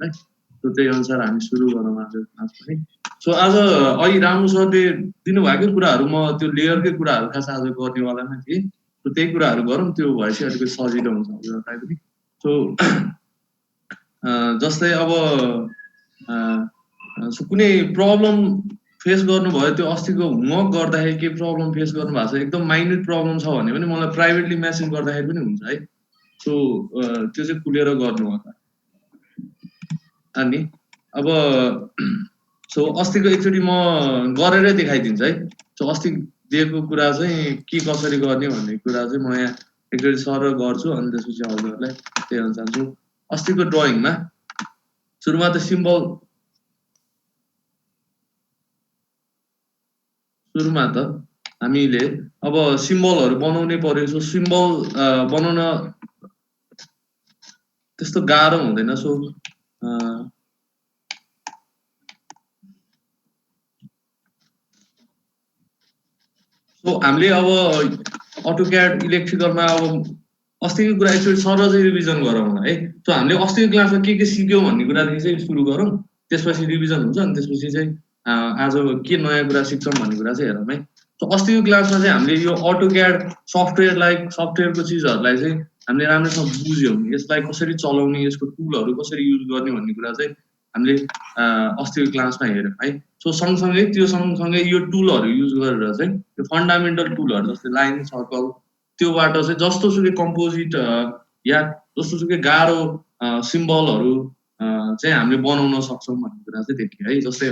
है सो त्यही अनुसार हामी सुरु गरौँ आज क्लास पनि सो आज अघि रामु सरले दिनुभएकै कुराहरू म त्यो लेयरकै कुराहरू खास आज गर्नेवाला नै थिएँ सो त्यही कुराहरू गरौँ त्यो भएपछि अलिकति सजिलो हुन्छ हजुरहरूलाई पनि सो जस्तै अब कुनै प्रब्लम फेस गर्नुभयो त्यो अस्तिको होमवर्क गर्दाखेरि के प्रब्लम फेस गर्नुभएको छ एकदम माइन्युट प्रब्लम छ भने पनि मलाई प्राइभेटली मेसेज गर्दाखेरि पनि हुन्छ है सो त्यो चाहिँ खुलेर गर्नु होला अनि अब सो अस्तिको एकचोटि म गरेरै देखाइदिन्छु है सो अस्ति दिएको कुरा चाहिँ के कसरी गर्ने भन्ने कुरा चाहिँ म यहाँ एकचोटि सरल गर्छु अनि त्यसपछि हजुरहरूलाई त्यही अनुसार छु अस्तिको ड्रइङमा सुरुमा त सुरुमा त हामीले अब सिम्बलहरू बनाउनै पर्यो सो सिम्बल बनाउन त्यस्तो गाह्रो हुँदैन सो हामीले अब अटोक्याड इलेक्ट्रिकलमा अब अस्तिको कुरा एकचोटि सरल चाहिँ रिभिजन गरौँ है सो हामीले अस्तिको क्लासमा के सिक्यौँ भन्ने कुरादेखि चाहिँ सुरु गरौँ त्यसपछि रिभिजन हुन्छ अनि त्यसपछि चाहिँ आज के नयाँ कुरा सिक्छौँ भन्ने कुरा चाहिँ हेरौँ है सो अस्तिको क्लासमा चाहिँ हामीले यो अटोक्याड सफ्टवेयरको चिजहरूलाई चाहिँ हामीले राम्रोसँग बुझ्यौँ यसलाई कसरी चलाउने यसको टुलहरू कसरी युज गर्ने भन्ने कुरा चाहिँ हामीले अस्तिको क्लासमा हेर्यौँ है सो सँगसँगै त्यो सँगसँगै यो टुलहरू युज गरेर चाहिँ त्यो फन्डामेन्टल टुलहरू जस्तै लाइन सर्कल त्योबाट चाहिँ जस्तोसुकै कम्पोजिट या जस्तोसुकै गाह्रो सिम्बलहरू चाहिँ हामीले बनाउन सक्छौँ भन्ने कुरा चाहिँ देखियो है जस्तै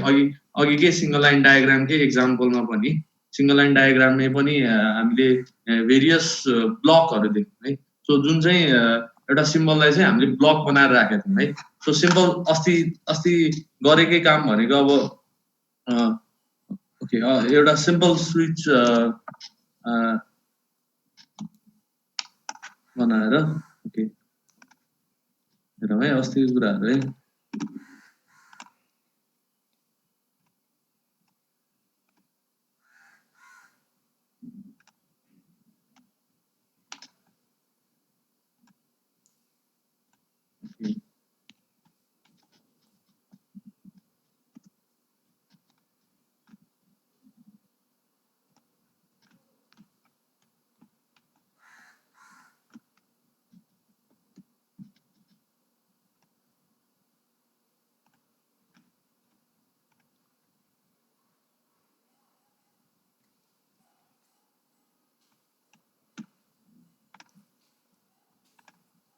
अघिकै सिङ्गल लाइन डायग्रामकै एक्जाम्पलमा पनि सिङ्गल लाइन डायग्राममै पनि हामीले भेरियस ब्लकहरू देख्यौँ है सो जुन चाहिँ एउटा सिम्बललाई चाहिँ हामीले ब्लक बनाएर राखेका थियौँ है सो सिम्पल अस्ति गरेकै काम भनेको अब ओके एउटा सिम्पल स्विच बनाएर ओके हेरौँ है अस्तिको कुराहरू है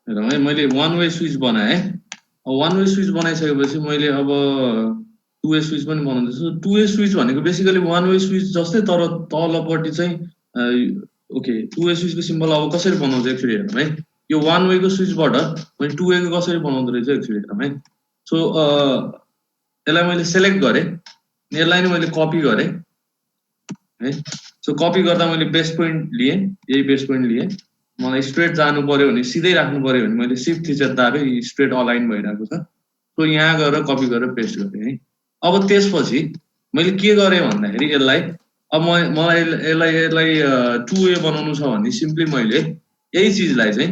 हेरौँ है मैले वान वे स्विच बनाएँ वान वे स्विच बनाइसकेपछि मैले अब टु वे स्विच पनि बनाउँदैछु टु वे स्विच भनेको बेसिकली वान वे स्विच जस्तै तर तलपट्टि चाहिँ ओके टु वे स्विचको सिम्बल अब कसरी बनाउँछ एक्चुअली हेरौँ है यो वान वेको स्विचबाट मैले टु वेको कसरी बनाउँदो रहेछ एक्चुअली हेरौँ है सो यसलाई मैले सेलेक्ट गरेँ यसलाई नै मैले कपी गरेँ है सो कपी गर्दा मैले बेस पोइन्ट लिएँ यही बेस पोइन्ट लिएँ मलाई स्ट्रेट जानु पर्यो भने सिधै राख्नु पर्यो भने मैले सिफ्ट थिचेर दाबेँ स्ट्रेट अलाइन भइरहेको छ सो यहाँ गएर कपी गरेर पेस्ट गरेँ है अब त्यसपछि मैले के गरेँ भन्दाखेरि यसलाई अब मलाई यसलाई टु वे बनाउनु छ भने सिम्पली मैले यही चिजलाई चाहिँ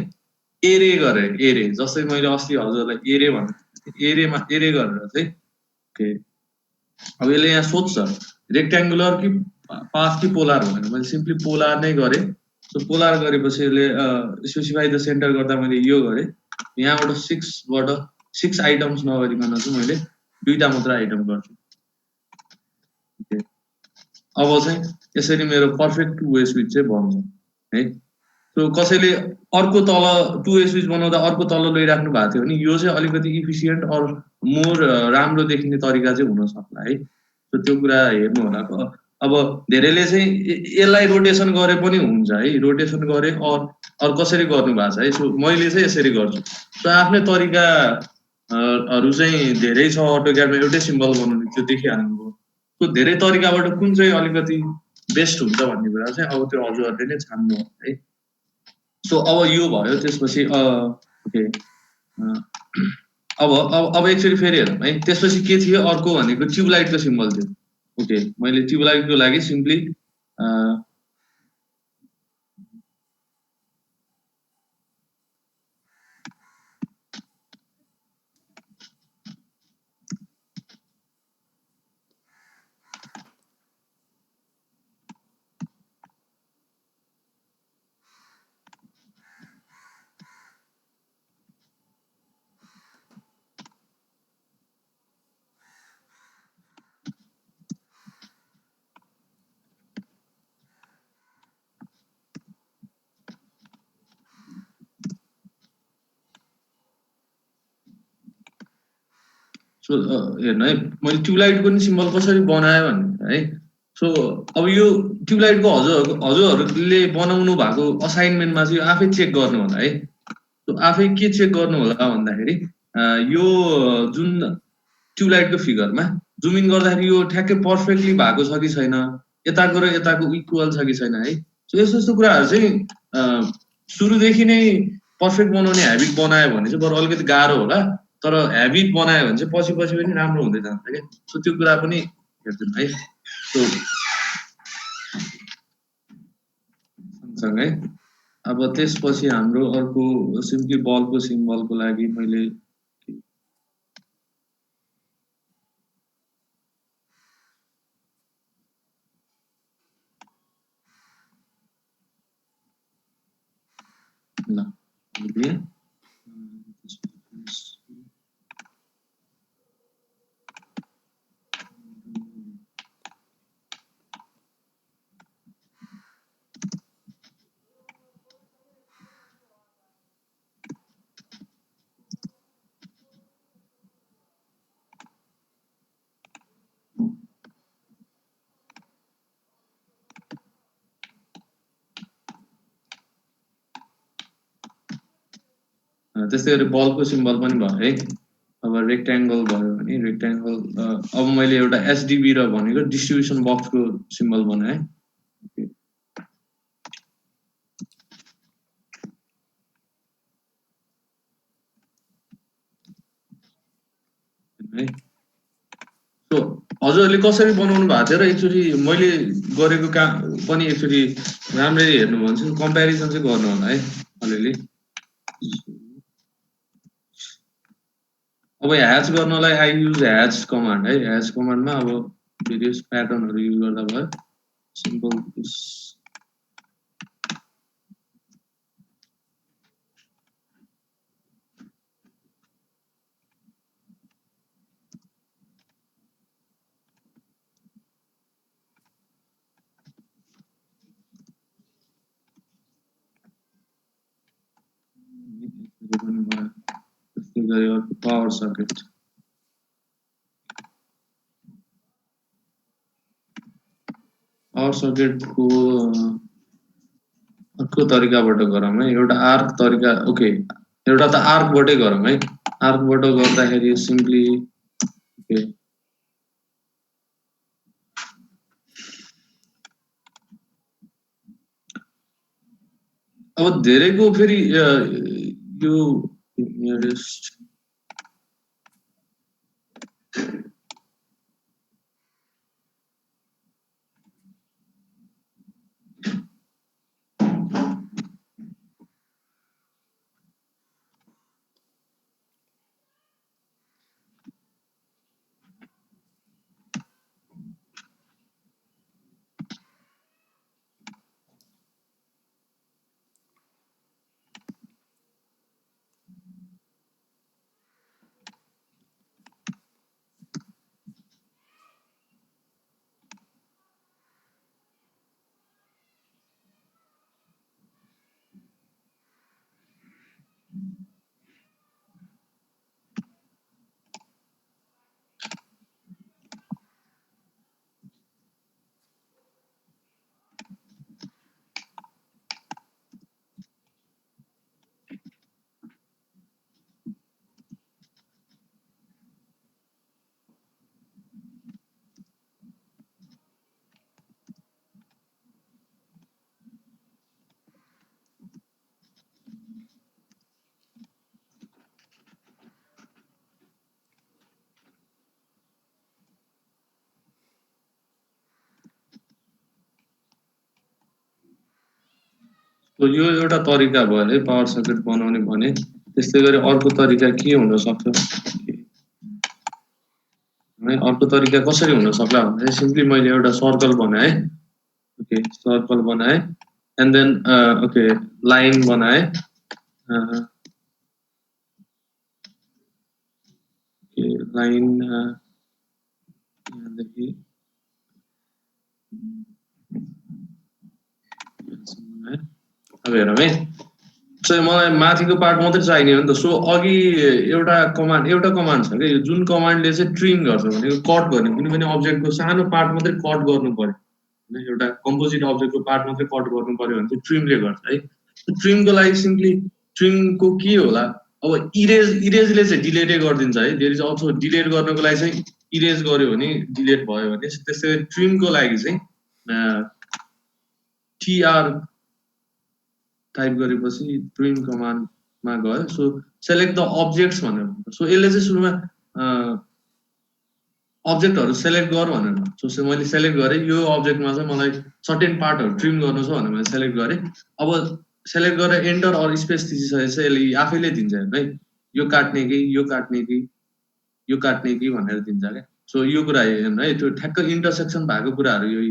एरे गरेँ एरे जस्तै मैले अस्ति हजुरलाई एरे भने एरे गरेर चाहिँ ओके अब यसले यहाँ सोध्छ रेक्ट्याङ्गुलर कि पाथ कि पोलार भनेर मैले सिम्पली पोलार नै गरेँ सो पोलार गरेपछि यसले स्पेसिफाई द सेन्टर गर्दा मैले यो गरेँ यहाँबाट 6 आइटम्स नगरिकन चाहिँ मैले 2टा मात्र आइटम गर्छु ओके अब चाहिँ यसरी मेरो पर्फेक्ट टु वे स्विच चाहिँ बन्छ है सो कसैले अर्को तल टु वे स्विच बनाउँदा अर्को तल लैराख्नु भएको थियो भने यो चाहिँ अलिकति इफिसियन्ट अर मोर राम्रो देखिने तरिका चाहिँ हुन सक्ला है सो त्यो कुरा हेर्नु होला अब धेरैले चाहिँ यसलाई रोटेसन गरे पनि हुन्छ है रोटेसन गरे अर कसरी गर्नु भएको छ है सो मैले चाहिँ यसरी गर्छु सो आफ्नै तरिकाहरू चाहिँ धेरै छ अटोक्याडमा एउटै सिम्बल बनाउने त्यो देखिहाल्नुभयो सो धेरै तरिकाबाट कुन चाहिँ अलिकति बेस्ट हुन्छ भन्ने कुरा चाहिँ अब त्यो हजुरहरूले नै छान्नु है सो अब यो भयो त्यसपछि ओके अब एक्चुअली फेरि हेरौँ है त्यसपछि के थियो अर्को भनेको ट्युबलाइटको सिम्बल थियो ओके मैले ट्युबलाइटको लागि सिम्पली सो हेर्नु है मैले ट्युबलाइटको नि सिम्बल कसरी बनाएँ भने है सो अब यो ट्युबलाइटको हजुरहरूले बनाउनु भएको असाइनमेन्टमा चाहिँ आफै चेक गर्नु होला है सो आफै के चेक गर्नु होला भन्दाखेरि यो जुन ट्युबलाइटको फिगरमा जुम इन गर्दाखेरि यो ठ्याक्कै पर्फेक्टली भएको छ कि छैन यताको र यताको इक्वल छ कि छैन है सो यस्तो यस्तो कुराहरू चाहिँ सुरुदेखि नै पर्फेक्ट बनाउने ह्याबिट बनायो भने चाहिँ बरु अलिकति गाह्रो होला तर ह्याबिट बनायो भने चाहिँ पछि पछि पनि राम्रो हुँदै जान्छ क्या सो त्यो कुरा पनि हेर्दिनु है सो सँगसँगै अब त्यसपछि हाम्रो अर्को सिम्पली बलको सिम्बलको लागि मैले ल त्यस्तै गरी बलको सिम्बल पनि भयो है अब रेक्ट्याङ्गल भयो भने रेक्ट्याङ्गल अब मैले एउटा एसडिबी र भनेको डिस्ट्रिब्युसन बक्सको सिम्बल बनाएँ है सो हजुरहरूले कसरी बनाउनु भएको थियो र एकचोटि मैले गरेको काम पनि एकचोटि राम्ररी हेर्नु भने चाहिँ कम्पेरिजन चाहिँ गर्नु होला है अलिअलि अब ह्याच गर्नलाई आई युज ह्याच कमान्ड है ह्याच कमान्डमा अब भेरियस प्याटर्नहरू युज गर्दा भयो सिम्पल त्यस्तै गरी अर्को पावर सर्किट को अर्को तरिकाबाट गरौँ है एउटा आर्क तरिका ओके एउटा त आर्कबाटै गरौँ है आर्कबाट गर्दाखेरि सिम्पली ओके अब धेरैको फेरि यो नियरेस्ट यो एउटा तरिका भयो है पावर सर्किट बनाउने भने त्यस्तै गरी अर्को तरिका के हुन सक्छ है अर्को तरिका कसरी हुन सक्ला भन्दा सिम्पली मैले एउटा सर्कल बनाएँ ओके सर्कल बनाएँ एन्ड देन ओके लाइन बनाएँ ओके लाइन यहाँदेखि अब हेरौँ है चाहिँ मलाई माथिको पार्ट मात्रै चाहिने हो नि त। सो अघि एउटा कमान्ड छ कि जुन कमान्डले चाहिँ ट्रिम गर्छ भनेको कट गर्ने, कुनै पनि अब्जेक्टको सानो पार्ट मात्रै कट गर्नु पर्यो होइन, एउटा कम्पोजिट अब्जेक्टको पार्ट मात्रै कट गर्नु पर्यो भने चाहिँ ट्रिमले गर्छ है। ट्रिमको लागि सिम्पली ट्रिमको के होला, अब इरेजले चाहिँ डिलेटै गरिदिन्छ है। देयर इज अल्सो डिलेट गर्नको लागि चाहिँ इरेज गर्यो भने डिलेट भयो भने, त्यसै ट्रिमको लागि चाहिँ टीआर टाइप गरेपछि ट्रिम कमान्डमा गयो। सो सेलेक्ट द अब्जेक्ट्स भनेर, सो यसले चाहिँ सुरुमा अब्जेक्टहरू सेलेक्ट गर भनेर, सो मैले सेलेक्ट गरेँ यो अब्जेक्टमा चाहिँ मलाई सर्टेन पार्टहरू ट्रिम गर्नु छ भनेर मैले सेलेक्ट गरेँ। अब सेलेक्ट गरेर एन्टर अर स्पेस थिचिसकेपछि चाहिँ यसले आफैले दिन्छ है, यो काट्ने कि यो काट्ने कि यो काट्ने कि भनेर दिन्छ क्या। सो यो कुरा हेर्नु है, त्यो ठ्याक्क इन्टरसेक्सन भएको कुराहरू यो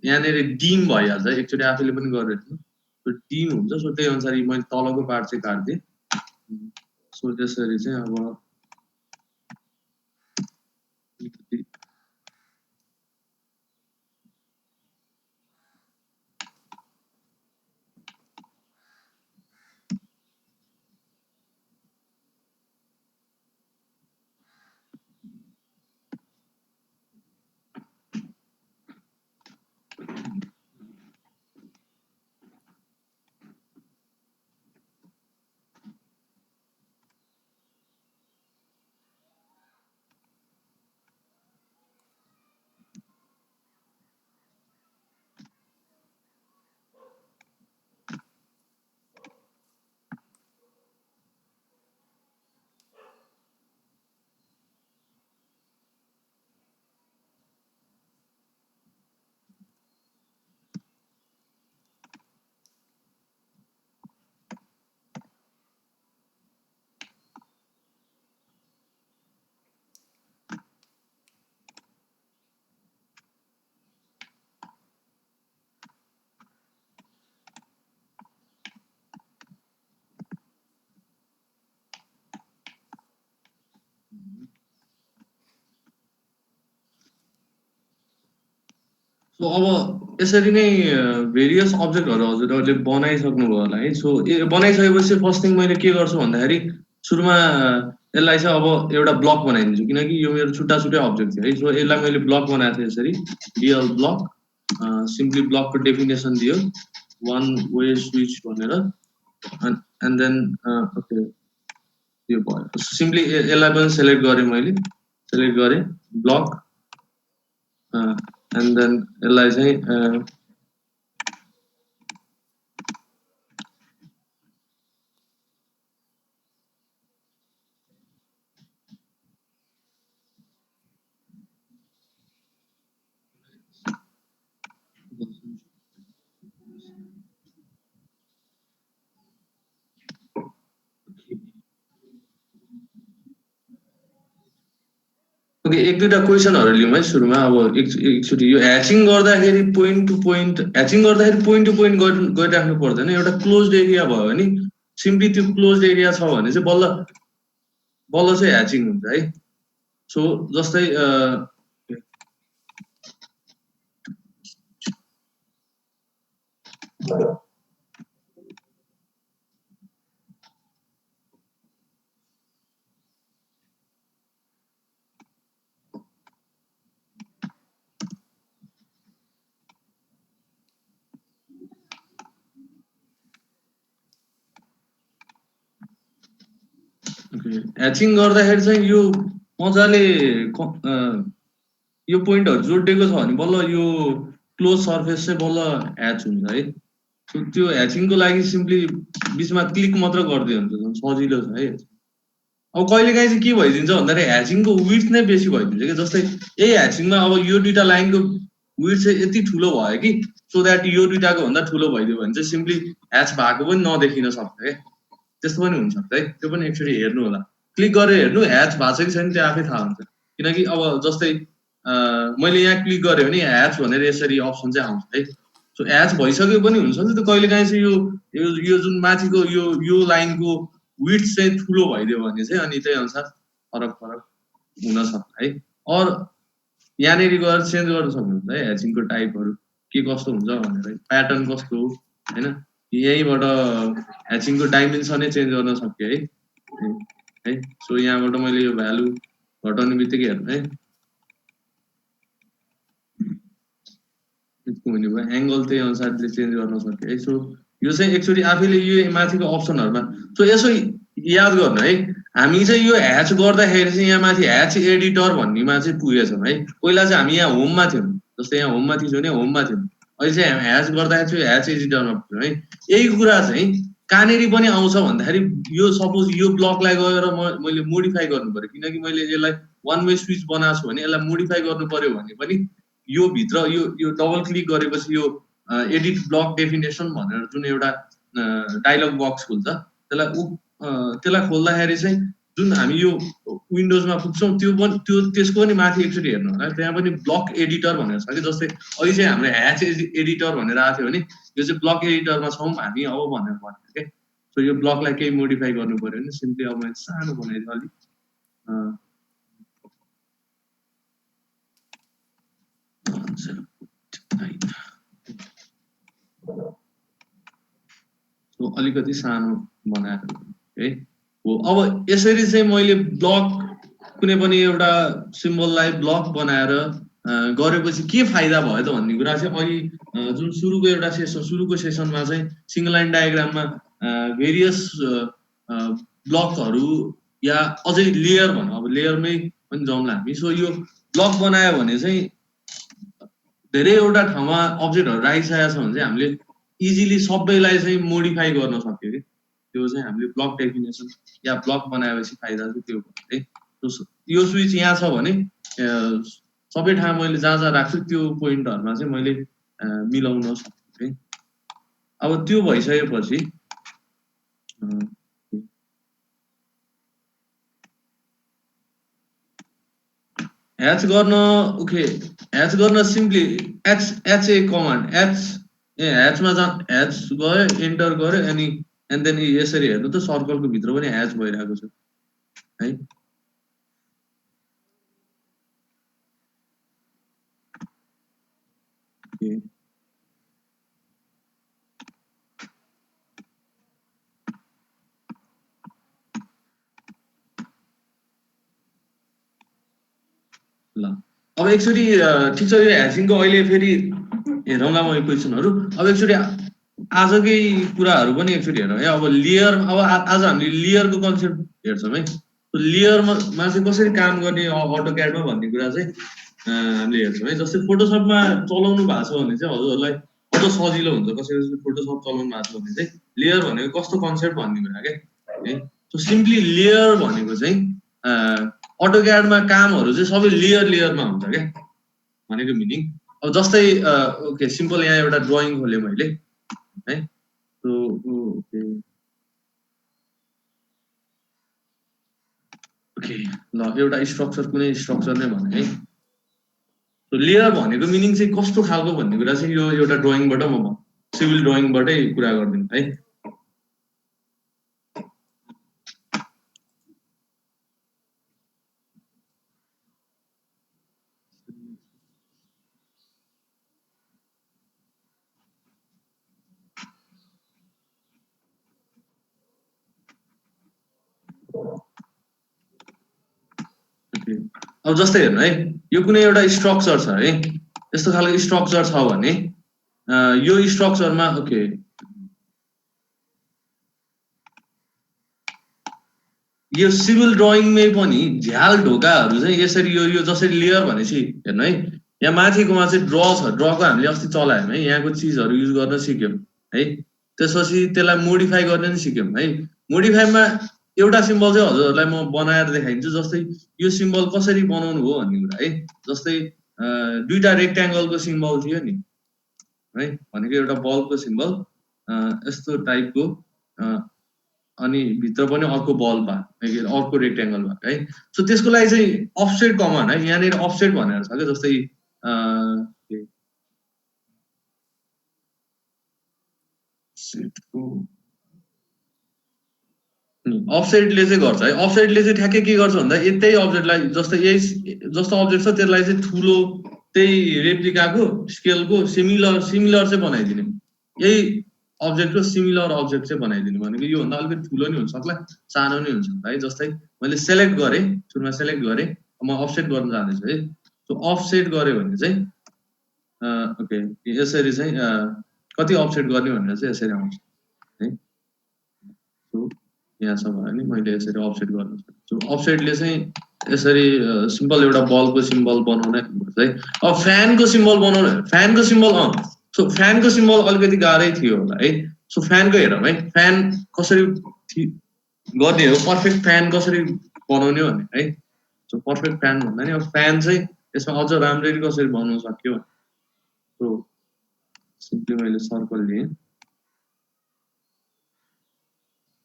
यहाँनिर डिम भइहाल्छ एकचोटि आफैले पनि गरेर त्यो डिम हुन्छ। सो त्यही अनुसार मैले तलको पार्ट चाहिँ काट्दिएँ। सो त्यसरी चाहिँ अब सो अब यसरी नै भेरियस अब्जेक्टहरू हजुरहरूले बनाइसक्नुभयो होला है। सो बनाइसकेपछि फर्स्ट थिङ मैले के गर्छु भन्दाखेरि सुरुमा यसलाई चाहिँ अब एउटा ब्लक बनाइदिन्छु, किनकि यो मेरो छुट्टा छुट्टै अब्जेक्ट थियो है। सो यसलाई मैले ब्लक बनाएको थिएँ यसरी, डिएल ब्लक। सिम्पली ब्लकको डेफिनेसन दियो वान वे स्विच भनेर, एन्ड देन ओके यो भयो। सिम्पली यसलाई पनि सेलेक्ट गरेँ, मैले सेलेक्ट गरेँ ब्लक, एन्ड देन यसलाई चाहिँ ओके एक दुईवटा क्वेसनहरू लिउँ है सुरुमा। अब एकचोटि यो ह्याचिङ गर्दाखेरि पोइन्ट टु पोइन्ट गरिराख्नु पर्दैन, एउटा क्लोज्ड एरिया भयो भने सिम्पली त्यो क्लोज्ड एरिया छ भने चाहिँ बल्ल बल्ल चाहिँ ह्याचिङ हुन्छ है। सो जस्तै ह्याचिङ गर्दाखेरि चाहिँ यो मजाले यो पोइन्टहरू जोडिएको छ भने बल्ल यो क्लोज सर्फेस चाहिँ बल्ल ह्याच हुन्छ है। सो त्यो ह्याचिङको लागि सिम्पली बिचमा क्लिक मात्र गरिदियो हुन्छ, सजिलो छ है। अब कहिलेकाहीँ चाहिँ के भइदिन्छ भन्दाखेरि ह्याचिङको विड्थ नै बेसी भइदिन्छ कि, जस्तै यही ह्याचिङमा अब यो दुईवटा लाइनको विड्थ चाहिँ यति ठुलो भयो कि सो द्याट यो दुईवटाको भन्दा ठुलो भइदियो भने चाहिँ सिम्पली ह्याच भएको पनि नदेखिन सक्छ क्या, त्यस्तो पनि हुनसक्छ है। त्यो पनि एकचोटि हेर्नु होला, क्लिक गरेर हेर्नु ह्याच भएको छ कि छैन, त्यो आफै थाहा हुन्छ। किनकि अब जस्तै मैले यहाँ क्लिक गरेँ भने ह्याच भनेर यसरी अप्सन चाहिँ आउँछ है। सो ह्याच भइसक्यो पनि हुनसक्छ, त्यो कहिलेकाहीँ चाहिँ यो जुन माथिको यो लाइनको विड्थ चाहिँ ठुलो भइदियो भने चाहिँ अनि त्यही अनुसार फरक हुनसक्छ है। अर यहाँनिर गएर चेन्ज गर्न सक्नुहुन्छ है ह्याचिङको टाइपहरू के कस्तो हुन्छ भनेर, प्याटर्न कस्तो हो होइन। यहीँबाट ह्याचिङको डाइमेन्सनै चेन्ज गर्न सक्यो है है सो यहाँबाट मैले यो भ्यालु घटाउने बित्तिकै हेर्नु है यतिको हुने भयो एङ्गल त्यही अनुसारले चेन्ज गर्न सक्यो है सो यो चाहिँ एक्चुअली आफैले यो माथिको अप्सनहरुमा सो यसो याद गर्नु है हामी चाहिँ यो ह्याच गर्दाखेरि चाहिँ यहाँ माथि ह्याच एडिटर भन्नेमा चाहिँ पुगेछौँ है पहिला चाहिँ हामी यहाँ होममा थियौँ जस्तै यहाँ होममा थियौँ भने होममा थियौँ अहिले चाहिँ हामी ह्याच गर्दाखेरि चाहिँ ह्याच एडिटरमा पुग्यौँ है यही कुरा चाहिँ कहाँनेरि पनि आउँछ भन्दाखेरि यो सपोज यो ब्लकलाई गएर मैले मोडिफाई गर्नु पर्यो किनकि मैले यसलाई वान वे स्विच बनाएको छु भने यसलाई मोडिफाई गर्नु पर्यो भने पनि यो भित्र यो डबल क्लिक गरेपछि यो एडिट ब्लक डेफिनेसन भनेर जुन एउटा डायलग बक्स खुल्छ त्यसलाई खोल्दाखेरि चाहिँ जुन हामी यो विन्डोजमा पुग्छौँ त्यसको पनि माथि एकचोटि हेर्नु होला त्यहाँ पनि ब्लक एडिटर भनेर छ कि जस्तै अहिले चाहिँ हाम्रो ह्याच एडिटर भनेर आएको थियो भने यो चाहिँ ब्लक एडिटरमा छौँ हामी अब भनेर भन्यो के सो यो ब्लकलाई केही मोडिफाई गर्नु पर्यो भने सिम्पली अब मैले सानो बनाइदिएँ अलिक अलिकति सानो बनाएर है हो अब यसरी चाहिँ मैले ब्लक कुनै पनि एउटा सिम्बललाई ब्लक बनाएर गरेपछि के फाइदा भयो त भन्ने कुरा चाहिँ अहिले जुन सुरुको एउटा सुरुको सेसनमा चाहिँ सिंगल लाइन डायग्राममा भेरियस ब्लकहरू या अझै लेयर भनौँ अब लेयरमै पनि जाउँला हामी सो यो ब्लक बनायो भने चाहिँ धेरैवटा ठाउँमा अब्जेक्टहरू राखिसकेको छ भने चाहिँ हामीले इजिली सबैलाई चाहिँ मोडिफाई गर्न सक्यो कि त्यो चाहिँ हामीले ब्लक डेफिनेसन या ब्लक बनाएपछि फाइदा चाहिँ त्यो है यो स्विच यहाँ छ भने सबै ठाउँ मैले जहाँ जहाँ राख्छु त्यो पोइन्टहरुमा चाहिँ मैले मिलाउन सक्छु है अब त्यो भइसकेपछि ह्याच गर्न ओके ह्याच गर्न सिम्पली एच ए कमान्ड ह्याचमा ह्याच गयो एन्टर गर्यो अनि एन्ड देन यसरी हेर्नु त सर्कलको भित्र पनि ह्याच भइरहेको छ है ल अब एक्चुअली ठिक छ यो ह्याचिङको अहिले फेरि हेरौँला म क्वेसनहरु अब एक्चुअली आजकै कुराहरु पनि एक्चुअली हेरौँ है अब लेयर अब आज हामीले लेयरको कन्सेप्ट हेर्छौँ है लेयरमा चाहिँ कसरी काम गर्ने अटोक्याडमा भन्ने कुरा चाहिँ हामीले हेर्छौँ है जस्तै फोटोसपमा चलाउनु भएको छ भने चाहिँ हजुरहरूलाई अझ सजिलो हुन्छ कसरी फोटोसप चलाउनु भएको छ भने चाहिँ लेयर भनेको कस्तो कन्सेप्ट भन्ने कुरा के है सो सिम्पली लेयर भनेको चाहिँ अटोक्याडमा कामहरु चाहिँ सबै लेयरमा हुन्छ के भनेको मिनिङ अब जस्तै ओके सिम्पल यहाँ एउटा ड्राइङ खोले मैले है सो ओके ओके ल एउटा स्ट्रक्चर कुनै स्ट्रक्चर नै भने है सो लेयर भनेको मिनिङ चाहिँ कस्तो खालको भन्ने कुरा चाहिँ यो एउटा ड्राइङबाट म सिभिल ड्राइङबाटै कुरा गर्दिनु है अब जस्तै हेर्नु है यो कुनै एउटा स्ट्रक्चर छ है यस्तो खालको स्ट्रक्चर छ भने यो स्ट्रक्चरमा ओके यो सिभिल ड्राइङमै पनि झ्याल ढोकाहरु चाहिँ यसरी यो जसरी लेयर भनेपछि हेर्नु है यहाँ माथिकोमा चाहिँ ड्र छ ड्रको हामीले अस्ति चलायौँ है यहाँको चीजहरु युज गर्न सिक्यौँ है त्यसपछि त्यसलाई मोडिफाई गर्न नि सिक्यौँ है मोडिफाईमा एउटा सिम्बल चाहिँ हजुरहरूलाई म बनाएर देखाइदिन्छु जस्तै यो सिम्बल कसरी बनाउनु हो भन्ने कुरा है जस्तै दुईटा रेक्ट्याङ्गलको सिम्बल थियो नि है भनेको एउटा बलको सिम्बल यस्तो टाइपको अनि भित्र पनि अर्को बल भयो अर्को रेक्ट्याङ्गल भयो है सो त्यसको लागि चाहिँ अफसेट कमान्ड है यहाँनिर अफसेट भनेर छ क्या जस्तै अफसेटले चाहिँ गर्छ है अफसेटले चाहिँ ठ्याक्कै के गर्छ भन्दा यतै अब्जेक्टलाई जस्तै यही जस्तो अब्जेक्ट छ त्यसलाई चाहिँ ठुलो त्यही रेप्लिकाको स्केलको सिमिलर चाहिँ बनाइदिने यही अब्जेक्टको सिमिलर अब्जेक्ट चाहिँ बनाइदिनु भनेको योभन्दा अलिकति ठुलो नि हुन सक्ला सानो नि हुन सक्ला है जस्तै मैले सेलेक्ट गरेँ सुरुमा सेलेक्ट गरेँ म अफसेट गर्न जाँदैछु है सो अफसेट गरे भने चाहिँ ओके यसरी चाहिँ कति अफसेट गर्ने भनेर चाहिँ यसरी आउँछ है सो यहाँसम्म भयो नि मैले यसरी अफसेट गर्न सक्छु अफसेटले चाहिँ यसरी सिम्पल एउटा बलको सिम्बल बनाउने है अब फ्यानको सिम्बल बनाउनु फ्यानको सिम्बल सो फ्यानको सिम्बल अलिकति गाह्रै थियो होला है सो फ्यानको हेरौँ है फ्यान कसरी गर्ने हो पर्फेक्ट फ्यान कसरी बनाउने भने है सो पर्फेक्ट फ्यान भन्दा नि अब फ्यान चाहिँ यसमा अझ राम्ररी कसरी बनाउन सक्यो सो सिम्पली मैले सर्कल लिएँ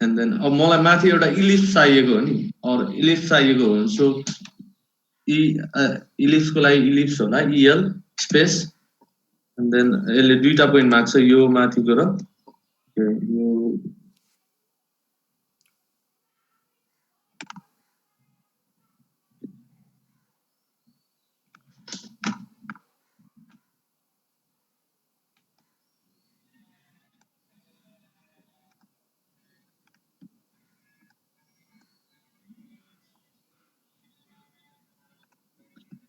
एन्ड देन अब मलाई माथि एउटा इलिप्स चाहिएको हो नि अर इलिप्स चाहिएको हो सो इलिप्सको लागि इलिप्स होला इएल स्पेस एन्ड देन यसले दुईटा पोइन्ट माग्छ यो माथिको र यो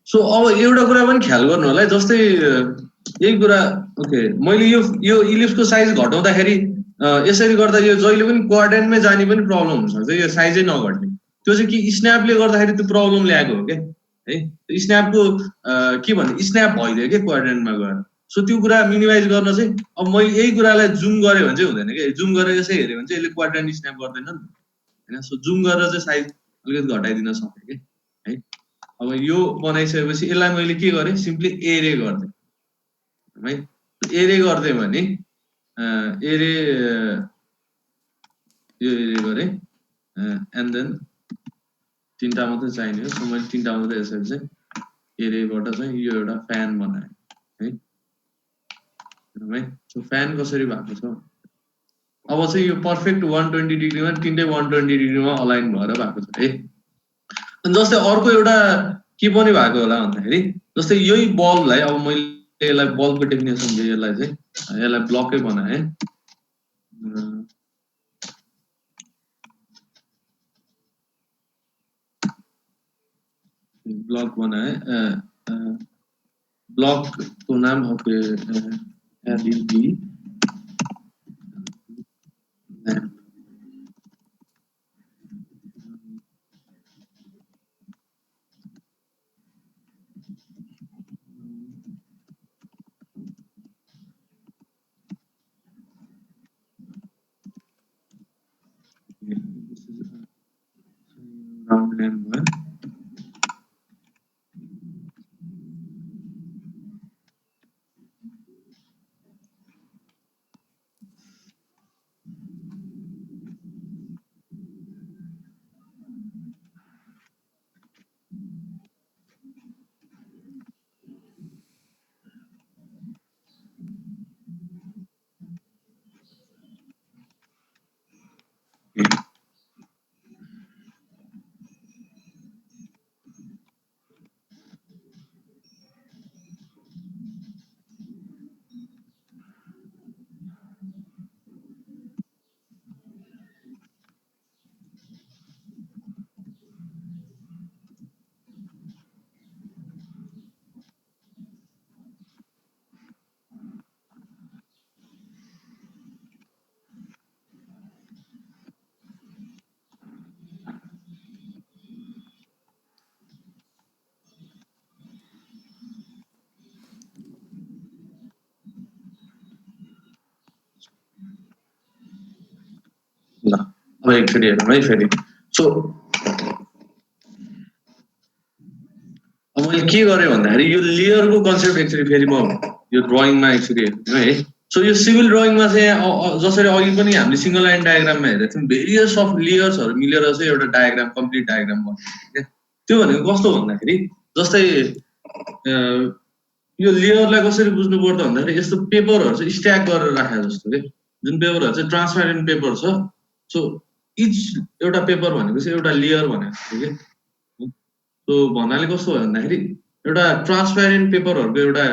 सो अब एउटा कुरा पनि ख्याल गर्नु होला है जस्तै यही कुरा ओके मैले यो इलिप्सको साइज घटाउँदाखेरि यसरी गर्दा यो जहिले पनि क्वाड्रेन्टमै जाने पनि प्रब्लम हुनसक्छ यो साइजै नघट्ने त्यो चाहिँ कि स्न्यापले गर्दाखेरि त्यो प्रब्लम ल्याएको हो क्या है स्न्यापको के भन्ने स्न्याप भइदियो क्या क्वाड्रेन्टमा गएर सो त्यो कुरा मिनिमाइज गर्न चाहिँ अब मैले यही कुरालाई जुम गरेँ भने चाहिँ हुँदैन क्या जुम गरेर यसै हेऱ्यो भने चाहिँ यसले क्वाड्रेन्ट स्न्याप गर्दैन नि होइन सो जुम गरेर चाहिँ साइज अलिकति घटाइदिन सक्यो कि है अब यो बनाइसकेपछि यसलाई मैले के गरेँ सिम्पली एरे गरिदिएँ है एरे गरिदिएँ भने एरे यो एरे गरेँ एन्ड देन तीनटा मात्रै चाहिने हो सो मैले तीनटा मात्रै यसरी चाहिँ एरेबाट चाहिँ यो एउटा फ्यान बनाएँ है सो फ्यान कसरी भएको छ अब चाहिँ यो पर्फेक्ट 120 डिग्रीमा तीनटै 120 डिग्रीमा अलाइन भएर भएको छ है जस्तै अर्को एउटा के पनि भएको होला भन्दाखेरि जस्तै यही बललाई अब मैले यसलाई बलको डेफिनेसन दिएँ यसलाई चाहिँ यसलाई ब्लकै बनाएँ ब्लक बनाएँ ब्लकको नाम हो के एलइडी round lamp भयो ल अब एकचोटि हेरौँ है फेरि सो अब मैले के गरेँ भन्दाखेरि यो लेयरको कन्सेप्ट एक्चुअली फेरि म यो ड्रइङमा एक्चुअली हेर्नु है सो यो सिभिल ड्रइङमा चाहिँ जसरी अघि पनि हामीले सिंगल लाइन डायग्राममा हेरेको थियौँ भेरियस अफ लेयर्सहरू मिलेर चाहिँ एउटा डायग्राम कम्प्लिट डायग्राम बन्छ क्या त्यो भनेको कस्तो भन्दाखेरि जस्तै यो लेयरलाई कसरी बुझ्नु पर्छ भन्दाखेरि यस्तो पेपरहरू चाहिँ स्ट्याक गरेर राखे जस्तो के जुन पेपरहरू चाहिँ ट्रान्सप्यारेन्ट पेपर छ सो इच एउटा पेपर भनेको चाहिँ एउटा लेयर भनेको के सो भन्नाले कस्तो भयो भन्दाखेरि एउटा ट्रान्सप्यारेन्ट पेपरहरूको एउटा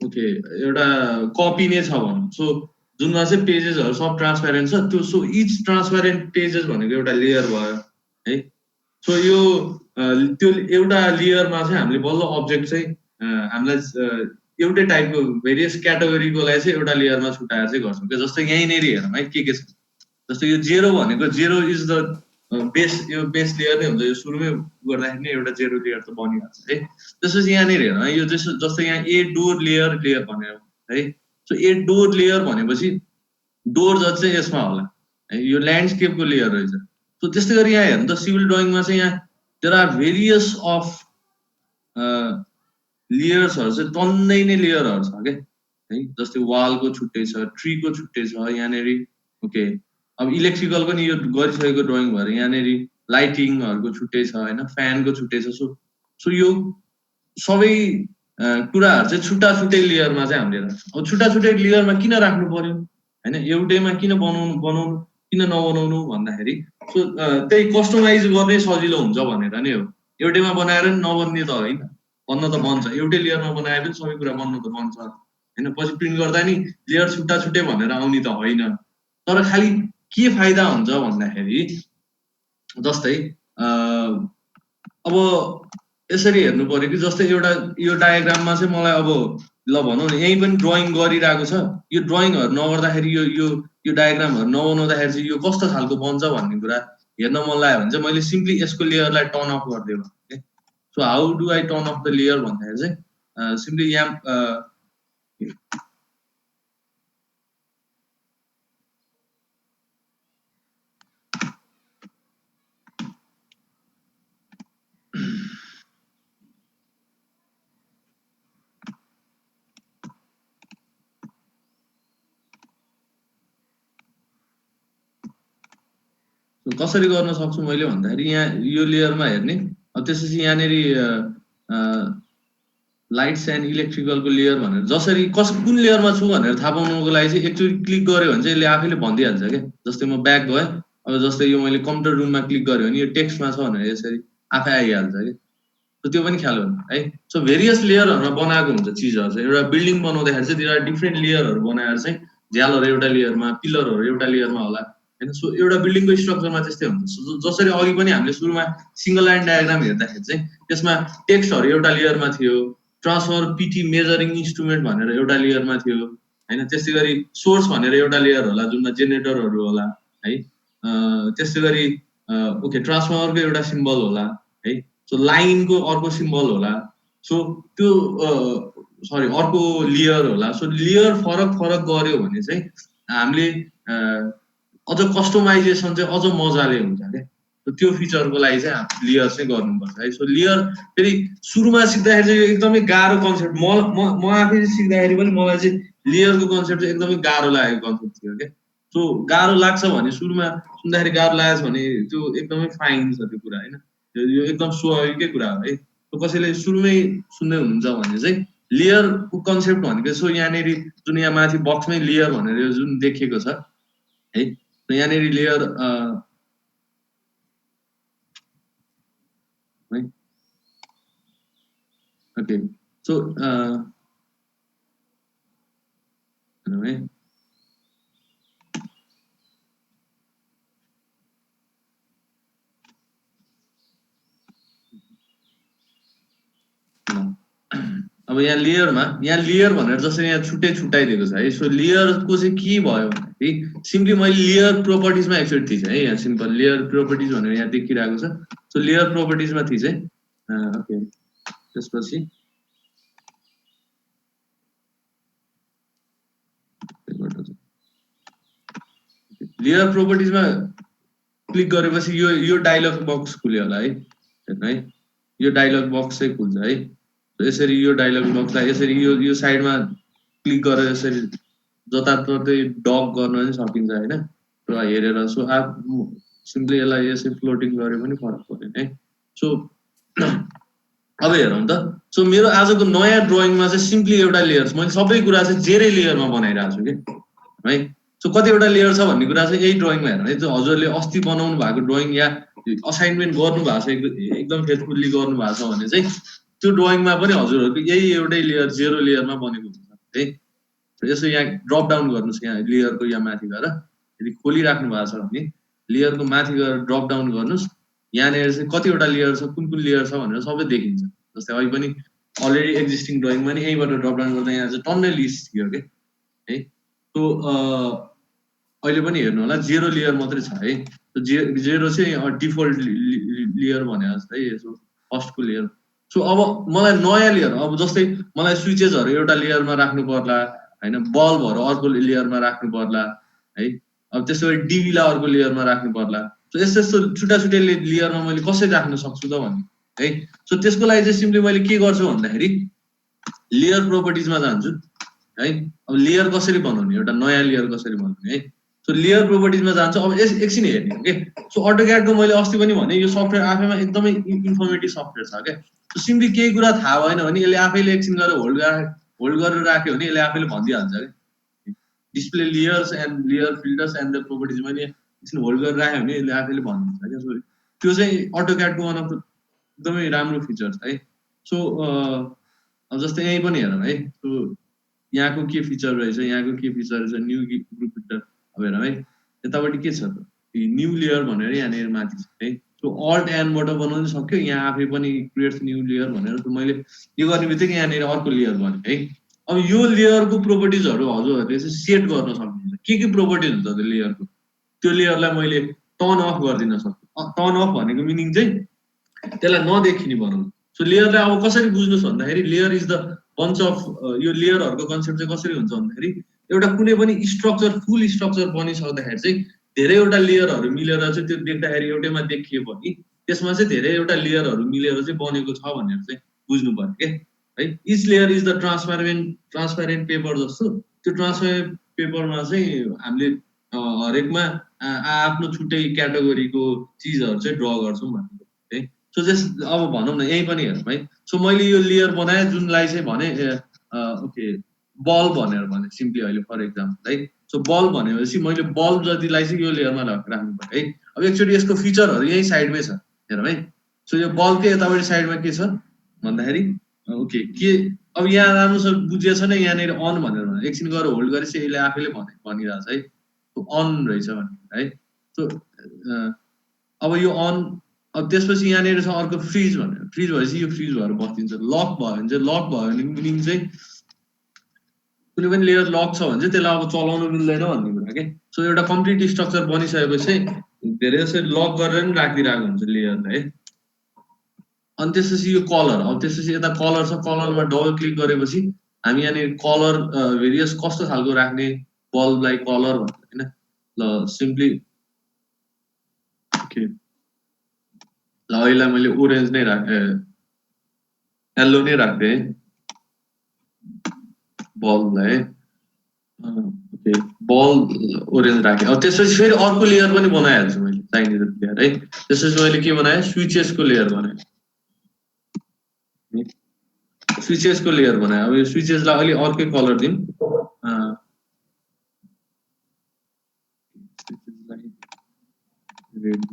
ओके एउटा कपी नै छ भनौँ सो जुनमा चाहिँ पेजेसहरु सब ट्रान्सप्यारेन्ट छ त्यो सो इच ट्रान्सप्यारेन्ट पेजेस भनेको एउटा लेयर भयो है सो यो त्यो एउटा लेयरमा चाहिँ हामीले बल्ल अब्जेक्ट चाहिँ हामीलाई एउटै टाइपको भेरियस क्याटेगोरीकोलाई चाहिँ एउटा लेयरमा छुट्याएर चाहिँ गर्छौँ के जस्तै यहीँनेरि हेरौँ है के छ जस्तै यो जेरो भनेको जेरो इज द बेस यो बेस लेयर नै हुन्छ यो सुरुमै गर्दाखेरि नै एउटा जेरो लेयर त बनिहाल्छ है त्यसपछि यहाँनिर हेरौँ है यो जस्तै यहाँ ए डोर लेयर भनेर है सो ए डोर लेयर भनेपछि डोर जति चाहिँ यसमा होला है यो ल्यान्डस्केपको लेयर रहेछ सो त्यस्तै गरी यहाँ हेर्नु त सिभिल ड्रइङमा चाहिँ यहाँ देयर आर भेरियस अफ लेयर्सहरु चाहिँ टन्नै नै लेयरहरु छ के है जस्तै वालको छुट्टै छ ट्रीको छुट्टै छ यहाँनेरि ओके अब इलेक्ट्रिकलको नि यो गरिसकेको ड्रइङ भएर यहाँनेरि लाइटिङहरुको छुट्टै छ हैन फ्यानको छुट्टै छ सो यो सबै कुराहरु चाहिँ छुट्टा छुट्टै लेयरमा चाहिँ हामीले राख्छौँ अब छुट्टा छुट्टै लेयरमा किन राख्नु पर्यो हैन एउटैमा किन बनाउनु किन नबनाउनु भन्दाखेरि सो त्यही कस्टमाइज गर्ने सजिलो हुन्छ भनेर नै हो एउटैमा बनाएर नि नबन्ने त होइन बन्न त बन्छ एउटै लेयरमा बनाए पनि सबै कुरा बन्न त बन्छ हैन पछि प्रिन्ट गर्दा नि लेयर छुट्टा छुट्टै भनेर आउने त होइन तर खाली के फाइदा हुन्छ भन्दाखेरि जस्तै अब यसरी हेर्नु पर्यो कि जस्तै एउटा यो डायग्राममा चाहिँ मलाई अब ल भनौँ न यही पनि ड्रइङ गरिरहेको छ यो ड्रइङहरु नगर्दाखेरि यो डायग्रामहरु नबनाउँदाखेरि चाहिँ यो कस्तो खालको बन्छ भन्ने कुरा हेर्न मन लाग्यो भने चाहिँ मैले सिम्पली यसको लेयरलाई टर्न अफ गरिदिएँ भने so how do I turn of the layer भन्दाखेरि चाहिँ सिम्पली यहाँ कसरी गर्न सक्छु मैले भन्दाखेरि यहाँ यो लेयरमा हेर्ने अब त्यसपछि यहाँनेरि लाइट्स एन्ड इलेक्ट्रिकलको लेयर भनेर जसरी कुन लेयरमा छु भनेर थाहा पाउनुको लागि चाहिँ एकचोटि क्लिक गर्यो भने चाहिँ यसले आफैले भनिदिइहाल्छ क्या जस्तै म ब्याक गएँ अब जस्तै यो मैले कम्प्युटर रुममा क्लिक गरेँ भने यो टेक्स्टमा छ भनेर यसरी आफै आइहाल्छ कि त्यो पनि ख्याल गर्नु है सो भेरियस लेयरहरुमा बनाएको हुन्छ चिजहरु चाहिँ एउटा बिल्डिङ बनाउँदाखेरि चाहिँ त्यसलाई डिफ्रेन्ट लेयरहरु बनाएर चाहिँ झ्यालहरु एउटा लेयरमा पिलरहरु एउटा लेयरमा होला हैन सो एउटा बिल्डिङको स्ट्रक्चरमा त्यस्तै हुन्छ जसरी अघि पनि हामीले सुरुमा सिंगल लाइन डायग्राम हेर्दाखेरि चाहिँ त्यसमा टेक्स्टहरु एउटा लेयरमा थियो ट्रान्सफर पिटी मेजरिङ इन्स्ट्रुमेन्ट भनेर एउटा लेयरमा थियो हैन त्यस्तै गरी सोर्स भनेर एउटा लेयर होला जुनमा जेनेरेटरहरु होला है त्यस्तै गरी ओके ट्रान्सफर्मरको एउटा सिम्बल होला है सो लाइनको अर्को सिम्बल होला सो त्यो सरी अर्को लेयर होला सो लेयर फरक फरक गर्यो भने चाहिँ हामीले अझ कस्टमाइजेसन चाहिँ अझ मजाले हुन्छ के त्यो फिचरको लागि चाहिँ लेयर चाहिँ गर्नुपर्छ है सो लेयर फेरि सुरुमा सिक्दाखेरि चाहिँ एकदमै गाह्रो कन्सेप्ट म आफै सिक्दाखेरि पनि मलाई चाहिँ लेयरको कन्सेप्ट चाहिँ एकदमै गाह्रो लागेको कन्सेप्ट थियो के सो गाह्रो लाग्छ भने सुरुमा सुन्दाखेरि गाह्रो लागेछ भने त्यो एकदमै फाइन छ त्यो कुरा हैन यो एकदम स्वाभाविकै कुरा हो है सो कसैले सुरुमै सुन्दै हुनुहुन्छ भने चाहिँ लेयरको कन्सेप्ट भनेको सो यहाँनेरि जुन यहाँ माथि बक्समै लेयर भनेर यो जुन देखिएको छ है यहाँनेरि लेयर है ओके सो है अब यहाँ लेयर भनेर जसरी यहाँ छुट्टै छुट्टाइदिएको छ है सो लेयरको चाहिँ के भयो भन्दाखेरि सिम्पली मैले लेयर प्रोपर्टिजमा एकचोटि थिचेँ है यहाँ सिम्पल लेयर प्रोपर्टिज भनेर यहाँ देखिरहेको छ सो लेयर प्रोपर्टिजमा थिचेँ ओके त्यसपछि लेयर प्रोपर्टिजमा क्लिक गरेपछि यो डायलग बक्स खुल्यो होला है हेर्नु है यो डायलग बक्स चाहिँ खुल्छ है यसरी यो डायलग बक्सलाई यसरी यो साइडमा क्लिक गरेर यसरी जताततै डक गर्न पनि सकिन्छ हैन र हेरेर सो सिम्पली यसलाई यसरी फ्लोटिङ गरे पनि फरक पर्दैन है सो अब हेरौँ त सो मेरो आजको नयाँ ड्रइङमा चाहिँ सिम्पली एउटा लेयर मैले सबै कुरा चाहिँ जेरै लेयरमा बनाइरहेको छु के है सो कतिवटा लेयर छ भन्ने कुरा चाहिँ यही ड्रइङमा हेर्नु है हजुरले अस्ति बनाउनु भएको ड्रइङ या असाइनमेन्ट गर्नु भएको छ एकदम फेथफुल्ली गर्नु भएको छ भने चाहिँ त्यो ड्रइङमा पनि हजुरहरूको यही एउटै लेयर जेरो लेयरमा बनेको हुन्छ है यसो यहाँ ड्रप डाउन गर्नुस् यहाँ लेयरको यहाँ माथि गएर यदि खोलिराख्नु भएको छ भने लेयरको माथि गएर ड्रप डाउन गर्नुस् यहाँनिर चाहिँ कतिवटा लेयर छ कुन लेयर छ भनेर सबै देखिन्छ जस्तै अहिले पनि अलरेडी एक्जिस्टिङ ड्रइङमा नि यहीँबाट ड्रप डाउन गर्दा यहाँ चाहिँ टन्नै लिस्ट थियो के है सो अहिले पनि हेर्नु होला 0 लेयर मात्रै छ है जेरो चाहिँ डिफल्ट लेयर भने जस्तै यसो फर्स्टको लेयर सो अब मलाई नयाँ लेयर अब जस्तै मलाई स्विचेसहरु एउटा लेयरमा राख्नु पर्ला हैन बल्बहरु अर्को लेयरमा राख्नु पर्ला है अब त्यसैले डीबी ला अर्को लेयरमा राख्नु पर्ला सो यस्तो छुटा छुटै लेयरमा मैले कसरी राख्न सक्छु त भन्ने है सो त्यसको लागि चाहिँ सिम्पली मैले के गर्छु भन्दाखेरि लेयर प्रोपर्टिजमा जान्छु है अब लेयर कसरी बनाउने एउटा नयाँ लेयर कसरी बनाउने है सो लेयर प्रोपर्टिजमा जान्छु अब एकछिन हेर्ने हो के सो अटोक्याडको मैले अस्ति पनि भने यो सफ्टवेयर आफैमा एकदमै इन्फर्मेटिभ सफ्टवेयर छ के सो सिम्पली केही कुरा थाहा भएन भने यसले आफैले एकछिन गरेर होल्ड गरेर राख्यो भने यसले आफैले भनिदिइहाल्छ के display layers and layer filters and the properties मैले एकछिन होल्ड गरेर राख्यो भने यसले आफैले भनिदिन्छ के सो त्यो चाहिँ अटोक्याडको वान अफ द एकदमै राम्रो फिचर छ है सो अब जस्तै यही पनि हेरौँ है सो यहाँको के फिचर रहेछ यहाँको के फिचर रहेछ न्यू ग्रुप फिल्टर अब हेरौँ है यतापट्टि के छ त न्यू लेयर भनेर यहाँनिर माथि छ है सो अल्ट एनबाट बनाउन सक्यो यहाँ आफै पनि क्रिएट्स न्यू लेयर भनेर मैले यो गर्ने बित्तिकै यहाँनिर अर्को लेयर बन्यो है अब यो लेयरको प्रोपर्टिजहरु हजुरहरुले चाहिँ सेट गर्न सक्नुहुन्छ के प्रोपर्टिज हुन्छ त्यो लेयरको त्यो लेयरलाई मैले टर्न अफ गर्दिन सक्छु टर्न अफ भनेको मिनिङ चाहिँ त्यसलाई नदेखिने बनाउनु सो लेयरलाई अब कसरी बुझ्नुस् भन्दाखेरि layer is the bunch of यो लेयरहरुको कन्सेप्ट चाहिँ कसरी हुन्छ भन्दाखेरि एउटा कुनै पनि स्ट्रक्चर फुल स्ट्रक्चर बनिसक्दाखेरि चाहिँ धेरैवटा लेयरहरु मिलेर चाहिँ त्यो देख्दाखेरि एउटैमा देखिए पनि त्यसमा चाहिँ धेरैवटा लेयरहरु मिलेर चाहिँ बनेको छ भनेर चाहिँ बुझ्नु पर्यो के है each layer is the transparent paper जस्तो त्यो ट्रान्सप्यारेन्ट पेपरमा चाहिँ हामीले हरेकमा आफ्नो छुट्टै क्याटेगोरीको चीजहरु चाहिँ ड्रा गर्छौं भनेको है सो जस्ट अब भनौं न यही पनि हेरौँ है सो मैले यो लेयर बनाए जुनलाई चाहिँ भने ओके बल्ब भनेर भने सिम्पली अहिले फर एक्जाम्पल है सो बल्ब भनेपछि मैले बल्ब जतिलाई चाहिँ यो लेयरमा राख्नु पर्यो है अब एक्चुअली यसको फिचरहरु यही साइडमै छ हेरौँ है सो यो बल्बकै यतापट्टि साइडमा के छ भन्दाखेरि ओके के अब यहाँ राम्रोसँग बुझिएछ नि यहाँनिर अन भनेर एकछिन गरेर होल्ड गरेपछि यसले आफैले भनिरहेछ है अन रहेछ भनेर है सो अब यो अन अब त्यसपछि यहाँनिर छ अर्को फ्रिज भनेर फ्रिज भएपछि यो फ्रिज भएर बस्दिन्छ लक भयो भने चाहिँ लक भयो भने मिनिङ चाहिँ कुनै पनि लेयर लक छ भने चाहिँ त्यसलाई अब चलाउनु मिल्दैन भन्ने कुरा के सो एउटा कम्प्लिट स्ट्रक्चर बनिसकेपछि धेरै जसो लक गरेर पनि राखिदिरहेको हुन्छ लेयरलाई है अनि त्यसपछि यो कलर अब त्यसपछि यता कलर छ कलरमा डबल क्लिक गरेपछि हामी यहाँनिर कलर भेरियस कस्तो खालको राख्ने बल्बलाई कलर भन्छ हैन ल सिम्पली ओके ल अहिले मैले ओरेन्ज नै राखे येलो नै राख्दै बल्बलाई ओके बल्ब ओरेन्ज राखे अब त्यसपछि फेरि अर्को लेयर पनि बनाइहाल्छु मैले चाहिने लेयर है त्यसपछि मैले के बनाए स्विचेसको लेयर बनाए स्विचेसको लेयर बनाए अब यो स्विचेसलाई अलि अर्कै कलर दिउँ रेड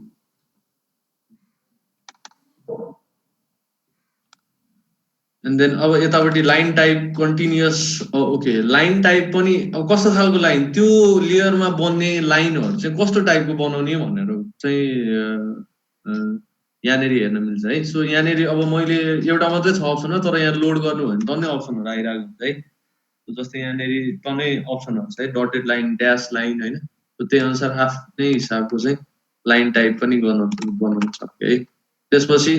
एन्ड देन अब यतापट्टि line type continuous okay line type पनि अब कस्तो खालको लाइन त्यो लेयरमा बन्ने लाइनहरु चाहिँ कस्तो टाइपको बनाउने भनेर चाहिँ यहाँनिर हेर्न मिल्छ है सो यहाँनिर अब मैले एउटा मात्रै छ अप्सन हो तर यहाँ लोड गर्नु भने टन्नै अप्सनहरु आइरहेको हुन्छ है जस्तै यहाँनिर टन्नै अप्सनहरु छ है डटेड लाइन ड्यास लाइन हैन सो त्यही अनुसार आफ्नै हिसाबको चाहिँ लाइन टाइप पनि बनाउन सक्यो है त्यसपछि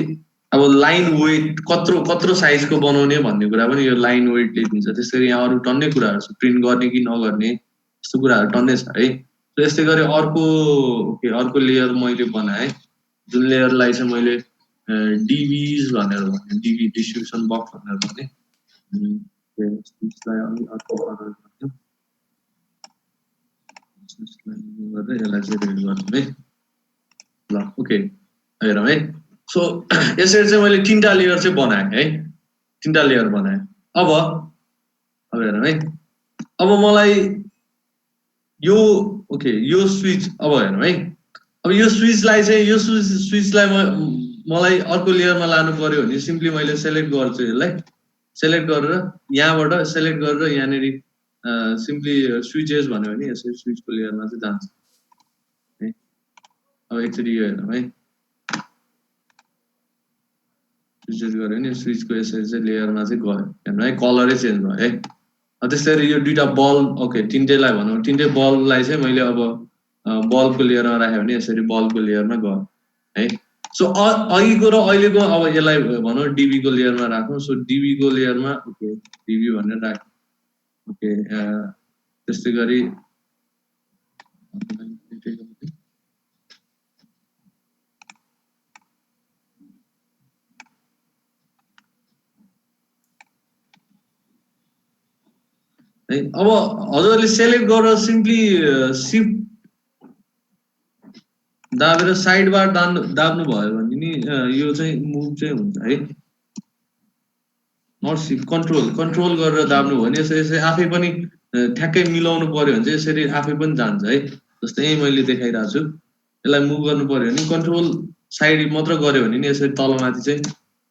अब लाइन वेट कत्रो साइजको बनाउने भन्ने कुरा पनि यो लाइन वेटले दिन्छ त्यसरी यहाँ अरु टन्नै कुराहरु छ प्रिन्ट गर्ने कि नगर्ने यस्तो कुराहरु टन्नै छ है सो यस्तै गरी अर्को लेयर मैले बनाए जुन लेयरलाई चाहिँ मैले डीबीज भनेर भने डीबी डिस्ट्रिब्युसन बक्स भनेर भने त्यसलाई अलि अर्को कलर गर्छु यसलाई चाहिँ रेड गर्नु है ल ओके हेरौँ है सो यसरी चाहिँ मैले तीनटा लेयर चाहिँ बनाए है तीनटा लेयर बनाए अब हेरौँ है अब मलाई यो ओके यो स्विच अब हेरौँ है अब यो स्विचलाई चाहिँ यो स्विचलाई मलाई अर्को लेयरमा लानु पर्यो भने सिम्पली मैले सेलेक्ट गर्छु यसलाई सेलेक्ट गरेर यहाँबाट सेलेक्ट गरेर यहाँनेरि सिम्पली स्विचेस भन्यो भने यसरी स्विचको लेयरमा चाहिँ जान्छ है। अब एकचोटि यो हेरौँ है, स्विचेस गऱ्यो भने स्विचको यसरी चाहिँ लेयरमा चाहिँ गयो हेर्नु है, कलरै चेन्ज भयो है। त्यसरी यो दुईटा बल्ब ओके तिनटैलाई भनौँ, तिनटै बल्बलाई चाहिँ मैले अब बल्बको लेयरमा राखेँ भने यसरी बल्बको लेयरमा गयो है। सो अघिको र अहिलेको अब यसलाई भनौँ डिबीको लेयरमा राखौँ। सो डिबीको लेयरमा ओके डिबी भनेर राख्यो ओके। त्यस्तै गरी है। अब हजुरहरूले सेलेक्ट गरेर सिम्पली सिफ्ट दाबेर साइड बार दाब्नु भयो भने नि यो चाहिँ मुभ चाहिँ हुन्छ है। नट सिफ्ट कन्ट्रोल गरेर दाब्नु भयो भने यसरी आफै पनि ठ्याक्कै मिलाउनु पर्यो भने चाहिँ यसरी आफै पनि जान्छ है। जस्तै यही मैले देखाइरहेको छु, यसलाई मुभ गर्नु पर्यो भने कन्ट्रोल साइड मात्र गर्यो भने नि यसरी तलमाथि चाहिँ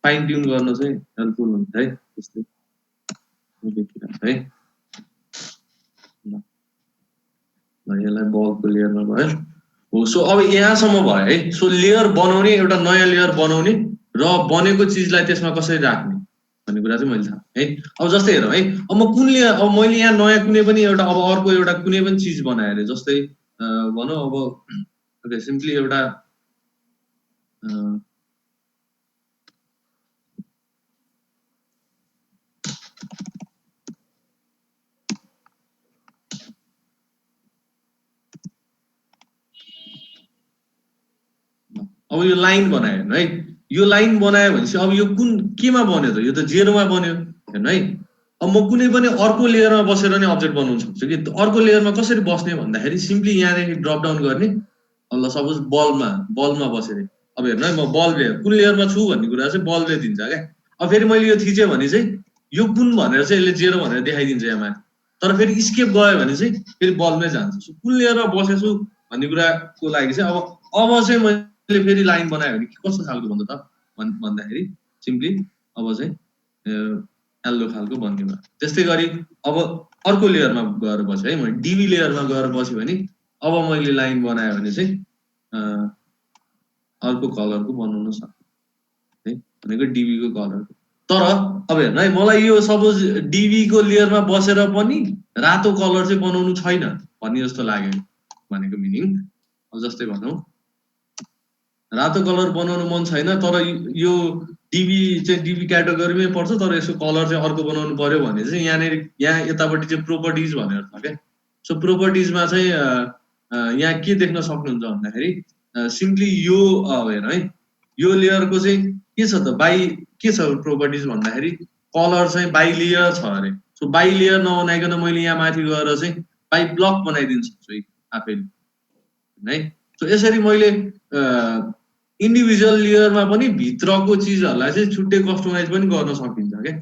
फाइन ट्युन गर्न चाहिँ हेल्पफुल हुन्छ है। त्यस्तै देखिरहेको है। यसलाई बलको लेयरमा भयो हो। सो अब यहाँसम्म भयो है। सो लेयर बनाउने, एउटा नयाँ लेयर बनाउने र बनेको चिजलाई त्यसमा कसरी राख्ने भन्ने कुरा चाहिँ मैले थाहा है। अब जस्तै हेरौँ है, अब म कुन लेयर, अब मैले यहाँ नयाँ कुनै पनि एउटा अब अर्को एउटा कुनै पनि चिज बनाएँ अरे, जस्तै भनौँ अब ओके सिम्पली एउटा अब यो लाइन बनायो हेर्नु है। यो लाइन बनायो भनेपछि अब यो कुन केमा बन्यो त? यो त जेरोमा बन्यो हेर्नु है। अब म कुनै पनि अर्को लेयरमा बसेर नै अब्जेक्ट बनाउन सक्छु कि। अर्को लेयरमा कसरी बस्ने भन्दाखेरि सिम्पली यहाँदेखि ड्रप डाउन गर्ने। अब ल सपोज बल्बमा बसेर अब हेर्नु है, म बल्ब लेयर कुन लेयरमा छु भन्ने कुरा चाहिँ बल्बले दिन्छ क्या। अब फेरि मैले यो थिचेँ भने चाहिँ यो कुन भनेर चाहिँ यसले जेरो भनेर देखाइदिन्छ यहाँ माथि। तर फेरि स्केप गयो भने चाहिँ फेरि बल्बमै जान्छ। सो कुन लेयरमा बसेछु भन्ने कुराको लागि चाहिँ अब चाहिँ मैले फेरि लाइन बनायो भने कस्तो खालको भन्छ त भन्दाखेरि सिम्पली अब चाहिँ एल्लो खालको बन्ने भयो। त्यस्तै गरी अब अर्को लेयरमा गएर बसेँ है, मैले डिबी लेयरमा गएर बसेँ भने अब मैले लाइन बनायो भने चाहिँ अर्को कलरको बनाउन सक्छु है, भनेको डिबीको कलरको। तर अब हेर्नु है, मलाई यो सपोज डिबीको लेयरमा बसेर पनि रातो कलर चाहिँ बनाउनु छैन भन्ने जस्तो लाग्यो भनेको मिनिङ। अब जस्तै भनौँ रातो कलर बनाउनु मन छैन, तर यो डिबी चाहिँ डिबी क्याटेगोरीमै पर्छ, तर यसको कलर चाहिँ अर्को बनाउनु पर्यो भने चाहिँ यहाँ यतापट्टि चाहिँ प्रोपर्टिज भनेर छ क्या। सो प्रोपर्टिजमा चाहिँ यहाँ के देख्न सक्नुहुन्छ भन्दाखेरि सिम्पली यो हेर्नु है, यो लेयरको चाहिँ के छ त बाई के छ प्रोपर्टिज भन्दाखेरि कलर चाहिँ बाई लेयर छ अरे। सो बाई लेयर नबनाइकन मैले यहाँ माथि गएर चाहिँ बाई ब्लक बनाइदिन सक्छु आफैले है। सो यसरी मैले इन्डिभिजुअल लेयरमा पनि भित्रको चिजहरूलाई चाहिँ छुट्टै कस्टमाइज पनि गर्न सकिन्छ क्या।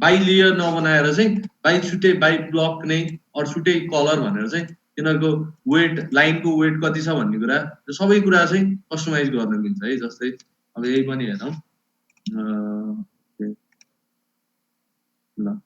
बाई लेयर नबनाएर चाहिँ बाई छुट्टै बाई ब्लक नै अरू छुट्टै कलर भनेर चाहिँ तिनीहरूको वेट लाइनको वेट कति छ भन्ने कुरा सबै कुरा चाहिँ कस्टमाइज गर्न मिल्छ है। जस्तै अब यही पनि हेरौँ ल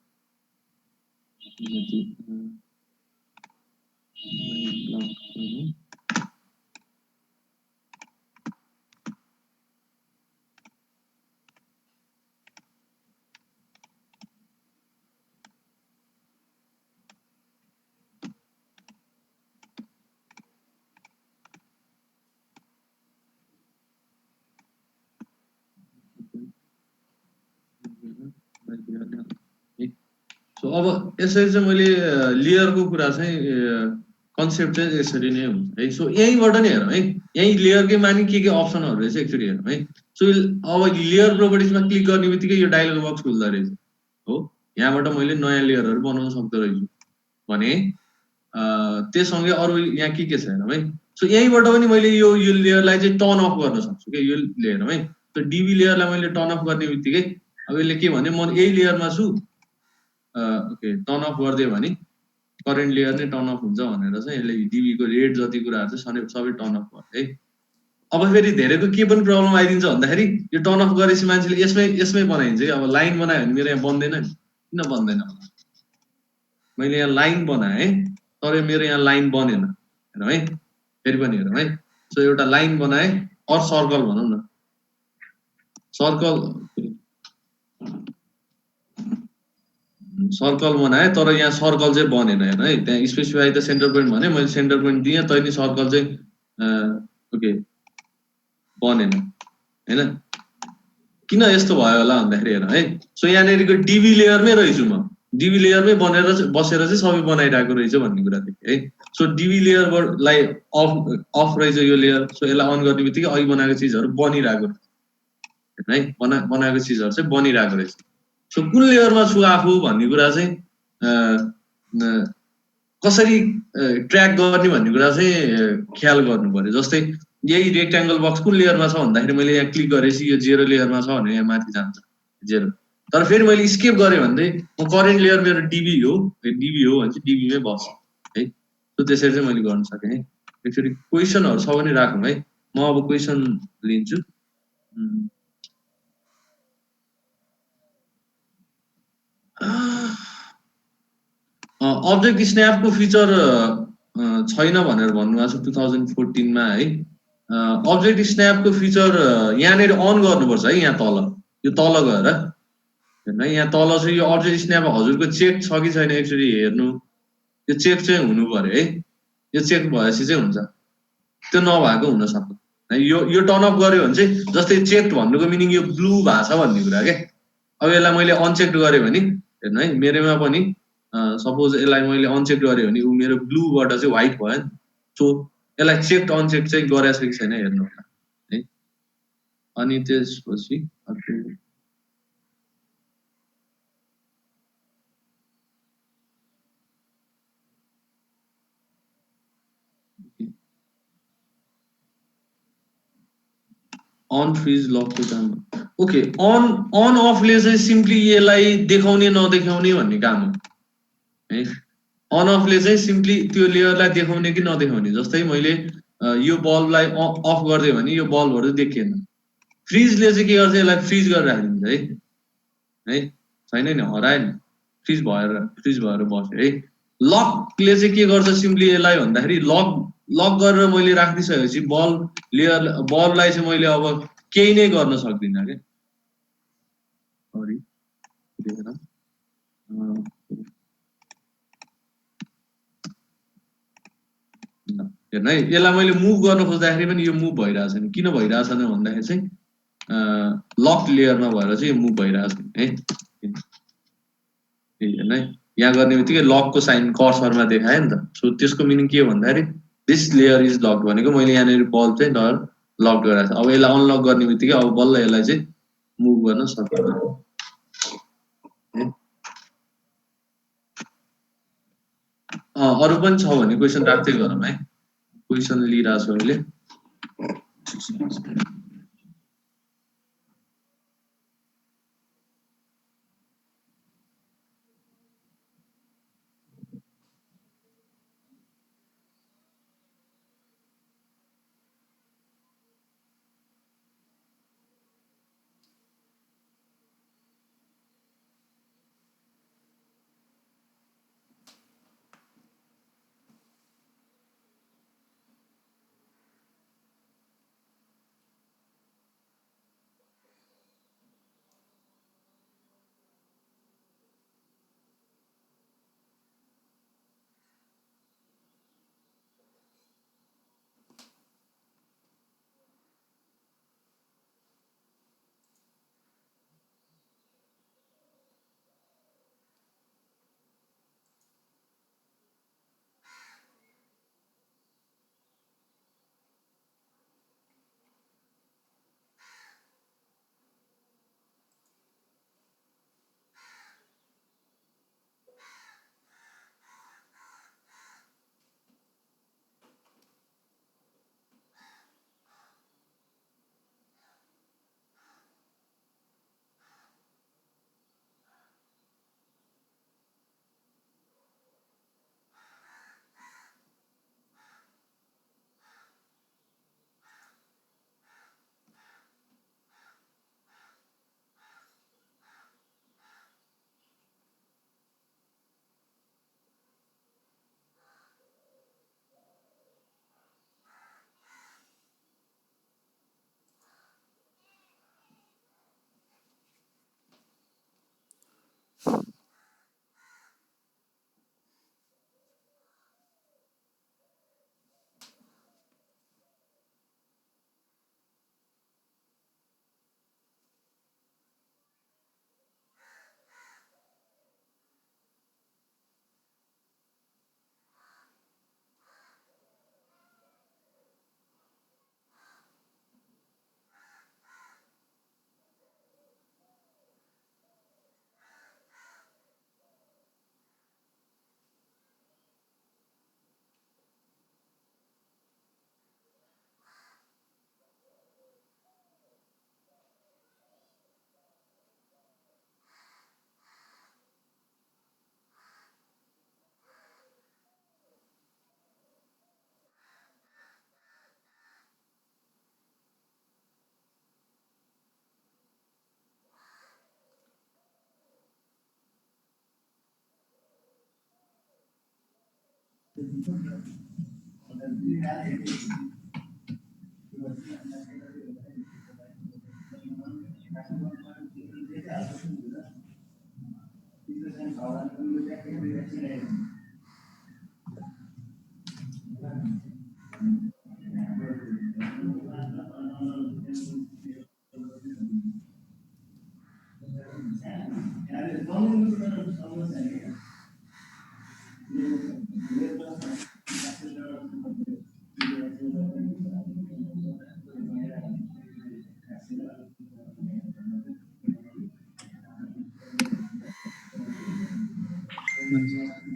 सो अब यसरी चाहिँ मैले लेयरको कुरा चाहिँ कन्सेप्ट चाहिँ यसरी नै हुन्छ है। सो यहीँबाट नै हेरौँ है, यहीँ लेयरकै मानि के अप्सनहरू रहेछ एकचोटि हेरौँ है। सो अब लेयर प्रोपर्टिजमा क्लिक गर्ने बित्तिकै यो डायलग बक्स खुल्दो रहेछ हो। यहाँबाट मैले नयाँ लेयरहरू बनाउन सक्दो रहेछु भने त्यससँगै अरू यहाँ के छ हेरौँ है। सो यहीँबाट पनि मैले यो लेयरलाई चाहिँ टर्न अफ गर्न सक्छु क्या। यो हेरौँ है, त्यो डिबी लेयरलाई मैले टर्न अफ गर्ने बित्तिकै अब यसले के भने म यही लेयरमा छु ओके टर्न अफ गरिदियो भने करेन्ट लेयर नै टर्न अफ हुन्छ भनेर चाहिँ यसले डिबीको रेट जति कुराहरू चाहिँ सबै टर्न अफ गर्छ है। अब फेरि धेरैको के पनि प्रब्लम आइदिन्छ भन्दाखेरि यो टर्न अफ गरेपछि मान्छेले यसमै बनाइदिन्छ कि। अब लाइन बनायो भने मेरो यहाँ बन्दैन नि, किन बन्दैन होला मैले यहाँ लाइन बनाएँ तर मेरो यहाँ लाइन बनेन हेरौँ है फेरि पनि हेरौँ है सो एउटा लाइन बनाएँ अर सर्कल भनौँ न सर्कल बनाएँ तर यहाँ सर्कल चाहिँ बनेन हेर्नु है त्यहाँ स्पेसिफाई द सेन्टर पोइन्ट भने मैले सेन्टर पोइन्ट दिएँ तैँले सर्कल चाहिँ ओके बनेन हैन किन यस्तो भयो होला भन्दाखेरि हेर है सो यहाँनिरको डिभी लेयरमै रहेछु म डिभी लेयरमै बनेर बसेर चाहिँ सबै बनाइरहेको रहेछ भन्ने कुरा देखेँ है सो डिभी लेयरलाई अफ रहेछ यो लेयर सो यसलाई अन गर्ने बित्तिकै अघि बनाएको चिजहरू बनिरहेको है बनाएको चिजहरू चाहिँ बनिरहेको रहेछ सो कुन लेयरमा छु आफू भन्ने कुरा चाहिँ कसरी ट्र्याक गर्ने भन्ने कुरा चाहिँ ख्याल गर्नु पर्यो जस्तै यही रेक्ट्याङ्गल बक्स कुन लेयरमा छ भन्दाखेरि मैले यहाँ क्लिक गरेपछि यो 0 लेयरमा छ भने यहाँ माथि जान्छ 0 तर फेरि मैले स्केप गरेँ भने म करेन्ट लेयर मेरो डिबी हो भने चाहिँ डिबीमै बस्छ है सो त्यसरी चाहिँ मैले गर्न सकेँ है एकचोटि क्वेसनहरू छ भने राखौँ है म अब क्वेसन लिन्छु अब्जेक्ट स्न्यापको फिचर छैन भनेर भन्नुभएको छ 2014 मा है अब्जेक्ट स्न्यापको फिचर यहाँनिर अन गर्नुपर्छ है यहाँ तल यो तल गएर हेर्नु है यहाँ तल चाहिँ यो अब्जेक्ट स्न्याप हजुरको चेक छ कि छैन एक्चुअली हेर्नु यो चेक चाहिँ हुनु पर्यो है यो चेक भएपछि चाहिँ हुन्छ त्यो नभएको हुन सक्छ यो टर्न अफ गर्यो भने चाहिँ जस्तै चेक भन्नुको मिनिङ यो ब्लू भएको छ भन्ने कुरा के अब यसलाई मैले अनचेक गरेँ भने हेर्नु है मेरोमा पनि सपोज यसलाई मैले अनचेक गरेँ भने ऊ मेरो ब्लूबाट चाहिँ व्हाइट भयो नि सो यसलाई चेक अनचेक चाहिँ गरेछ कि छैन हेर्नु होला है अनि त्यसपछि अर्को अन फ्रिज लकको काम ओके अन अफले चाहिँ सिम्पली यसलाई देखाउने नदेखाउने भन्ने काम हो है अन अफले चाहिँ सिम्पली त्यो लेयरलाई देखाउने कि नदेखाउने जस्तै मैले यो बल्बलाई अफ गरिदिएँ भने यो बल्बहरू देखिएन फ्रिजले चाहिँ के गर्छ यसलाई फ्रिज गरेर राखिदिन्छ है छैन नि हरायो नि फ्रिज भएर बस्यो है लकले चाहिँ के गर्छ सिम्पली यसलाई भन्दाखेरि लक गरेर मैले राखिदिइसकेपछि बल्बलाई चाहिँ मैले अब केही नै गर्न सक्दिनँ क्या सरी हेर्नु है यसलाई मैले मुभ गर्न खोज्दाखेरि पनि यो मुभ भइरहेछ नि किन भइरहेछ भन्दाखेरि चाहिँ लक लेयरमा भएर चाहिँ यो मुभ भइरहेछ है हेर्नु है यहाँ गर्ने बित्तिकै लकको साइन कर्सरमा देखायो नि त सो त्यसको मिनिङ के हो भन्दाखेरि दिस लेयर इज लक भनेको मैले यहाँनिर बल्ब चाहिँ लक गराएको छ अब यसलाई अनलक गर्ने बित्तिकै अब बल्ल यसलाई चाहिँ मुभ गर्न सक्दैन अरू पनि छ भने क्वेसन राख्दै गरौँ है क्वेसन लिइरहेको छु अहिले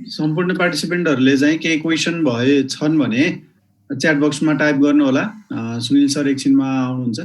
सम्पूर्ण पार्टिसिपेन्टहरुले चाहिँ केही क्वेशन भए छन् भने च्याट बक्समा टाइप गर्नु होला। सुनिल सर एकछिनमा आउनुहुन्छ।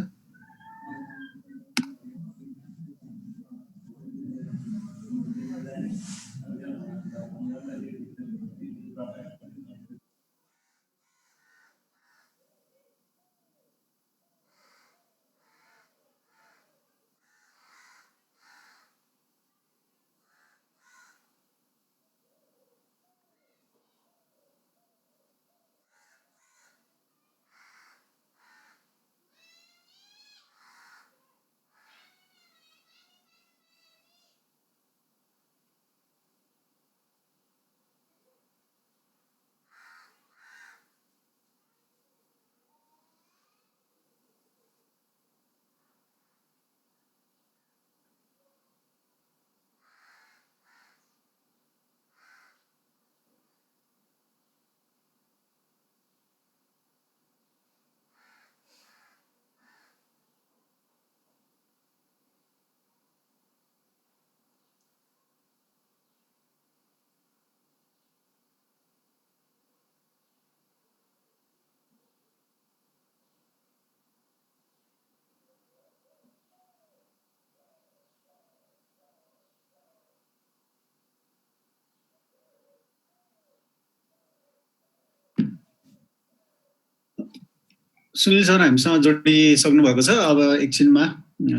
सुनिल सर हामीसँग जोडिसक्नु भएको छ। अब एकछिनमा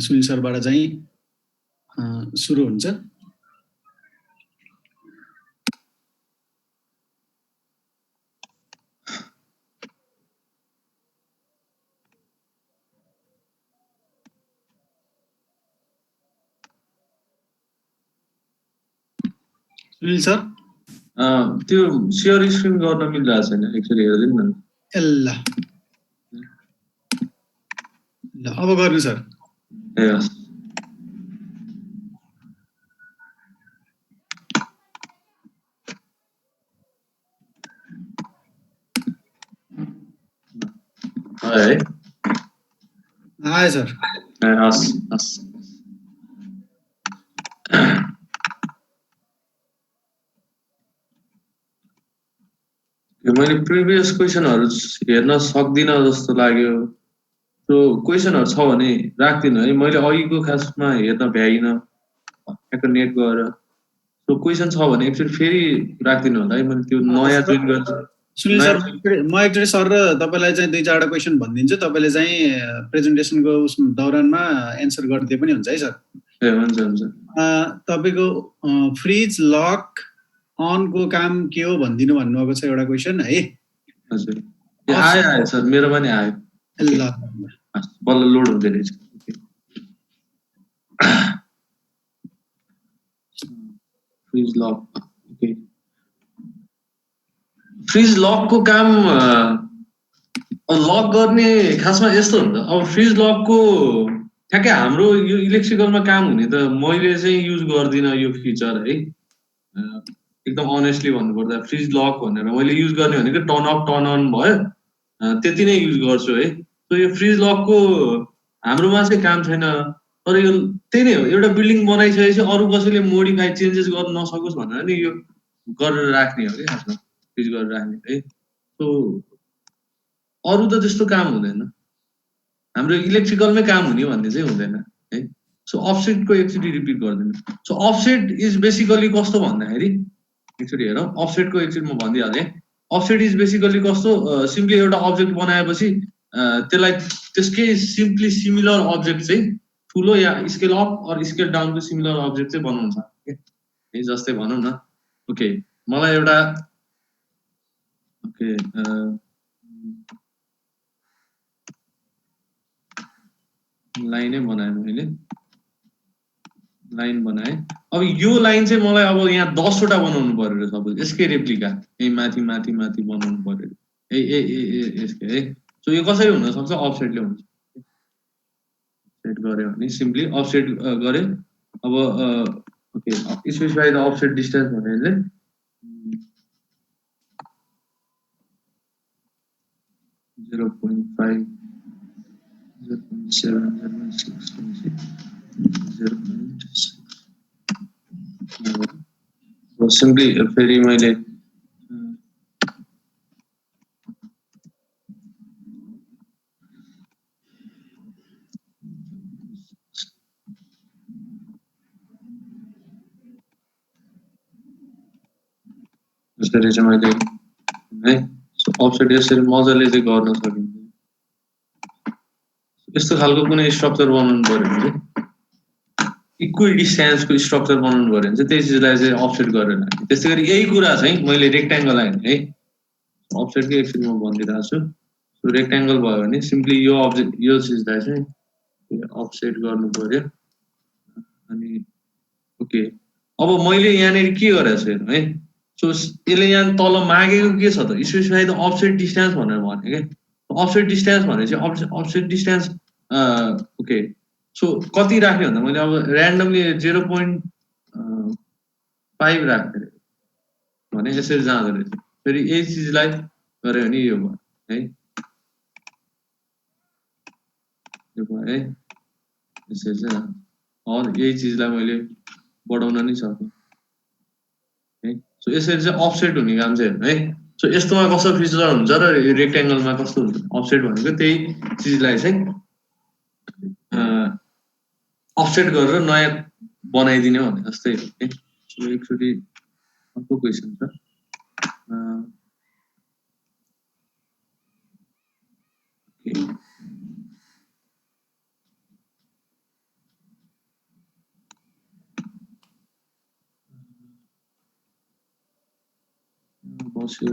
सुनिल सरबाट चाहिँ सुरु हुन्छ। सुनिल सर त्यो शेयर स्क्रिन गर्न मिलिरहेको छैन, एकचोटि हेरिदिनु न। ल अब गर्नु सर। ए हस्। है आयो सर। ए हस् हस्। मैले प्रिभियस क्वेसनहरु हेर्न सक्दिन जस्तो लाग्यो। त्यो क्वेसनहरु छ भने राख्दिनु है। मैले अघिको खासमा हेर्न भ्याइन ठ्याक्क नेट गएर। त्यो क्वेसन छ भने एकचोटि फेरि राख्दिनु होला है। मैले त्यो नयाँ जोइन गर्छु। सुनिल सर म एकचोटि सर र तपाईलाई चाहिँ दुई चारवटा क्वेसन भनिदिन्छु। तपाईले चाहिँ प्रेजेन्टेसनको दौरानमा एन्सर गर्दै पनि हुन्छ है सर। ए हुन्छ हुन्छ। तपाईको फ्रिज लक अन को काम के हो भन्दिनु भन्नुभएको छ एउटा क्वेसन है। हजुर आयो सर, मेरो पनि आयो। ल बल्ल लोड हुँदै रहेछ। फ्रिज लक ओके फ्रिज लकको काम लक गर्ने खासमा यस्तो हुन्छ अब फ्रिज लकको ठ्याक्कै हाम्रो यो इलेक्ट्रिकलमा काम हुने त मैले चाहिँ युज गर्दिनँ यो फिचर है एकदम अनेस्टली भन्नुपर्दा फ्रिज लक भनेर मैले युज गर्ने भनेको टर्न अफ टर्न अन भयो त्यति नै युज गर्छु है सो यो फ्रिज लकको हाम्रोमा चाहिँ काम छैन तर यो त्यही नै हो एउटा बिल्डिङ बनाइसकेपछि अरू कसैले मोडिफाई चेन्जेस गर्न नसकोस् भनेर नि यो गरेर राख्ने हो कि खासमा फ्रिज गरेर राख्ने है सो अरू त त्यस्तो काम हुँदैन हाम्रो इलेक्ट्रिकलमै काम हुने भन्ने चाहिँ हुँदैन है सो अफसेटको एकचोटि रिपिट गर्दैन सो अफसेट इज बेसिकली कस्तो भन्दाखेरि एकचोटि हेरौँ अफसेटको एकचोटि म भनिदिइहालेँ अफसेट इज बेसिकली कस्तो सिम्पली एउटा अब्जेक्ट बनाएपछि त्यसलाई त्यसकै सिम्पली सिमिलर अब्जेक्ट चाहिँ ठुलो या स्केल अप अर स्केल डाउनको सिमिलर अब्जेक्ट चाहिँ बनाउँछ है जस्तै भनौँ न ओके मलाई एउटा ओके लाइनै बनाएँ मैले लाइन बनाएँ अब यो लाइन चाहिँ मलाई अब यहाँ 10 वटा बनाउनु पर्यो सपोज यसकै रेप्लिका यही माथि माथि माथि बनाउनु पर्यो ए ए ए यसकै है सो यो कसरी हुन सक्छ अफसेटले हुन्छ सेट गर्यो भने सिम्पली अफसेट गरे अब okay specify the offset distance भने चाहिँ 0.5 0.7 0.6 सिम्पली फेरि मैले यसरी चाहिँ मैले है अफसेट यसरी मजाले चाहिँ गर्न सकिन्छ यस्तो खालको कुनै स्ट्रक्चर बनाउनु पर्यो भने चाहिँ इक्वल डिस्टेन्सको स्ट्रक्चर बनाउनु पर्यो भने चाहिँ त्यही चिजलाई चाहिँ अफसेट गरेर राख्ने त्यस्तै गरी यही कुरा चाहिँ मैले रेक्ट्याङ्गल आएँ है अफसेटकै एकचोटि म भनिदिइरहेको छु सो रेक्ट्याङ्गल भयो भने सिम्पली यो अब्जेक्ट यो चिजलाई चाहिँ अफसेट गर्नु पर्यो अनि ओके अब मैले यहाँनिर के गरेको छु हेर्नु है सो यसले यहाँ तल मागेको के छ त स्पेसिफाई द अफसेट डिस्टेन्स भनेर भने क्या अफसेट डिस्टेन्स भने चाहिँ अफसेट डिस्टेन्स ओके सो कति राख्ने भन्दा मैले अब ऱ्यान्डमली 0.5 राख्ने भने यसरी जाँदो रहेछ फेरि यही चिजलाई गऱ्यो भने यो भयो है यो भयो है यसरी चाहिँ यही चिजलाई मैले बढाउन नै सक्छु है सो यसरी चाहिँ अफसेट हुने काम चाहिँ हेर्नु है सो यस्तोमा कस्तो फिचर हुन्छ र रेक्ट्याङ्गलमा कस्तो हुन्छ अफसेट भनेको त्यही चिजलाई चाहिँ अफसेट गरेर नयाँ बनाइदिने भने जस्तै है सो एकचोटि अर्को क्वेसन छ बस्यो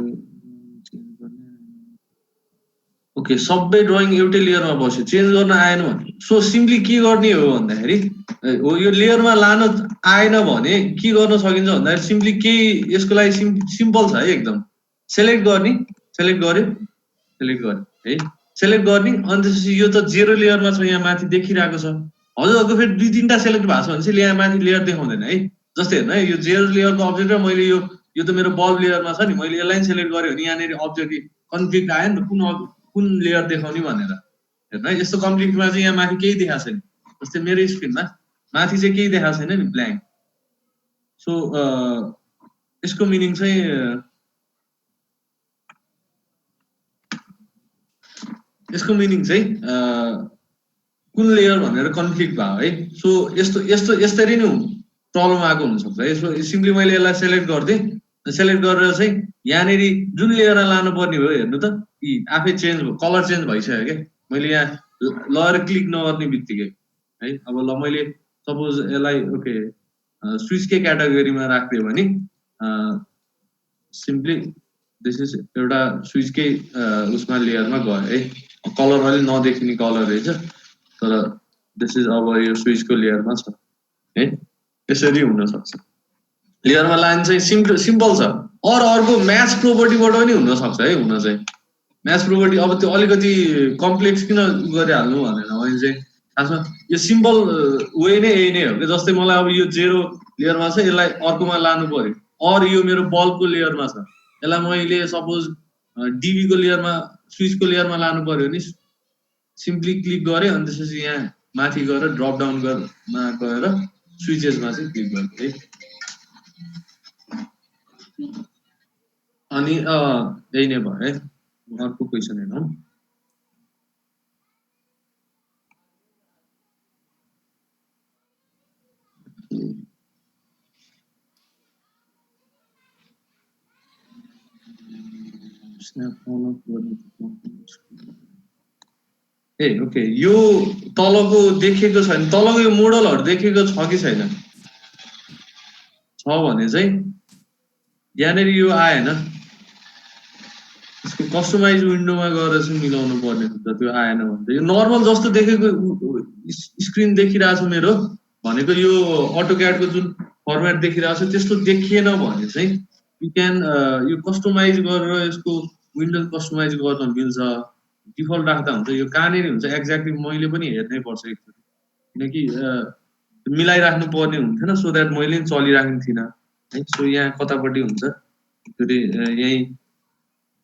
ओके सबै ड्रइङ एउटै लेयरमा बस्यो चेन्ज गर्न आएन भने सो सिम्पली के गर्ने हो भन्दाखेरि यो लेयरमा लान आएन भने के गर्न सकिन्छ भन्दाखेरि सिम्पली केही यसको लागि सिम्पल छ है एकदम सेलेक्ट गर्ने सेलेक्ट गर्यो है सेलेक्ट गर्ने अनि त्यसपछि यो त 0 लेयरमा छ यहाँ माथि देखिरहेको छ हजुरहरूको फेरि 2-3टा सेलेक्ट भएको छ भने चाहिँ यहाँ माथि लेयर देखाउँदैन है जस्तै हेर्नु है यो 0 लेयरको अब्जेक्ट र मैले यो त मेरो बल्ब लेयरमा छ नि मैले यसलाई सेलेक्ट गरेँ भने यहाँनिर अब्जेक्ट कन्फ्लिक्ट आयो नि त कुन लेयर देखाउने भनेर हेर्नु है यस्तो कन्फ्लिक्टमा चाहिँ यहाँ माथि केही देखाएको छैन जस्तै मेरो स्क्रिनमा माथि चाहिँ केही देखाएको छैन नि ब्ल्याङ्क सो यसको मिनिङ चाहिँ कुन लेयर भनेर कन्फ्लिक्ट भयो है सो यस्तरी नै प्रब्लम आएको हुनसक्छ है सो सिम्पली मैले यसलाई सेलेक्ट गरिदिएँ सेलेक्ट गरेर चाहिँ यहाँनिर जुन लेयरमा लानु पर्ने हो हेर्नु त आफै चेन्ज भयो कलर चेन्ज भइसक्यो क्या मैले यहाँ लएर क्लिक नगर्ने बित्तिकै है अब ल मैले सपोज यसलाई ओके स्विचकै क्याटेगोरीमा राखिदियो भने सिम्पली दिस इज एउटा स्विचकै उसमा लेयरमा गयो है कलर अलि नदेखिने कलर रहेछ तर दिस इज अब यो स्विचको लेयरमा छ है यसरी हुन सक्छ लेयरमा लाइन चाहिँ सिम्पल छ अर्को म्याच प्रोपर्टीबाट पनि हुन सक्छ है हुन चाहिँ म्याच प्रोपर्टी अब त्यो अलिकति कम्प्लेक्स किन गरिहाल्नु भनेर मैले चाहिँ खासमा यो सिम्पल वे नै यही नै हो कि जस्तै मलाई अब यो 0 लेयरमा छ यसलाई अर्कोमा लानु पर्यो यो मेरो बल्बको लेयरमा छ यसलाई मैले सपोज डीबी को लेयरमा स्विचको लेयरमा लानु पर्यो नि सिम्पली क्लिक गरे अनि त्यसपछि यहाँ माथि गएर ड्रप डाउन गएर स्विचेसमा चाहिँ क्लिक गर्ने है अनि यही नै भयो है अर्को क्वेसन हेरौँ ए ओके यो तलको देखेको छैन तलको यो मोडलहरु देखेको छ कि छैन छ भने चाहिँ यहाँनेर यो आएन यसको कस्टमाइज विन्डोमा गएर चाहिँ मिलाउनु पर्ने हुन्छ त्यो आएन भने यो नर्मल जस्तो देखेको स्क्रिन देखिरहेछ मेरो भनेको यो अटोक्याडको जुन फर्मेट देखिरहेछ त्यस्तो देखिएन भने चाहिँ यु क्यान यो कस्टमाइज गरेर यसको विन्डो कस्टमाइज गर्न मिल्छ डिफल्ट राख्दा हुन्छ यो कहाँनिर हुन्छ एक्ज्याक्टली मैले पनि हेर्नै पर्छ एकचोटि किनकि मिलाइराख्नु पर्ने हुन्थेन सो द्याट मैले पनि चलिराख्ने थिइनँ है सो यहाँ कतापट्टि हुन्छ फेरि यही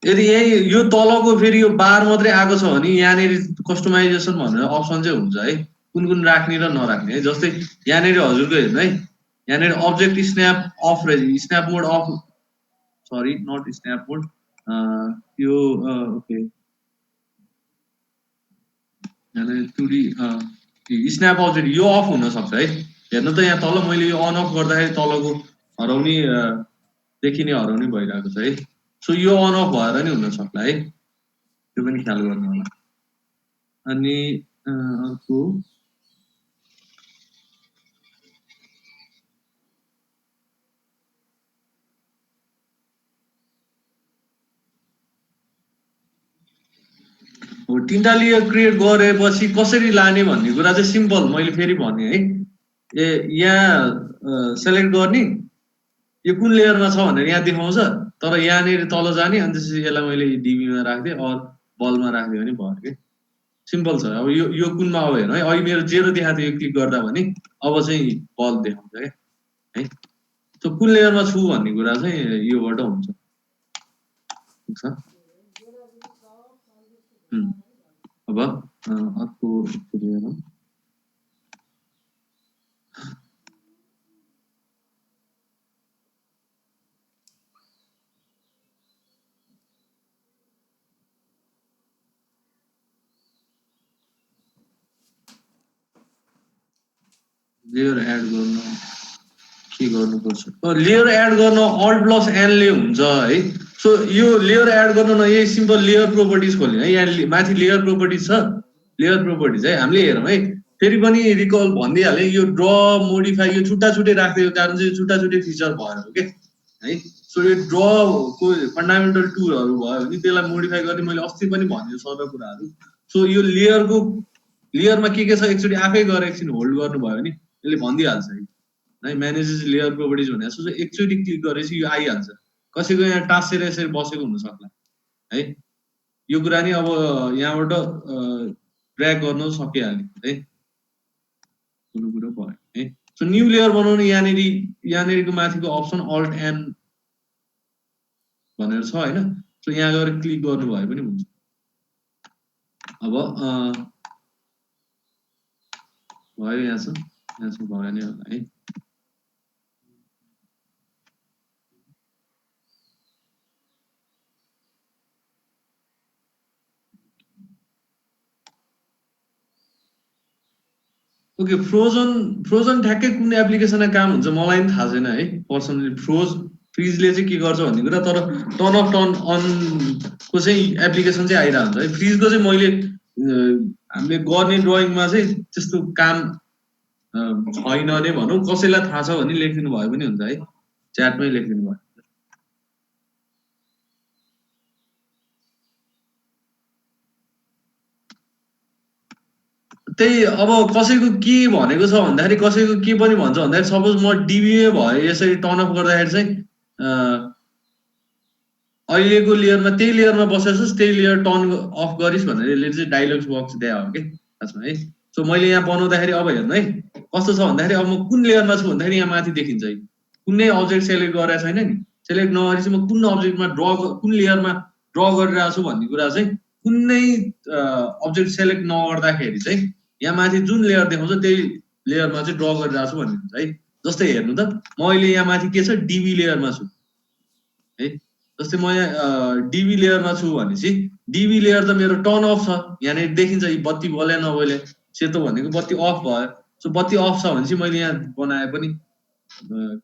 यदि यही यो तलको फेरि यो बार मात्रै आएको छ भने यहाँनिर कस्टमाइजेसन भनेर अप्सन चाहिँ हुन्छ है कुन कुन राख्ने र नराख्ने है जस्तै यहाँनिर हजुरको हेर्नु है यहाँनिर अब्जेक्ट स्न्याप अफ रहेछ snap mode off sorry not snap mode यो ओके यहाँनिर 2D स्न्याप अब्जेक्ट यो अफ हुन सक्छ है हेर्नु त यहाँ तल मैले यो अन अफ गर्दाखेरि तलको हराउने देखिने हराउने भइरहेको छ है सो यो अन अफ भएर नि हुन सक्ला है त्यो पनि ख्याल गर्नु होला अनि अर्को तीनटा लेयर क्रिएट गरेपछि कसरी लाने भन्ने कुरा चाहिँ सिम्पल मैले फेरि भने है यहाँ सेलेक्ट गर्ने यो कुन लेयरमा छ भनेर यहाँ देखाउँछ तर यहाँनिर तल जाने अनि त्यसपछि यसलाई मैले डीबीमा राख्दिएँ बलमा राख्दिएँ भने भयो के सिम्पल छ अब यो कुनमा अब हेर्नु है अहिले मेरो 0 देखाएको थियो क्लिक गर्दा भने अब चाहिँ बल देखाउँछ क्या है सो कुन लेयरमा छु भन्ने कुरा चाहिँ योबाट हुन्छ ठीक छ अब अर्को हेरौँ लेयर एड गर्न के गर्नुपर्छ लेयर एड गर्न Alt+N ले हुन्छ है सो यो लेयर एड गर्न यही सिम्पल लेयर प्रोपर्टिज खोल्ने है यहाँ माथि लेयर प्रोपर्टिज छ लेयर प्रोपर्टिज है हामीले हेरौँ है फेरि पनि रिकल भनिदिइहालेँ यो ड्र मोडिफाई यो छुट्टा छुट्टै राखेको कारण चाहिँ छुट्टा छुट्टै फिचर भयो के है सो यो ड्रको फन्डामेन्टल टुलहरु भयो भने त्यसलाई मोडिफाई गर्ने मैले अस्ति पनि भने सर्व कुराहरु सो यो लेयरमा के छ एकचोटि आफै गएर एकछिन होल्ड गर्नुभयो भने यसले भनिदिइहाल्छ है म्यानेजेस लेयर प्रोपर्टिज भनेर सो एकचोटि क्लिक गरेपछि यो आइहाल्छ कसैको यहाँ टाँसेर यसरी बसेको हुन सक्ला है यो कुरा नि अब यहाँबाट ड्र्याग गर्न सकिहाल्यो है कुनै कुरा भयो है सो न्यू लेयर बनाउन यहाँनिरको माथिको अप्सन Alt+N भनेर छ हैन सो यहाँ गएर क्लिक गर्नुभयो पनि हुन्छ अब भयो यहाँ छ भयो नि होला है ओके फ्रोजन ठ्याक्कै कुन एप्लिकेसनमा काम हुन्छ मलाई पनि थाहा छैन है पर्सनली फ्रिजले चाहिँ के गर्छ भन्ने कुरा तर टर्न अफ टर्न अन को चाहिँ एप्लिकेसन चाहिँ आइरहेको हुन्छ है फ्रिजको चाहिँ मैले हामीले गर्ने ड्रइङमा चाहिँ त्यस्तो काम छैन नै भनौँ कसैलाई थाहा छ भने लेखिदिनु भयो पनि हुन्छ है च्याटमै लेखिदिनु भयो त्यही अब कसैको के भनेको छ भन्दाखेरि कसैको के पनि भन्छ भन्दाखेरि सपोज म डिबिए भए यसरी टर्न अफ गर्दाखेरि चाहिँ अहिलेको लेयरमा त्यही लेयरमा बसेछस् त्यही लेयर टर्न अफ गरिस् भनेर यसले चाहिँ डायलग्स बक्स दिए हो कि खासमा है। सो मैले यहाँ बनाउँदाखेरि अब हेर्नु है कस्तो छ भन्दाखेरि अब म कुन लेयरमा छु भन्दाखेरि यहाँ माथि देखिन्छ है कुनै अब्जेक्ट सेलेक्ट गरेको छैन नि सेलेक्ट नगरी चाहिँ म कुन अब्जेक्टमा कुन लेयरमा ड्र गरिरहेको छु भन्ने कुरा चाहिँ कुनै अब्जेक्ट सेलेक्ट नगर्दाखेरि चाहिँ यहाँ माथि जुन लेयर देखाउँछ त्यही लेयरमा चाहिँ ड्र गरिरहेको छु भन्ने हुन्छ है। जस्तै हेर्नु त म अहिले यहाँ माथि के छ डिबी लेयरमा छु है। जस्तै म यहाँ डिबी लेयरमा छु भनेपछि डिबी लेयर त मेरो टर्न अफ छ यहाँनिर देखिन्छ यी बत्ती बले नबले सेतो भनेको बत्ती अफ भयो। सो बत्ती अफ छ भनेपछि मैले यहाँ बनाए पनि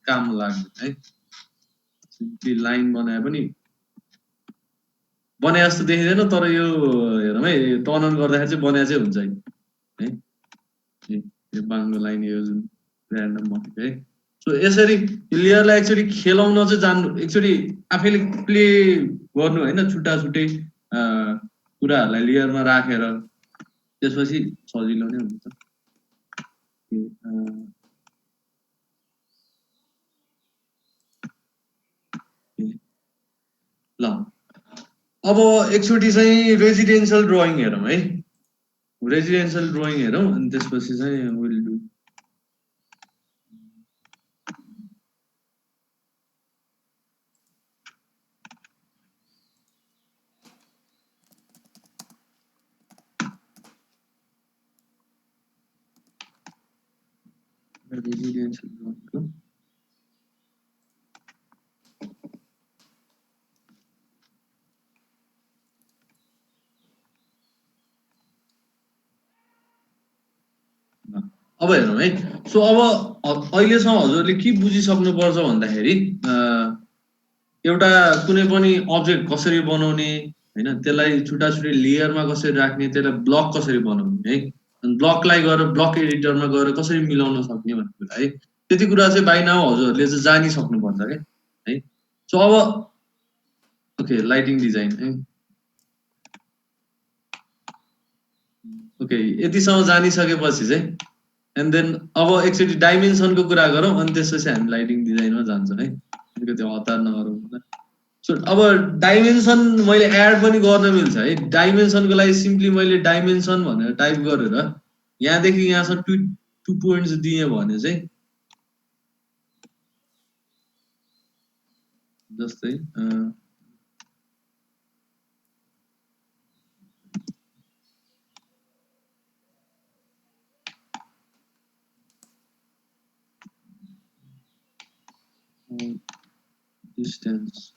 काम लाग्दैन है। सिम्पली लाइन बनाए पनि बने जस्तो देखिँदैन तर यो हेरौँ है टर्न अन गर्दाखेरि चाहिँ बने चाहिँ हुन्छ है यो बाङ्गो लाइन यो जुन ऱ्यान्डम भनेको है। सो यसरी लेयरलाई एकचोटि खेलाउन चाहिँ जान्नु एकचोटि आफैले प्ले गर्नु होइन छुट्टा छुट्टै कुराहरूलाई लेयरमा राखेर त्यसपछि सजिलो नै हुन्छ। ल अब एकचोटि चाहिँ रेजिडेन्सियल ड्रइङ हेरौँ है रेजिडेन्सियल ड्रइङ हेरौँ अनि त्यसपछि चाहिँ विल डु रेजिडेन्सियल ड्रइङको अब हेरौँ है। सो अब अहिलेसम्म हजुरले के बुझिसक्नुपर्छ भन्दाखेरि एउटा कुनै पनि अब्जेक्ट कसरी बनाउने होइन त्यसलाई छुट्टा छुट्टै लेयरमा कसरी राख्ने त्यसलाई ब्लक कसरी बनाउने है ब्लकलाई गएर ब्लक एडिटरमा गएर कसरी मिलाउन सक्ने भन्ने कुरा है त्यति कुरा चाहिँ बाइ नाउ हजुरहरूले चाहिँ जानिसक्नुपर्छ क्या है। सो अब ओके लाइटिङ डिजाइन है ओके यतिसम्म जानिसकेपछि चाहिँ एन्ड देन अब एकचोटि डाइमेन्सनको कुरा गरौँ अनि त्यसपछि हामी लाइटिङ डिजाइनमा जान्छौँ है त्यो हतार नगरौँ। सो अब डाइमेन्सन मैले एड पनि गर्न मिल्छ है डाइमेन्सनको लागि सिम्पली मैले डाइमेन्सन भनेर टाइप गरेर यहाँदेखि यहाँसम्म टु पोइन्ट्स दिएँ भने चाहिँ जस्तै distance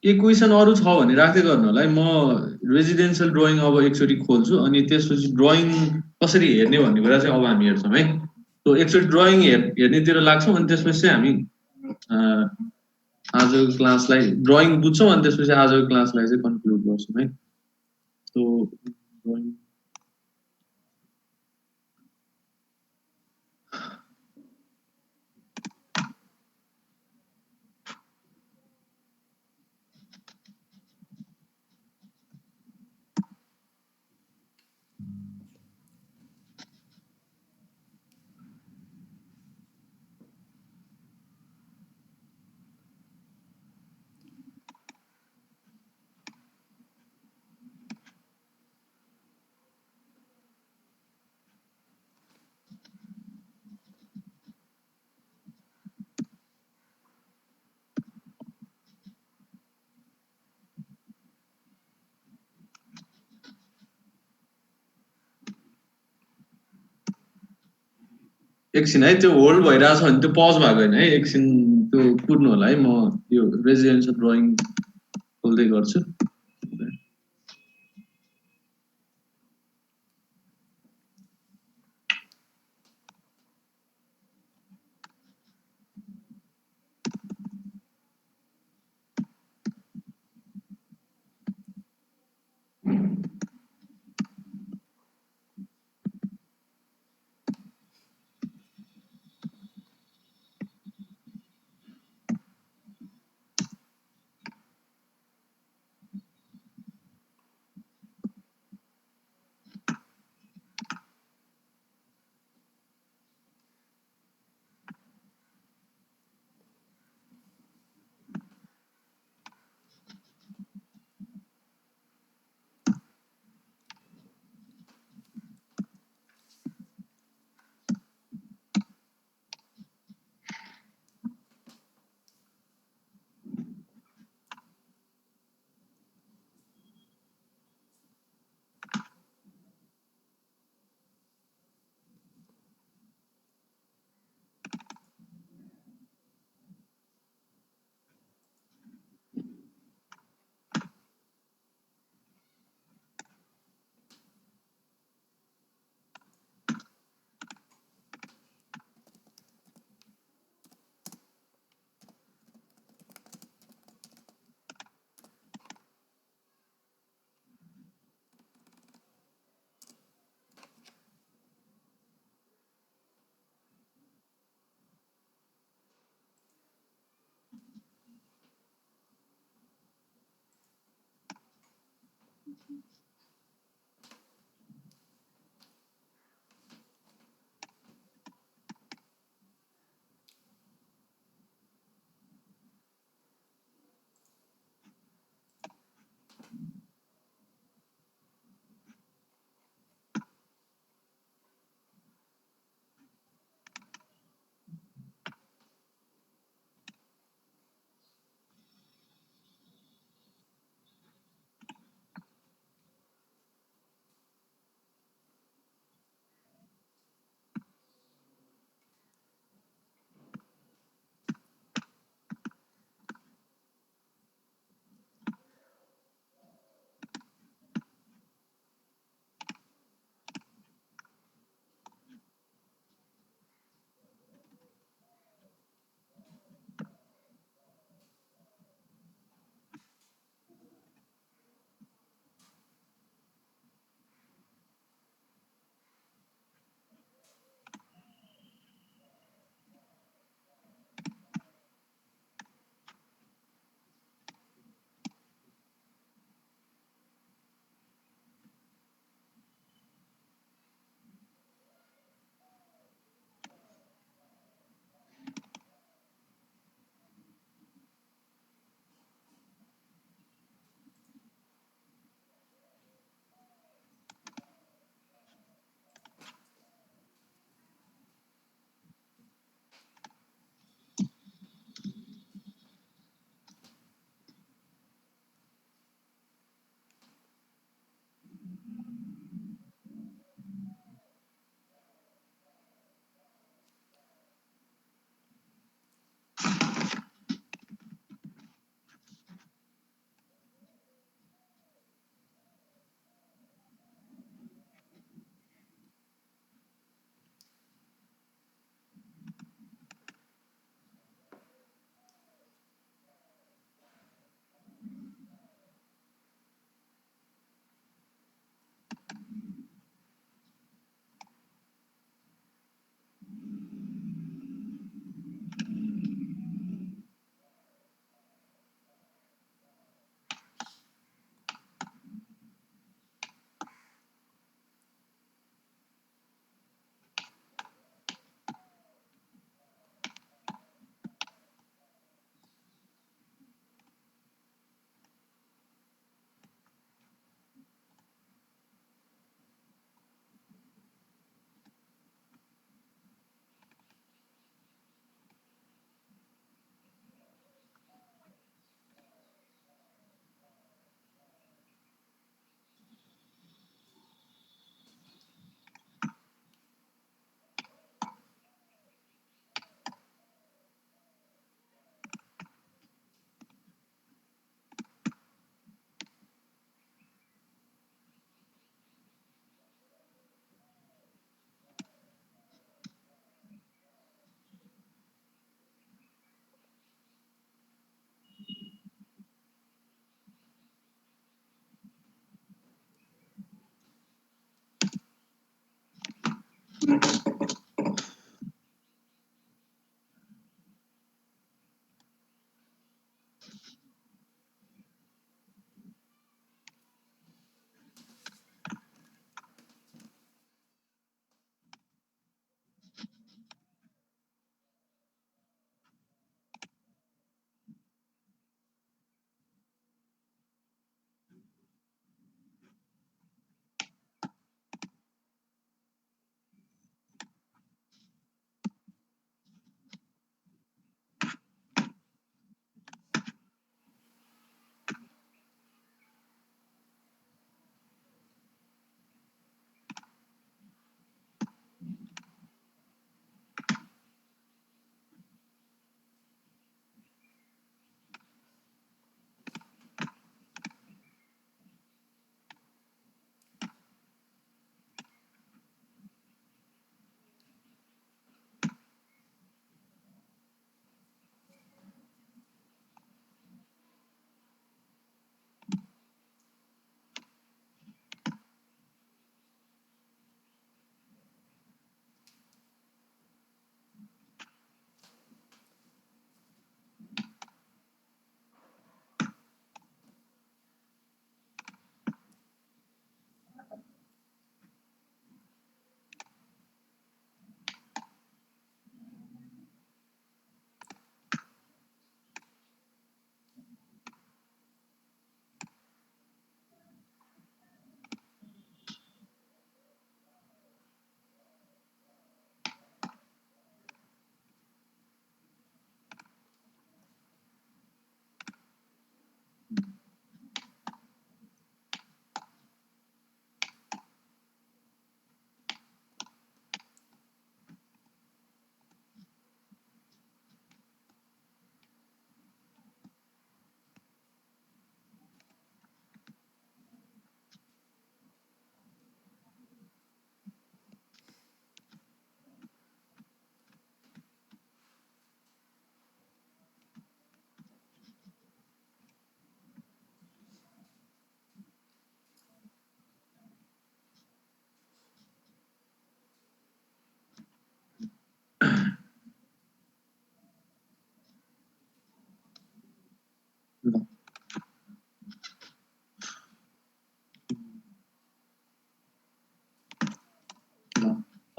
के क्वेसन अरू छ भने राख्दै गर्नु होला है। म रेजिडेन्सियल ड्रइङ अब एकचोटि खोल्छु अनि त्यसपछि ड्रइङ कसरी हेर्ने भन्ने कुरा चाहिँ अब हामी हेर्छौँ है। सो एकचोटि ड्रइङ हेर्नेतिर लाग्छौँ अनि त्यसपछि चाहिँ हामी आजको क्लासलाई ड्रइङ बुझ्छौँ अनि त्यसपछि आजको क्लासलाई चाहिँ कन्क्लुड गर्छौँ है। सो ड्रइङ एकछिन है त्यो होल्ड भइरहेको छ भने त्यो पज भएको होइन है एकछिन त्यो कुर्नु होला है। म यो रेजिडेन्सियल ड्रइङ खोल्दै गर्छु।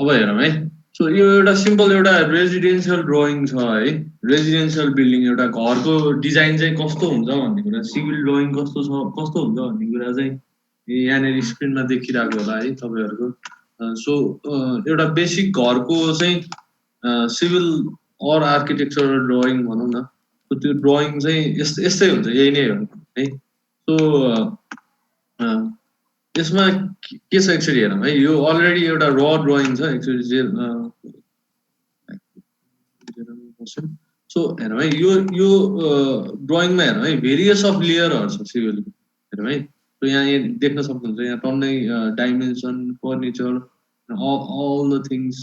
अब हेरौँ है सो यो एउटा सिम्पल एउटा रेजिडेन्सियल ड्रइङ छ है रेजिडेन्सियल बिल्डिङ एउटा घरको डिजाइन चाहिँ कस्तो हुन्छ भन्ने कुरा सिभिल ड्रइङ कस्तो हुन्छ भन्ने कुरा चाहिँ यहाँनिर स्क्रिनमा देखिरहेको होला है तपाईँहरूको सो एउटा बेसिक घरको चाहिँ सिभिल अर आर्किटेक्चरल ड्रइङ भनौँ न सो त्यो ड्रइङ चाहिँ यस्तै हुन्छ यही नै हो है सो यसमा के छ एक्चुअली हेरौँ है यो अलरेडी एउटा र ड्रइङ छ एक्चुअली सो हेरौँ है यो ड्रइङमा हेरौँ है भेरियस अफ लेयरहरू छ सिभिलको हेरौँ है सो यहाँ देख्न सक्नुहुन्छ यहाँ टन्नै dimension furniture all the things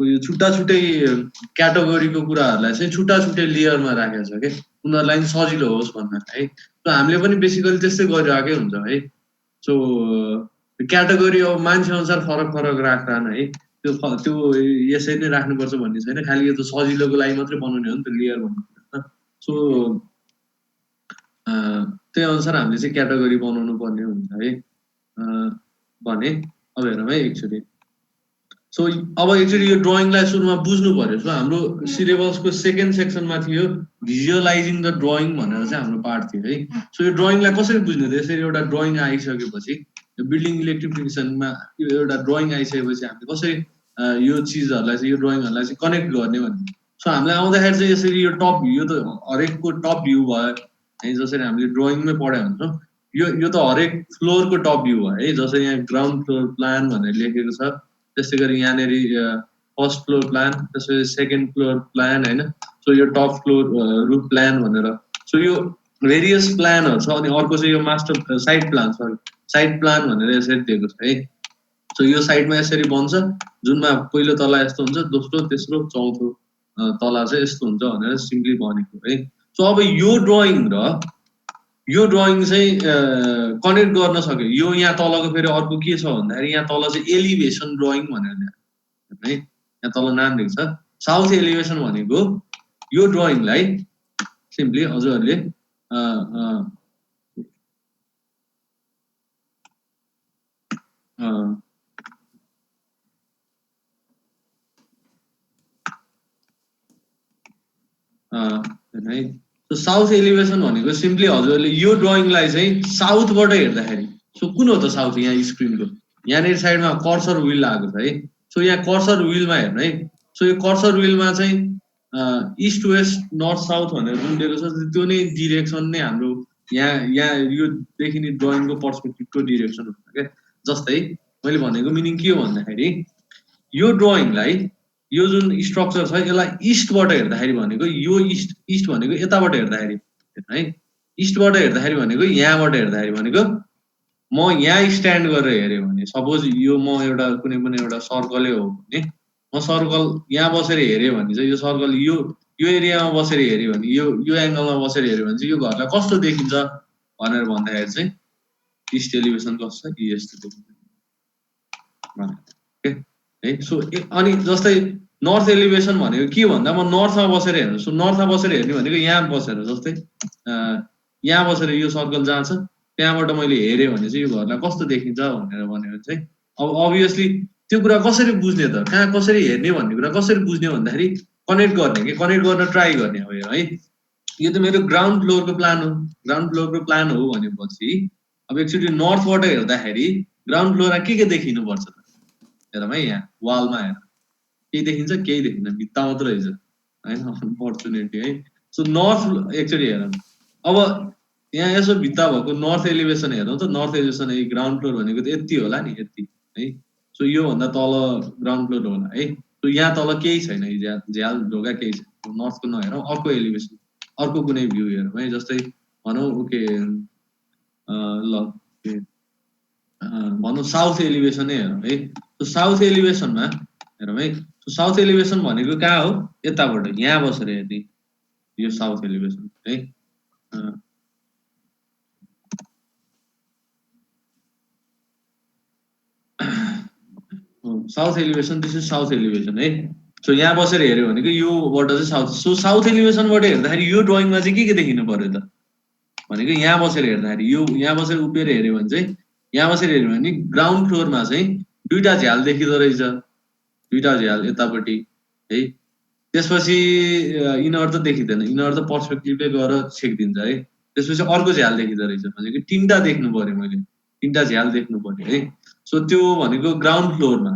यो छुट्टा छुट्टै क्याटेगोरीको कुराहरूलाई चाहिँ छुट्टा छुट्टै लेयरमा राखेको छ क्या उनीहरूलाई सजिलो होस् भनेर है सो हामीले पनि बेसिकली त्यस्तै गरिरहेकै हुन्छ है सो क्याटेगोरी अब मान्छे अनुसार फरक फरक राख्दैन है त्यो यसरी नै राख्नुपर्छ भन्ने छैन खालि यो त सजिलोको लागि मात्रै बनाउने हो नि त लेयर भन्ने सो त्यही अनुसार हामीले चाहिँ क्याटेगोरी बनाउनु पर्ने हुन्छ है भने अब हेरौँ है एक्चुअली सो अब एक्चुअली यो ड्रइङलाई सुरुमा बुझ्नु पर्यो सो हाम्रो सिलेबसको सेकेन्ड सेक्सनमा थियो भिजुअलाइजिङ द ड्रइङ भनेर चाहिँ हाम्रो पार्ट थियो है सो यो ड्रइङलाई कसरी बुझ्ने त यसरी एउटा ड्रइङ आइसकेपछि बिल्डिङ इलेक्ट्रिफिकेसनमा यो एउटा ड्रइङ आइसकेपछि हामीले कसरी यो चिजहरूलाई चाहिँ यो ड्रइङहरूलाई चाहिँ कनेक्ट गर्ने भन्ने सो हामीले आउँदाखेरि चाहिँ यसरी यो टप भ्यू यो त हरेकको टप भ्यू भयो है जसरी हामीले ड्रइङमै पढाइ हुन्छौँ यो त हरेक फ्लोरको टप भ्यू भयो है जसरी यहाँ ग्राउन्ड फ्लोर प्लान भनेर लेखेको छ त्यस्तै गरी यहाँनिर फर्स्ट फ्लोर प्लान त्यसपछि सेकेन्ड फ्लोर प्लान होइन सो यो टप फ्लोर रुफ प्लान भनेर सो यो भेरियस प्लानहरू छ अनि अर्को चाहिँ यो master side plan side plan भनेर यसरी दिएको छ है सो यो साइडमा यसरी बन्छ जुनमा पहिलो तला यस्तो हुन्छ दोस्रो तेस्रो चौथो तला चाहिँ यस्तो हुन्छ भनेर सिम्पली भनेको है सो अब यो ड्रइङ चाहिँ कनेक्ट गर्न सक्यो यो यहाँ तलको फेरि अर्को के छ भन्दाखेरि यहाँ तल चाहिँ एलिभेसन ड्रइङ भनेर है यहाँ तल नाम दिएको छ साउथ एलिभेसन भनेको यो ड्रइङलाई सिम्पली हजुरहरूले है साउथ एलिभेसन भनेको सिम्पली हजुरहरूले यो ड्रइङलाई चाहिँ साउथबाट हेर्दाखेरि सो कुन हो त साउथ यहाँ स्क्रिनको यहाँनिर साइडमा कर्सर व्हिल आएको छ है सो यहाँ कर्सर व्हिलमा हेर्नु है सो यो कर्सर व्हिलमा चाहिँ इस्ट वेस्ट नर्थ साउथ भनेर जुन दिएको छ त्यो नै डिरेक्सन नै हाम्रो यहाँ यो देखिने ड्रइङको पर्सपेक्टिभको डिरेक्सन हुन्छ क्या जस्तै मैले भनेको मिनिङ के हो भन्दाखेरि यो ड्रइङलाई यो जुन स्ट्रक्चर छ यसलाई इस्टबाट हेर्दाखेरि भनेको यो इस्ट भनेको यताबाट हेर्दाखेरि है इस्टबाट हेर्दाखेरि भनेको यहाँबाट हेर्दाखेरि भनेको म यहाँ स्ट्यान्ड गरेर हेरेँ भने सपोज यो म एउटा कुनै पनि एउटा सर्कलै हो भने म सर्कल यहाँ बसेर हेरेँ भने चाहिँ यो सर्कल यो एरियामा बसेर हेऱ्यो भने यो एङ्गलमा बसेर हेऱ्यो भने चाहिँ यो घरलाई कस्तो देखिन्छ भनेर भन्दाखेरि चाहिँ इस्ट एलिभेसन कस्तो छ यस्तो देखिन्छ है सो अनि जस्तै नर्थ एलिभेसन भनेको के भन्दा म नर्थमा बसेर हेर्नु सो नर्थमा बसेर हेर्ने भनेको यहाँ बसेर जस्तै यहाँ बसेर यो सर्कल जहाँ छ त्यहाँबाट मैले हेरेँ भने चाहिँ यो घरलाई कस्तो देखिन्छ भनेर भनेर चाहिँ अब अभियसली त्यो कुरा कसरी बुझ्ने त कहाँ कसरी हेर्ने भन्ने कुरा कसरी बुझ्ने भन्दाखेरि कनेक्ट गर्ने कि कनेक्ट गर्न ट्राई गर्ने अब है यो त मेरो ग्राउन्ड फ्लोरको प्लान हो भनेपछि अब एक्चुअली नर्थबाट हेर्दाखेरि ग्राउन्ड फ्लोरमा के देखिनुपर्छ त हेरौँ है यहाँ वालमा हेर केही देखिन्छ केही देखिन्छ भित्ता मात्र रहेछ होइन अपर्चुनिटी है सो नर्थ एक्चुअली हेरौँ अब यहाँ यसो भित्ता भएको नर्थ एलिभेसन हेरौँ त नर्थ एलिभेसन ग्राउन्ड फ्लोर भनेको त यति होला नि यति है सो योभन्दा तल ग्राउन्ड फ्लोर होला है सो यहाँ तल केही छैन झ्याल ढोका केही छैन नर्थको नहेरौँ अर्को एलिभेसन अर्को कुनै भ्यू हेरौँ है जस्तै भनौँ ओके ल भनौँ साउथ एलिभेसनै हेरौँ है सो साउथ एलिभेसनमा हेरौँ है सो साउथ एलिभेसन भनेको कहाँ हो यताबाट यहाँ बसेर हेर्ने यो साउथ एलिभेसन है south elevation this is south elevation है सो यहाँ बसेर हेऱ्यो भनेको योबाट चाहिँ साउथ सो साउथ एलिभेसनबाट हेर्दाखेरि यो ड्रइङमा चाहिँ के देखिनु पर्यो त भनेको यहाँ बसेर हेर्दाखेरि यो यहाँ बसेर उभिएर हेऱ्यो भने चाहिँ यहाँ बसेर हेऱ्यो भने ग्राउन्ड फ्लोरमा चाहिँ दुईटा झ्याल देखिँदो रहेछ दुईटा झ्याल यतापट्टि है। त्यसपछि यिनीहरू त देखिँदैन, यिनीहरू त पर्सपेक्टिभले गएर छेकिदिन्छ है। त्यसपछि अर्को झ्याल देखिँदो रहेछ भनेको तिनवटा देख्नु पर्यो, मैले तिनवटा झ्याल देख्नु पर्यो है। सो त्यो भनेको ग्राउन्ड फ्लोरमा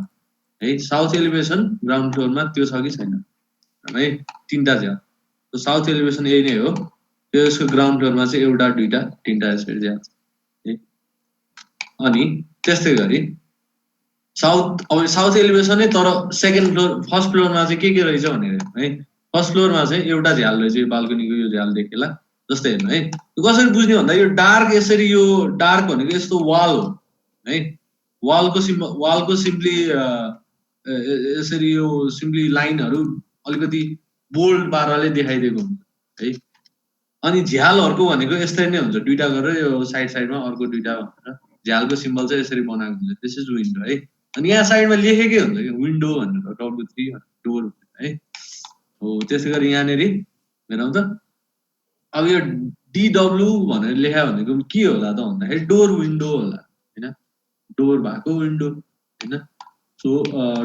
है, साउथ एलिभेसन ग्राउन्ड फ्लोरमा त्यो छ कि छैन है, तिनवटा झ्याल। साउथ एलिभेसन यही नै हो, त्यसको ग्राउन्ड फ्लोरमा चाहिँ एउटा दुईटा तिनवटा यसरी झ्याल है। अनि त्यस्तै गरी अब साउथ एलिभेसनै तर सेकेन्ड फ्लोर फर्स्ट फ्लोरमा चाहिँ के रहेछ भनेर है, फर्स्ट फ्लोरमा चाहिँ एउटा झ्याल रहेछ, यो बाल्कनीको यो झ्याल देखेला जस्तै हेर्नु है। यो कसरी बुझ्ने भन्दा यो डार्क यसरी, यो डार्क भनेको यस्तो वाल हो है, वालको सिम्पली यसरी यो सिम्पली लाइनहरू अलिकति बोल्ड पाराले देखाइदिएको हुन्छ है। अनि झ्यालहरूको भनेको यस्तै नै हुन्छ, दुईटा गरेर यो साइड साइडमा अर्को दुईटा भनेर झ्यालको सिम्बल चाहिँ यसरी बनाएको हुन्छ, दिस इज विन्डो है। अनि यहाँ साइडमा लेखेकै हुन्छ कि विन्डो भनेर, W3 डोर है हो। त्यसै गरी यहाँनिर हेरौँ त, अब यो DW भनेर लेखा भनेको के होला त भन्दाखेरि डोर विन्डो होला होइन, डोर भएको विन्डो होइन। सो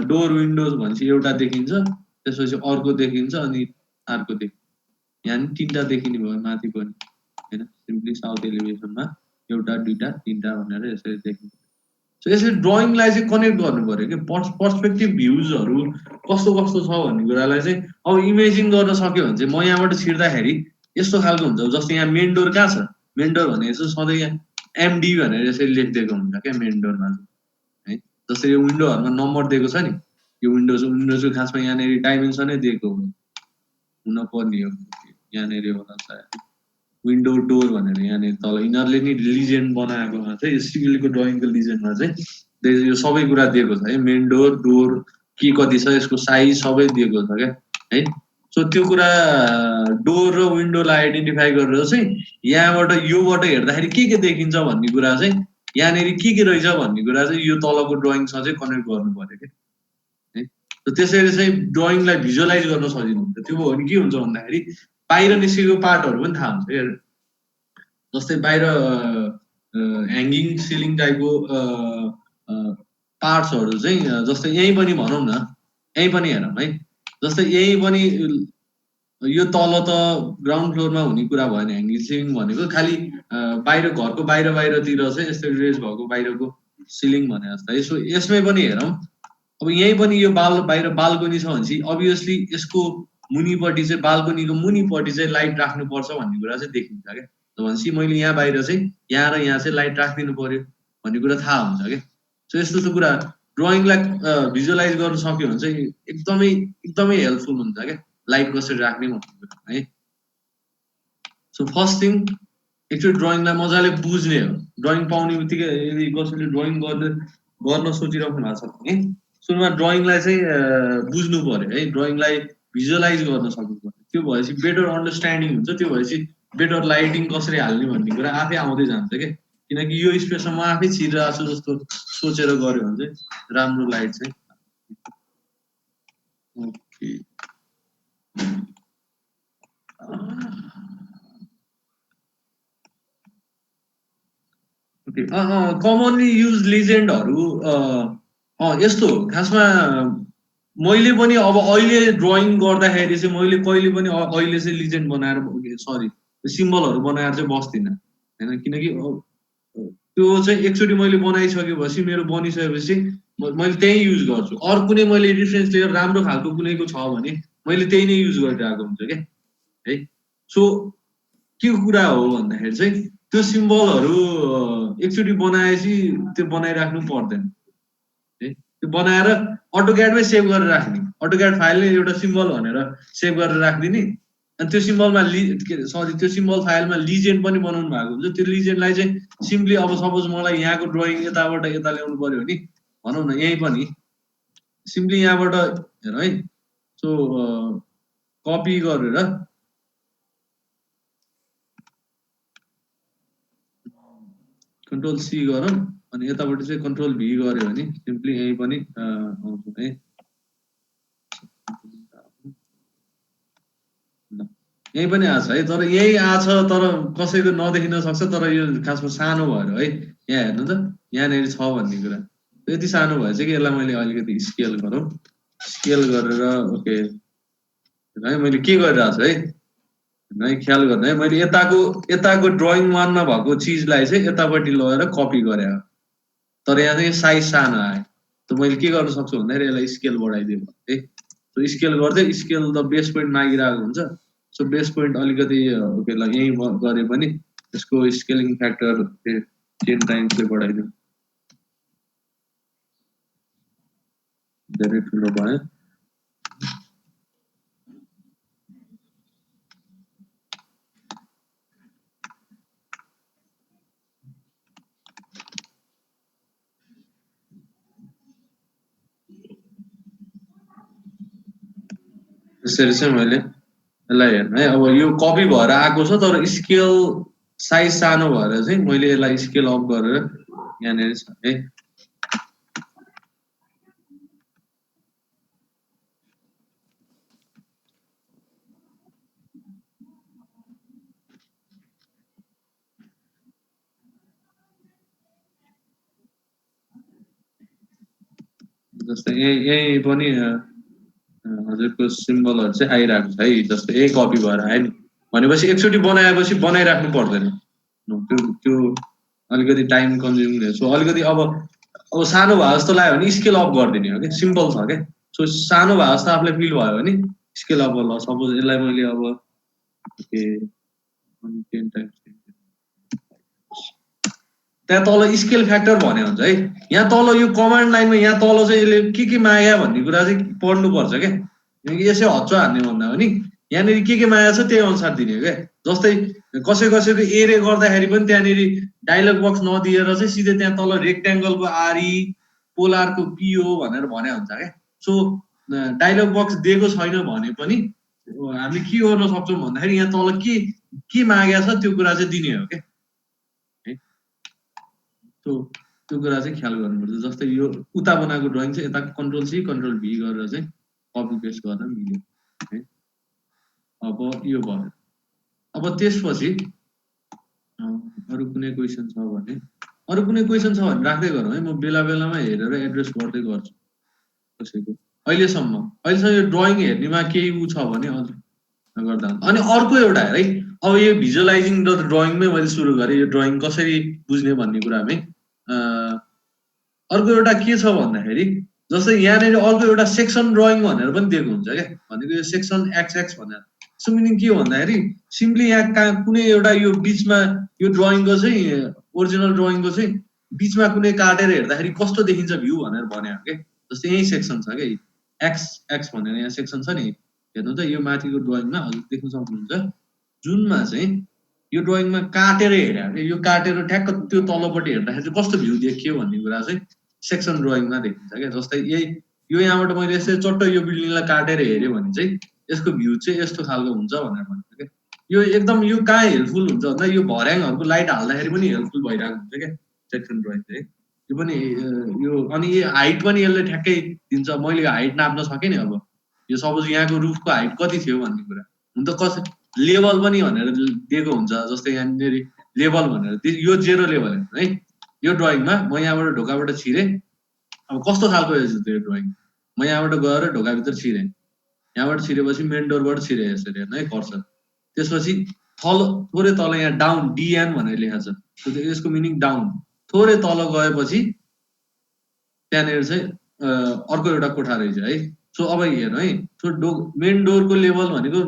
डोर विन्डो भनेपछि एउटा देखिन्छ, त्यसपछि अर्को देखिन्छ अनि अर्को देखिन्छ, यहाँ तिनवटा देखिने भयो माथि पनि होइन। सिम्पली साउथ एलिभेसनमा एउटा दुईटा तिनवटा भनेर यसरी देखिन्छ। सो यसरी ड्रइङलाई चाहिँ कनेक्ट गर्नु पर्यो कि पर्सपेक्टिभ भ्युजहरू कस्तो कस्तो छ भन्ने कुरालाई चाहिँ अब इमेजिन गर्न सक्यो भने चाहिँ म यहाँबाट छिर्दाखेरि यस्तो खालको हुन्छ। जस्तो यहाँ मेन डोर कहाँ छ, मेन डोर भने चाहिँ सधैँ यहाँ MD भनेर यसरी लेखिदिएको हुन्छ क्या मेन डोरमा है। जस्तै यो विन्डोहरूमा नम्बर दिएको छ नि, यो विन्डोजको खासमा यहाँनिर डाइमेन्सनै दिएको हुनुपर्ने हो, यहाँनिर होला सायद विन्डो डोर भनेर यहाँनिर तल यिनीहरूले नि लिजेन्ड बनाएकोमा चाहिँ सिभिलको ड्रइङको लिजेन्डमा चाहिँ यो सबै कुरा दिएको छ है। मेन डोर, डोर के कति छ, यसको साइज सबै दिएको छ क्या है। सो त्यो कुरा डोर र विन्डोलाई आइडेन्टिफाई गरेर चाहिँ यहाँबाट योबाट हेर्दाखेरि के देखिन्छ भन्ने कुरा चाहिँ यहाँनिर के रहेछ भन्ने कुरा चाहिँ यो तलको ड्रइङसँग चाहिँ कनेक्ट गर्नु पर्यो क्या है। त्यसरी चाहिँ ड्रइङलाई भिजुअलाइज गर्न सजिलो हुन्छ। त्यो भयो भने के हुन्छ भन्दाखेरि बाहिर निस्केको पार्टहरू पनि थाहा हुन्छ। जस्तै बाहिर ह्याङ्गिङ सिलिङ टाइपको पार्ट्सहरू चाहिँ जस्तै यहीँ पनि भनौँ न, यहीँ पनि हेरौँ है। जस्तै यहीँ पनि यो तल त ग्राउन्ड फ्लोरमा हुने कुरा भएन, ह्याङ्गिङ सिलिङ भनेको खालि बाहिर घरको बाहिरतिर चाहिँ यस्तो रेज भएको बाहिरको सिलिङ भने जस्तो है। सो यसमै पनि हेरौँ, अब यहीँ पनि यो बाहिर बाल्कनी छ भनेपछि अभियसली यसको मुनिपट्टि चाहिँ बाल्कनीको मुनिपट्टि चाहिँ लाइट राख्नुपर्छ भन्ने कुरा चाहिँ देखिन्छ क्या। भनेपछि मैले यहाँ बाहिर चाहिँ यहाँ र यहाँ चाहिँ लाइट राखिदिनु पर्यो भन्ने कुरा थाहा हुन्छ क्या। सो यस्तो कुरा ड्रइङलाई भिजुअलाइज गर्न सक्यो भने चाहिँ एकदमै हेल्पफुल हुन्छ क्या, लाइट कसरी राख्ने भन्ने कुरा है। सो फर्स्ट थिङ एक्चुअली ड्रइङलाई मजाले बुझ्ने हो। ड्रइङ पाउने बित्तिकै यदि कसैले ड्रइङ गर्न सोचिराख्नु भएको छ भने सुरुमा ड्रइङलाई चाहिँ बुझ्नु पर्यो है, ड्रइङलाई भिजुअलाइज गर्न सक्नु पर्यो। त्यो भएपछि बेटर अन्डरस्ट्यान्डिङ हुन्छ, त्यो भएपछि बेटर लाइटिङ कसरी हाल्ने भन्ने कुरा आफै आउँदै जान्छ क्या। किनकि यो स्पेसमा म आफै छिरिरहेको छु जस्तो सोचेर गऱ्यो भने चाहिँ राम्रो लाइट चाहिँ ओके। कमनली युज लिजेन्डहरू यस्तो खासमा मैले पनि अब अहिले ड्रइङ गर्दाखेरि चाहिँ मैले कहिले पनि अहिले चाहिँ लिजेन्ड बनाएर सरी सिम्बलहरू बनाएर चाहिँ बस्दिनँ होइन। किनकि त्यो चाहिँ एकचोटि मैले बनाइसकेपछि मेरो बनिसकेपछि मैले त्यही युज गर्छु। अरू कुनै मैले रिफरेन्स लिएर राम्रो खालको कुनैको छ भने मैले त्यही नै युज गरिरहेको हुन्छ क्या है। सो के कुरा हो भन्दाखेरि चाहिँ त्यो सिम्बलहरू एकचोटि बनाएपछि त्यो बनाइराख्नु पर्दैन है। त्यो बनाएर अटोक्याडमै सेभ गरेर राख्ने, अटोक्याड फाइलले एउटा सिम्बल भनेर सेभ गरेर राखिदिने। अनि त्यो सिम्बलमा त्यो सिम्बल फाइलमा लिजेन्ड पनि बनाउनु भएको हुन्छ। त्यो लिजेन्डलाई चाहिँ सिम्पली अब सपोज मलाई यहाँको ड्रइङ यताबाट यता ल्याउनु पर्यो भने भनौँ न, यहीँ पनि सिम्पली यहाँबाट हेर है। सो कपी गरेर Ctrl+C गरौँ अनि यताबाट चाहिँ Ctrl+V गऱ्यो भने सिम्पली यहीँ पनि आउँछ है। यहीँ पनि आछ है, तर यही आछ तर कसैको नदेखिन सक्छ। तर यो खासमा सानो भएर है, यहाँ हेर्नु त यहाँनिर छ भन्ने कुरा यति सानो भएछ कि यसलाई मैले अलिकति स्केल गरौँ स्केल गरेर ओके है मैले के गरिरहेको छु है है ख्याल गर्नु है मैले यताको ड्रइङ 1 मा भएको चिजलाई चाहिँ यतापट्टि लगेर कपी गरे तर यहाँ चाहिँ साइज सानो आयो त मैले के गर्न सक्छु भन्दाखेरि यसलाई स्केल बढाइदियो है सो स्केल गर्दै स्केल द बेस पोइन्ट मागिरहेको हुन्छ सो बेस पोइन्ट अलिकति ओके ल यही गरे पनि त्यसको स्केलिङ फ्याक्टर 10 टाइम्सले बढाइदियो धेरै ठुलो भयो त्यसरी चाहिँ मैले यसलाई हेर्नु है अब यो कपी भएर आएको छ तर स्केल साइज सानो भएर चाहिँ मैले यसलाई स्केल अप गरेर यहाँनिर छ है जस्तै यही पनि हजुरको सिम्बलहरु चाहिँ आइरहेको छ है जस्तै यही कपी भएर आयो नि भनेपछि एकचोटि बनाएपछि बनाइराख्नु पर्दैन त्यो अलिकति टाइम कन्ज्युमिङ हो सो अलिकति अब सानो भए जस्तो लाग्यो भने स्केल अप गरिदिने हो कि सिम्पल छ के सो सानो भए जस्तो आफूलाई फिल भयो भने स्केल अप ल सपोज यसलाई मैले अब ओके 10 टाइम्स त्यहाँ तल स्केल फ्याक्टर भने हुन्छ है यहाँ तल यो कमान्ड लाइनमा यहाँ तल चाहिँ यसले के माग्या भन्ने कुरा चाहिँ पढ्नु पर्छ के यसै हच्चो हान्ने भन्दा पनि यहाँनिर के मागेको छ त्यही अनुसार दिने हो क्या जस्तै कसैको एरे गर्दाखेरि पनि त्यहाँनिर डायलग बक्स नदिएर चाहिँ सिधै त्यहाँ तल रेक्ट्याङ्गलको आरई पोलारको पिओ भनेर भने हुन्छ क्या सो डायलग बक्स दिएको छैन भने पनि हामी के गर्न सक्छौँ भन्दाखेरि यहाँ तल के मागेको छ त्यो कुरा चाहिँ दिने हो क्या त्यो कुरा चाहिँ ख्याल गर्नुपर्छ जस्तै यो उता बनाएको ड्रइङ चाहिँ यता कन्ट्रोल सी कन्ट्रोल भी गरेर चाहिँ कपी पेस्ट गर्न मिल्यो है अब यो भयो अब त्यसपछि अरु कुनै क्वेशन छ भने राख्दै गरौँ है म बेला बेलामा हेरेर एड्रेस गर्दै गर्छु कसैको अहिलेसम्म यो ड्रइङ हेर्नेमा केही उ छ भने अझ गर्दा अनि अर्को एउटा है अब यो भिजुअलाइजिङ द ड्रइङमै मैले सुरु गरेँ यो ड्रइङ कसरी बुझ्ने भन्ने कुरामै अर्को एउटा के छ भन्दाखेरि जस्तै यहाँनिर अर्को एउटा सेक्सन ड्रइङ भनेर पनि दिएको हुन्छ क्या भनेको यो सेक्सन एक्स भनेर सो मिनिङ के हो भन्दाखेरि सिम्पली यहाँ कुनै एउटा यो बिचमा यो ड्रइङको चाहिँ ओरिजिनल ड्रइङको चाहिँ बिचमा कुनै काटेर हेर्दाखेरि कस्तो देखिन्छ भ्यू भनेर भने हो क्या जस्तै यही सेक्सन छ क्या एक्स भनेर यहाँ सेक्सन छ नि हेर्नु त यो माथिको ड्रइङमा हजुर देख्न सक्नुहुन्छ जुनमा चाहिँ यो ड्रइङमा काटेर हेर्यो यो काटेर ठ्याक्क त्यो तलपट्टि हेर्दाखेरि चाहिँ कस्तो भ्यू देखियो भन्ने कुरा चाहिँ सेक्सन ड्रइङमा देखिन्छ क्या जस्तै यो यहाँबाट मैले यसरी चट्ट यो बिल्डिङलाई काटेर हेर्यो भने चाहिँ यसको भ्यू चाहिँ यस्तो खालको हुन्छ भनेर भन्छ क्या यो एकदम यो कहाँ हेल्पफुल हुन्छ भन्दा यो भर्याङहरूको लाइट हाल्दाखेरि पनि हेल्पफुल भइरहेको हुन्छ क्या सेक्सन ड्रइङ चाहिँ यो पनि यो अनि यो हाइट पनि यसले ठ्याक्कै दिन्छ मैले हाइट नाप्न सकेँ नि अब यो सपोज यहाँको रुफको हाइट कति थियो भन्ने कुरा हुन त कसै लेभल पनि भनेर दिएको हुन्छ जस्तै यहाँनिर लेभल भनेर यो 0 लेभल है यो ड्रइङमा म यहाँबाट ढोकाबाट छिरेँ अब कस्तो खालको रहेछ त्यो ड्रइङ म यहाँबाट गएर ढोकाभित्र छिरेँ यहाँबाट छिरेपछि मेन डोरबाट छिरेँ यसरी हेर्नु है कर्सर त्यसपछि थोरै तल यहाँ डाउन डिएन भनेर लेखेको छ यसको मिनिङ डाउन थोरै तल गएपछि त्यहाँनिर चाहिँ अर्को एउटा कोठा रहेछ है सो अब हेर्नु है सो मेन डोरको लेभल भनेको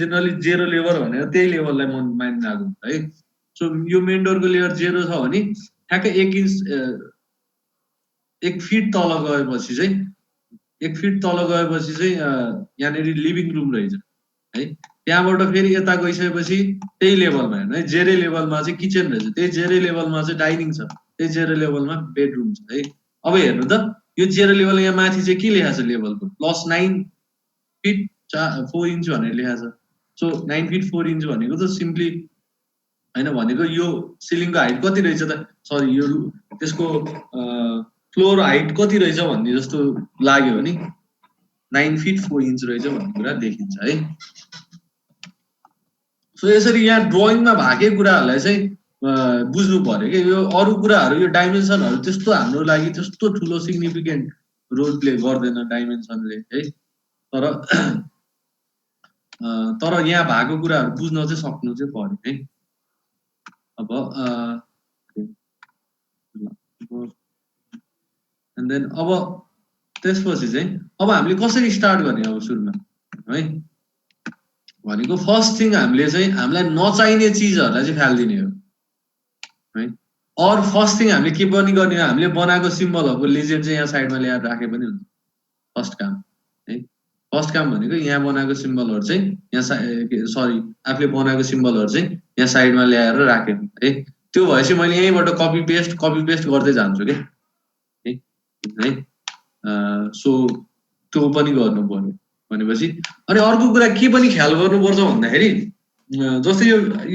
जेनरली 0 लेभल भनेर त्यही लेभललाई मानिरहेको हुन्छ है सो यो मेन डोरको लेभल 0 छ भने ठ्याक्कै 1 इन्च 1 फिट तल गएपछि चाहिँ यहाँनिर लिभिङ रुम रहेछ है त्यहाँबाट फेरि यता गइसकेपछि त्यही लेभलमा हेर्नु है 0 लेभलमा चाहिँ किचन रहेछ त्यही 0 लेभलमा चाहिँ डाइनिङ छ त्यही 0 लेभलमा बेडरुम छ है अब हेर्नु त यो 0 लेभल यहाँ माथि चाहिँ के लेखा छ लेभलको +9 फिट 4 इन्च भनेर लेखा छ सो 9 फिट 4 इन्च भनेको त सिम्पली हैन भनेको यो सिलिङको हाइट कति रहेछ त सरी यो त्यसको फ्लोर हाइट कति रहेछ भन्ने जस्तो लाग्यो भने 9 फिट 4 इन्च रहेछ भन्ने कुरा देखिन्छ है सो यसरी यहाँ ड्रइङमा भएकै कुराहरुलाई चाहिँ बुझ्नु पर्यो के यो अरु कुराहरु यो डाइमेन्सनहरु त्यस्तो हाम्रो लागि त्यस्तो ठुलो सिग्निफिकेन्ट रोल प्ले गर्दैन डाइमेन्सनले है तर यहाँ भएको कुराहरू बुझ्न चाहिँ सक्नु चाहिँ पर्यो है अब एन्ड देन अब त्यसपछि चाहिँ अब हामीले कसरी स्टार्ट गर्ने अब सुरुमा है भनेको फर्स्ट थिङ हामीले चाहिँ हामीलाई नचाहिने चिजहरूलाई चाहिँ फालिदिने हो है और फर्स्ट थिङ हामीले के पनि गर्ने हो हामीले बनाएको सिम्बलहरूको लेजेन्ड चाहिँ यहाँ साइडमा ल्याएर राखे पनि हुन्छ फर्स्ट काम है फर्स्ट काम भनेको यहाँ बनाएको सिम्बलहरू चाहिँ यहाँ सरी आफूले बनाएको सिम्बलहरू चाहिँ यहाँ साइडमा ल्याएर राख्यो है त्यो भएपछि मैले यहीँबाट कपी पेस्ट गर्दै जान्छु के है सो त्यो पनि गर्नु पर्यो भनेपछि अनि अर्को कुरा के पनि ख्याल गर्नुपर्छ भन्दाखेरि जस्तै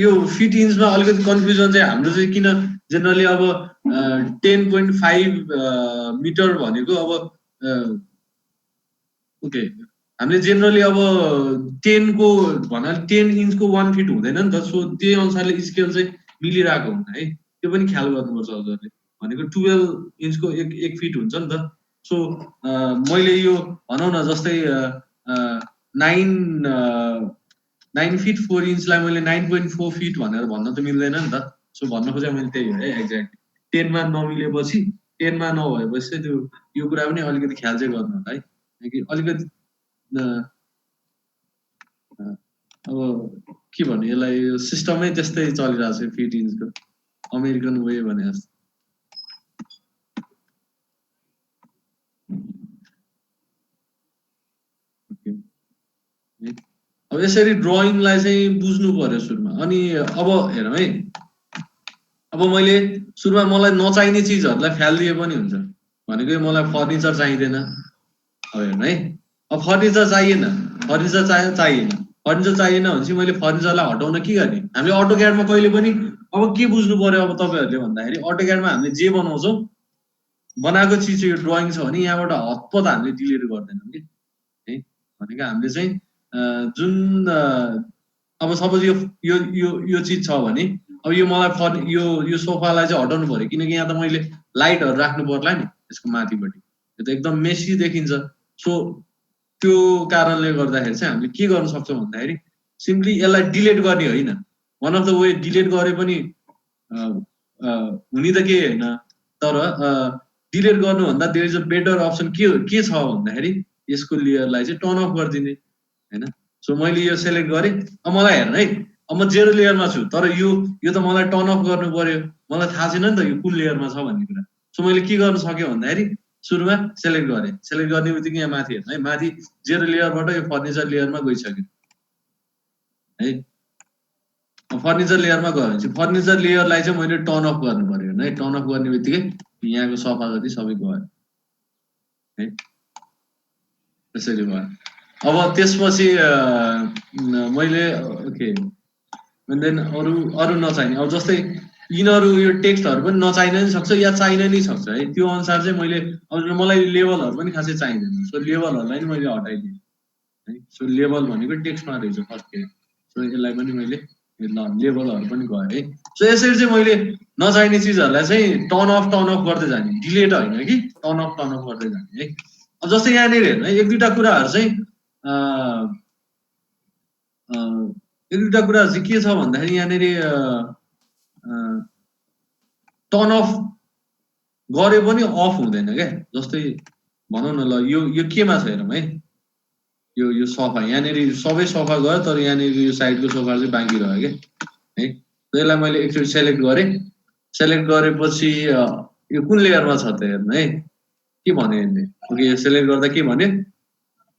यो फिट इन्चमा अलिकति कन्फ्युजन चाहिँ हाम्रो चाहिँ किन जेनरली अब 10.5 मिटर भनेको अब ओके हामीले जेनरली अब 10 को भन्नाले 10 इन्चको 1 फिट हुँदैन नि त सो त्यही अनुसारले स्केल चाहिँ मिलिरहेको हुन्छ है त्यो पनि ख्याल गर्नुपर्छ हजुरले भनेको 12 इन्चको एक फिट हुन्छ नि त सो मैले यो भनौँ न जस्तै 9 फिट 4 इन्चलाई मैले 9.4 फिट भनेर भन्न त मिल्दैन नि त सो भन्न खोजेँ मैले त्यही हो है एक्ज्याक्ट 10 मा नमिलेपछि 10 मा नभएपछि चाहिँ त्यो यो कुरा पनि अलिकति ख्याल चाहिँ गर्नु होला है कि अलिकति अब के भन्ने यसलाई सिस्टमै त्यस्तै चलिरहेको छ फिट इन्चको अमेरिकन वे भने जस्तो अब यसरी ड्रइङलाई चाहिँ बुझ्नु पर्यो सुरुमा अनि अब हेरौँ है अब मैले सुरुमा मलाई नचाहिने चिजहरूलाई फ्यालिदिए पनि हुन्छ भनेको मलाई फर्निचर चाहिँदैन अब हेर्नु है अब फर्निचर चाहिएन फर्निचर चाहिएन भनेपछि मैले फर्निचरलाई हटाउन के गर्ने हामीले अटोक्याडमा कहिले पनि अब के बुझ्नु पर्यो अब तपाईँहरूले भन्दाखेरि अटोक्याडमा हामीले जे बनाउँछौँ बनाएको चिज यो ड्रइङ छ भने यहाँबाट हतपत हामीले डिलिट गर्दैनौँ कि है भनेको हामीले चाहिँ जुन अब सपोज यो चिज छ भने अब यो मलाई यो सोफालाई चाहिँ हटाउनु पर्यो किनकि यहाँ त मैले लाइटहरू राख्नु पर्ला नि यसको माथिपट्टि यो त एकदम मेसी देखिन्छ सो त्यो कारणले गर्दाखेरि चाहिँ हामीले के गर्न सक्छौँ भन्दाखेरि सिम्पली यसलाई डिलिट गर्ने होइन one of the way delete गरे पनि हुने त के होइन तर डिलिट गर्नुभन्दा there is a better option के छ भन्दाखेरि यसको लेयरलाई चाहिँ टर्न अफ गरिदिने हैन सो मैले यो सेलेक्ट गरेँ अब मलाई हेर्नु है अब म 0 लेयरमा छु तर यो त मलाई टर्न अफ गर्नु पर्यो मलाई थाहा छैन नि त यो कुन लेयरमा छ भन्ने कुरा सो मैले के गर्न सकेँ भन्दाखेरि सुरुमा सेलेक्ट गरेँ सेलेक्ट गर्ने बित्तिकै यहाँ माथि हेर्नु है माथि 0 लेयरबाट यो फर्निचर लेयरमा गइसक्यो है फर्निचर लेयरमा गयो भने चाहिँ फर्निचर लेयरलाई चाहिँ मैले टर्न अफ गर्नु पर्यो है टर्न अफ गर्ने बित्तिकै यहाँको सफा जति सबै गयो है त्यसरी भयो अब त्यसपछि मैले ओके देन अरू नचाहिने अब जस्तै यिनीहरू यो टेक्स्टहरू पनि नचाहिन नि सक्छ या चाहिन नि सक्छ है त्यो अनुसार चाहिँ मैले अब मलाई लेभलहरू पनि खासै चाहिँदैन सो लेभलहरूलाई नि मैले हटाइदिएँ है सो लेभल भनेको टेक्स्टमा रहेछ फर्स्ट के सो यसलाई पनि मैले लेभलहरू पनि गयो है सो यसरी चाहिँ मैले नचाहिने चिजहरूलाई चाहिँ टर्न अफ गर्दै जाने डिलिट होइन कि टर्न अफ गर्दै जाने है अब जस्तै यहाँनिर हेर्नु है एक दुईवटा कुराहरू चाहिँ एक दुईवटा कुराहरू चाहिँ के छ भन्दाखेरि यहाँनिर टर्न अफ गरे पनि अफ हुँदैन क्या जस्तै भनौँ न ल यो केमा छ हेरौँ है यो सफा यहाँनिर सबै सफा गयो तर यहाँनिर यो साइडको सोफा चाहिँ बाँकी रह्यो क्या है त्यसलाई मैले एकचोटि सेलेक्ट गरेपछि यो कुन लेयरमा छ त हेर्नु है के भन्यो यसले ओके यो सेलेक्ट गर्दा के भन्यो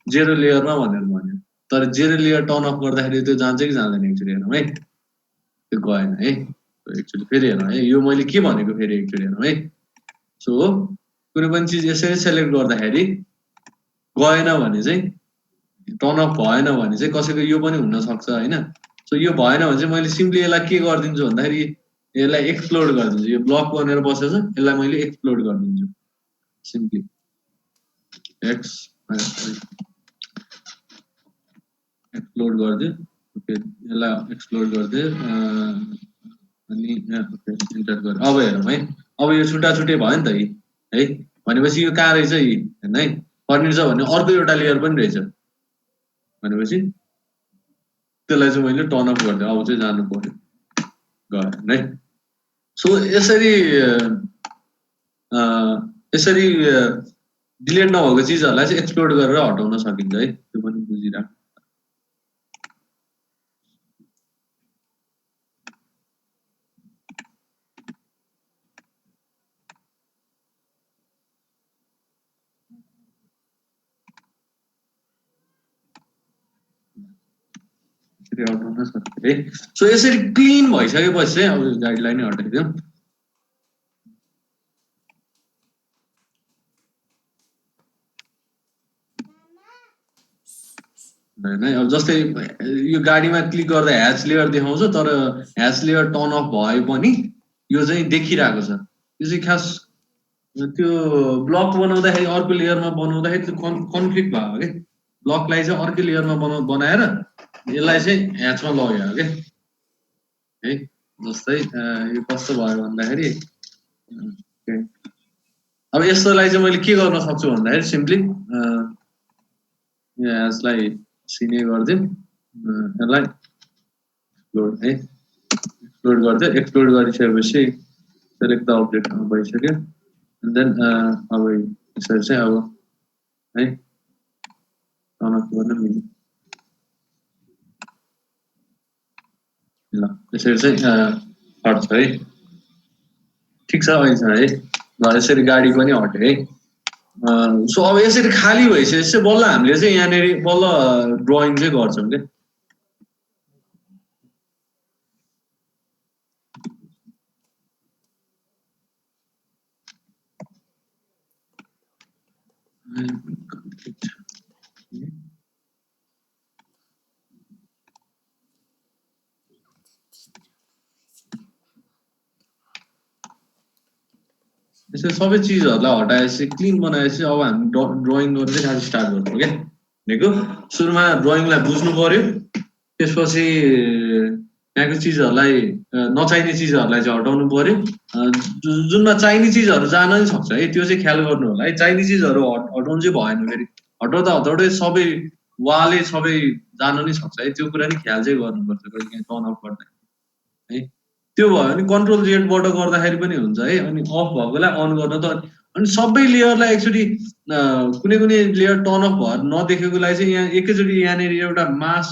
0 लेयरमा भनेर भन्यो तर 0 लेयर टर्न अफ गर्दाखेरि त्यो जान्छ कि जाँदैन एकचोटि हेरौँ है त्यो गएन है एकचोटि फेरि हेरौँ है यो मैले के भनेको फेरि एकचोटि हेरौँ है सो कुनै पनि चिज यसरी सेलेक्ट गर्दाखेरि गएन भने चाहिँ टर्न अफ भएन भने चाहिँ कसैको यो पनि हुन सक्छ हैन सो यो भएन भने चाहिँ मैले सिम्पली यसलाई के गरिदिन्छु भन्दाखेरि यसलाई एक्सप्लोड गरिदिन्छु यो ब्लक बनेर बसेछ यसलाई मैले एक्सप्लोड गरिदिन्छु सिम्पली एक्सप्लोड गरिदियो ओके यसलाई एक्सप्लोड गरिदियो अनि ओके इन्टर गरेँ अब हेरौँ है अब यो छुट्टा छुट्टै भयो नि त है भनेपछि यो कहाँ रहेछ हैन है फर्निचर भन्ने अर्को एउटा लेयर पनि रहेछ भनेपछि त्यसलाई चाहिँ मैले टर्न अफ गर्दै अब चाहिँ जानु पर्यो गयो है सो यसरी यसरी डिलिट नभएको चिजहरुलाई चाहिँ एक्सप्लोर गरेर हटाउन सकिन्छ है त्यो पनि बुझिराख्नु हटाउन सक्छ है सो यसरी क्लीन भइसकेपछि चाहिँ अब गाइडलाई नै हटाइदिउँ हैन अब जस्तै यो गाडीमा क्लिक गर्दा ह्याच लेयर देखाउँछ तर ह्याच लेयर टर्न अफ भए पनि यो चाहिँ देखिरहेको छ यो चाहिँ खास त्यो ब्लक बनाउँदाखेरि अर्को लेयरमा बनाउँदाखेरि त्यो कन्फ्लिक्ट भयो के ब्लकलाई चाहिँ अर्को लेयरमा बनाएर यसलाई चाहिँ ह्याचमा लग्यो के है जस्तै यो कस्तो भयो भन्दाखेरि अब यस्तोलाई चाहिँ मैले के गर्न सक्छु भन्दाखेरि सिम्पली यसलाई सिने गर्दिउँ यसलाई एक्सप्लोड है एक्सप्लोड गर्दै एक्सप्लोड गरिसकेपछि सेलेक्ट द अब्जेक्ट भइसक्यो एन्ड देन अब यसरी चाहिँ अब है टर्न अफ गर्न मिल्यो ल यसरी चाहिँ हट्छ है ठिक छ अहिले है ल यसरी गाडी पनि हट्यो है सो अब यसरी खाली भइसकेपछि बल्ल हामीले चाहिँ यहाँनिर बल्ल ड्रइङ चाहिँ गर्छौँ के यसरी सबै चिजहरुलाई हटाएपछि क्लीन बनाएपछि अब हामी ड्रइङ गर्न चाहिँ खास स्टार्ट गर्छौँ के भनेको सुरुमा ड्रइङलाई बुझ्नु पर्यो त्यसपछि यहाँको चिजहरुलाई नचाहिने चिजहरुलाई चाहिँ हटाउनु पर्यो जुनमा चाहिने चिजहरु जान नि सक्छ है त्यो चाहिँ ख्याल गर्नु होला है चाहिने चिजहरु हटाउनु चाहिँ भएन फेरि हटाउँदा हटाउँदै सबै वाले सबै जान नि सक्छ है त्यो कुरा नि ख्याल चाहिँ गर्नुपर्छ कहिले टर्न अफ गर्दा है त्यो भयो भने कन्ट्रोल जेडबाट गर्दाखेरि पनि हुन्छ है अनि अफ भएकोलाई अन गर्न त अनि सबै लेयरलाई एकचोटि कुनै कुनै लेयर टर्न अफ भएर नदेखेकोलाई चाहिँ यहाँ एकैचोटि यहाँनिर एउटा मास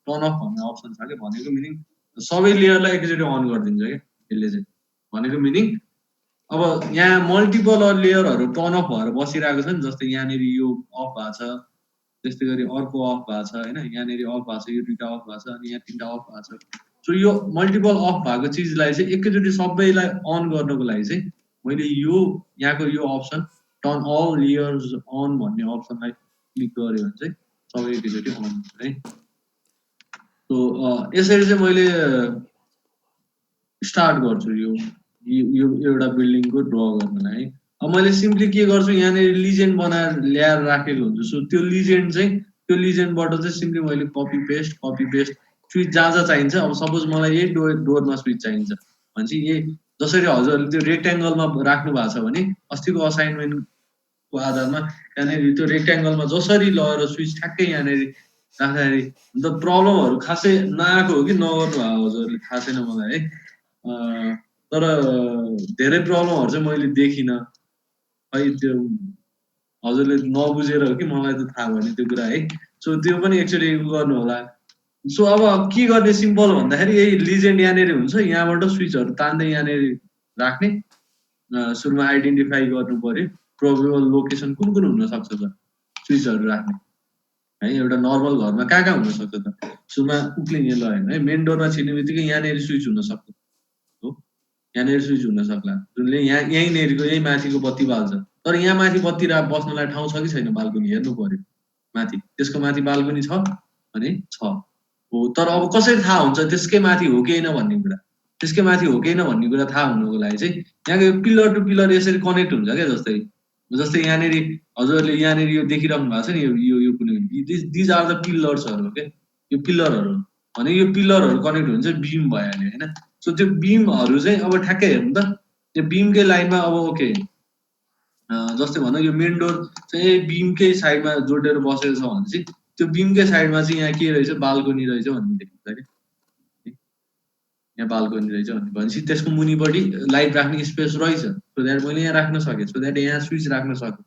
टर्न अफ भन्ने अप्सन छ कि भनेको मिनिङ सबै लेयरलाई एकैचोटि अन गरिदिन्छ क्या यसले चाहिँ भनेको मिनिङ अब यहाँ मल्टिपल लेयरहरू टर्न अफ भएर बसिरहेको छ नि जस्तै यहाँनिर यो अफ भएको छ त्यस्तै गरी अर्को अफ भएको छ होइन यहाँनिर अफ भएको छ यो दुईटा अफ भएको छ अनि यहाँ तिनटा अफ भएको छ सो यो मल्टिपल अफ भएको चिजलाई चाहिँ एकैचोटि सबैलाई अन गर्नको लागि चाहिँ मैले यो यहाँको यो option turn all layers on भन्ने अप्सनलाई क्लिक गऱ्यो भने चाहिँ सबै एकैचोटि अन हुन्छ है सो यसरी चाहिँ मैले स्टार्ट गर्छु यो एउटा बिल्डिङको ड्र गर्नलाई है अब मैले सिम्पली के गर्छु यहाँनिर लिजेन्ड बनाएर ल्याएर राखेको हुन्छु सो त्यो लिजेन्ड चाहिँ त्यो लिजेन्डबाट चाहिँ सिम्पली मैले कपी पेस्ट स्विच जहाँ चाहिन्छ अब सपोज मलाई यही डोरमा स्विच चाहिन्छ भने चाहिँ यही जसरी हजुरहरूले त्यो रेक्ट्याङ्गलमा राख्नु भएको छ भने अस्तिको असाइनमेन्टको आधारमा यहाँनिर त्यो रेक्ट्याङ्गलमा जसरी लगेर स्विच ठ्याक्कै यहाँनिर राख्दाखेरि अन्त प्रब्लमहरू खासै नआएको हो कि नगर्नु भएको हजुरहरूले थाहा छैन मलाई है तर धेरै प्रब्लमहरू चाहिँ मैले देखिनँ खै त्यो हजुरले नबुझेर हो कि मलाई त थाहा भएन त्यो कुरा है सो त्यो पनि एकचोटि गर्नु होला सो अब के गर्ने सिम्पल भन्दाखेरि यही लिजेन्ड यहाँनिर हुन्छ यहाँबाट स्विचहरू तान्दै यहाँनिर राख्ने सुरुमा आइडेन्टिफाई गर्नु पर्यो प्रोबेबल लोकेसन कुन हुनसक्छ त स्विचहरू राख्ने है एउटा नर्मल घरमा कहाँ हुनसक्छ त सुरुमा उक्लिने ल होइन है मेन डोरमा छिर्ने बित्तिकै यहाँनिर स्विच हुनसक्छ हो यहाँनिर स्विच हुन सक्ला जुनले यहीँनिरको यही माथिको बत्ती बाल्छ तर यहाँ माथि बत्ती बस्नलाई ठाउँ छ कि छैन बाल्कनी हेर्नु पर्यो माथि त्यसको माथि बाल्कनी छ भने छ हो तर अब कसरी थाहा हुन्छ त्यसकै माथि हो कि होइन भन्ने कुरा त्यसकै माथि हो कि होइन भन्ने कुरा थाहा हुनुको लागि चाहिँ यहाँको पिलर टु पिलर यसरी कनेक्ट हुन्छ क्या जस्तै यहाँनिर हजुरहरूले यहाँनिर यो देखिरहनु भएको छ नि यो कुनै दिज आर द पिलर्सहरू हो क्या यो पिलरहरू भने यो पिलरहरू कनेक्ट हुन्छ बिम भइहाल्यो होइन सो त्यो बिमहरू चाहिँ अब ठ्याक्कै हेर्नु त त्यो बिमकै लाइनमा अब ओके जस्तै भनौँ यो मेन डोर चाहिँ बिमकै साइडमा जोडेर बसेको छ भने चाहिँ त्यो बिमकै साइडमा चाहिँ यहाँ के रहेछ बाल्कनी रहेछ भन्ने देखिन्छ कि यहाँ बाल्कनी रहेछ भनेपछि त्यसको मुनिपट्टि लाइट राख्ने स्पेस रहेछ सो द्याट मैले यहाँ राख्न सकेँ सो द्याट यहाँ स्विच राख्न सकेँ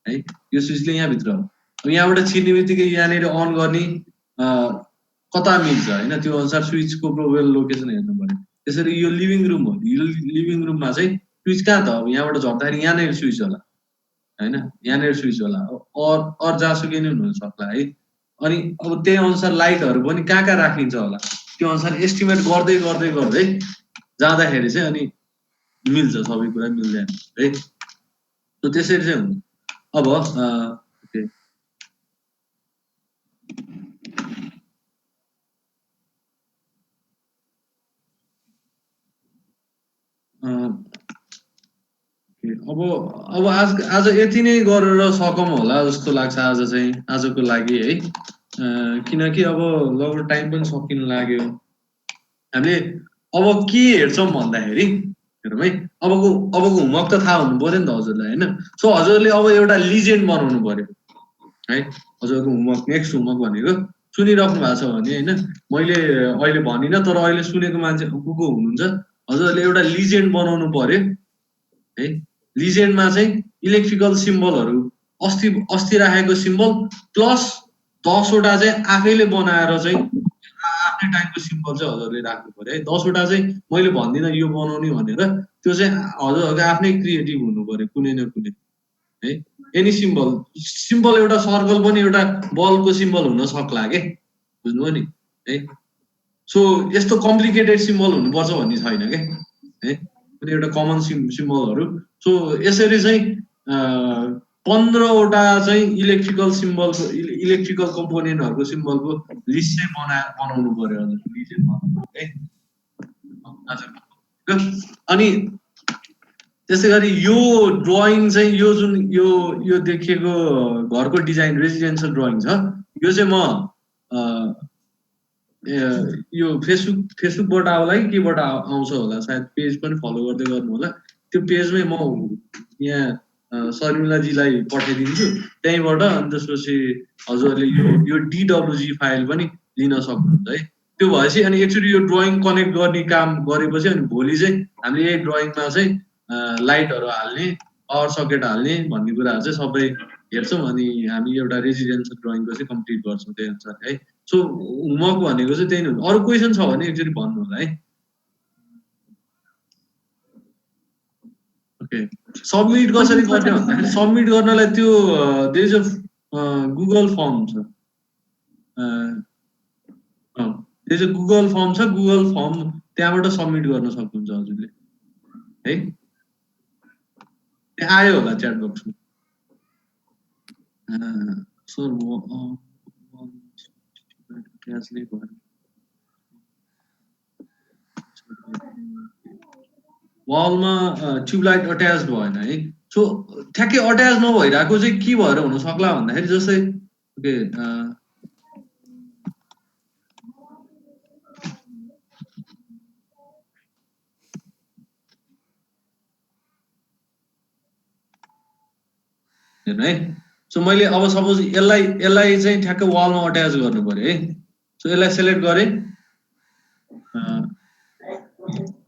है यो स्विचले यहाँभित्र हो अब यहाँबाट छिर्ने बित्तिकै यहाँनिर अन गर्ने कता मिल्छ होइन त्यो अनुसार स्विचको प्रोबेबल लोकेसन हेर्नु पर्यो त्यसरी यो लिभिङ रुम हो यो लिभिङ रुममा चाहिँ स्विच कहाँ त अब यहाँबाट झर्दाखेरि यहाँनिर स्विच होला होइन यहाँनिर स्विच होला अर जहाँसुकै नै हुन सक्ला है अनि अब त्यही अनुसार लाइटहरू पनि कहाँ राखिन्छ होला त्यो अनुसार एस्टिमेट गर्दै गर्दै गर्दै जाँदाखेरि चाहिँ अनि मिल्छ सबै कुरा मिल्दैन है सो त्यसरी चाहिँ हुन्छ अब ओके अब आज यति नै गरेर सकौँ होला जस्तो लाग्छ आज चाहिँ आजको लागि है किनकि अब लगभग टाइम पनि सकिन लाग्यो हामीले अब के हेर्छौँ भन्दाखेरि हेरौँ है अबको होमवर्क त थाहा हुनु पर्यो नि त हजुरलाई होइन सो हजुरले अब एउटा लिजेन्ड बनाउनु पर्यो है हजुरको होमवर्क नेक्स्ट होमवर्क भनेको सुनिराख्नु भएको छ भने होइन मैले अहिले भनिनँ तर अहिले सुनेको मान्छे को हुनुहुन्छ हजुरले एउटा लिजेन्ड बनाउनु पर्यो है लिजेन्डमा चाहिँ इलेक्ट्रिकल सिम्बलहरू अस्ति राखेको सिम्बल प्लस 10वटा चाहिँ आफैले बनाएर चाहिँ आफ्नै टाइपको सिम्बल चाहिँ हजुरले राख्नु पर्यो है 10वटा चाहिँ मैले भन्दिनँ यो बनाउने भनेर त्यो चाहिँ हजुरहरूको आफ्नै क्रिएटिभ हुनु पर्यो कुनै न कुनै है एनी सिम्बल एउटा सर्कल पनि एउटा बलको सिम्बल हुन सक्ला के बुझ्नुभयो नि है सो यस्तो कम्प्लिकेटेड सिम्बल हुनुपर्छ भन्ने छैन के है कुनै एउटा कमन सिम्बलहरू सो यसरी चाहिँ 15वटा चाहिँ इलेक्ट्रिकल सिम्बलको इलेक्ट्रिकल कम्पोनेन्टहरूको सिम्बलको लिस्ट चाहिँ बनाउनु पर्यो है अनि त्यसै गरी यो ड्रइङ चाहिँ यो जुन यो देखिएको घरको डिजाइन रेजिडेन्सियल ड्रइङ छ यो चाहिँ म यो फेसबुकबाट आउला कि केबाट आउँछ होला सायद पेज पनि फलो गर्दै गर्नु होला त्यो पेजमै म यहाँ शर्मिलाजीलाई पठाइदिन्छु त्यहीँबाट अनि त्यसपछि हजुरहरूले यो DWG फाइल पनि लिन सक्नुहुन्छ है त्यो भएपछि अनि एक्चुअली यो ड्रइङ कनेक्ट गर्ने काम गरेपछि अनि भोलि चाहिँ हामीले यही ड्रइङमा चाहिँ लाइटहरू हाल्ने पावर सकेट हाल्ने भन्ने कुराहरू चाहिँ सबै हेर्छौँ अनि हामी एउटा रेजिडेन्सियल ड्रइङको चाहिँ कम्प्लिट गर्छौँ त्यही अनुसार है सो होमवर्क भनेको चाहिँ त्यही नै अरू क्वेसन छ भने एक्चुअली भन्नु होला है ओके सबमिट कसरी गर्ने भन्दाखेरि सबमिट गर्नलाई त्यो there is a Google form छ there is a Google form छ गुगल फर्म त्यहाँबाट सबमिट गर्न सक्नुहुन्छ हजुरले है त्यहाँ आयो होला च्याट बक्समा सर वालमा ट्युबलाइट अट्याच भएन है सो ठ्याक्कै अट्याच नभइरहेको चाहिँ के भएर हुन सक्ला भन्दाखेरि जस्तै ओके हेर्नु है सो मैले अब सपोज यसलाई चाहिँ ठ्याक्कै वालमा अट्याच गर्नु पर्यो है सो यसलाई सेलेक्ट गरेँ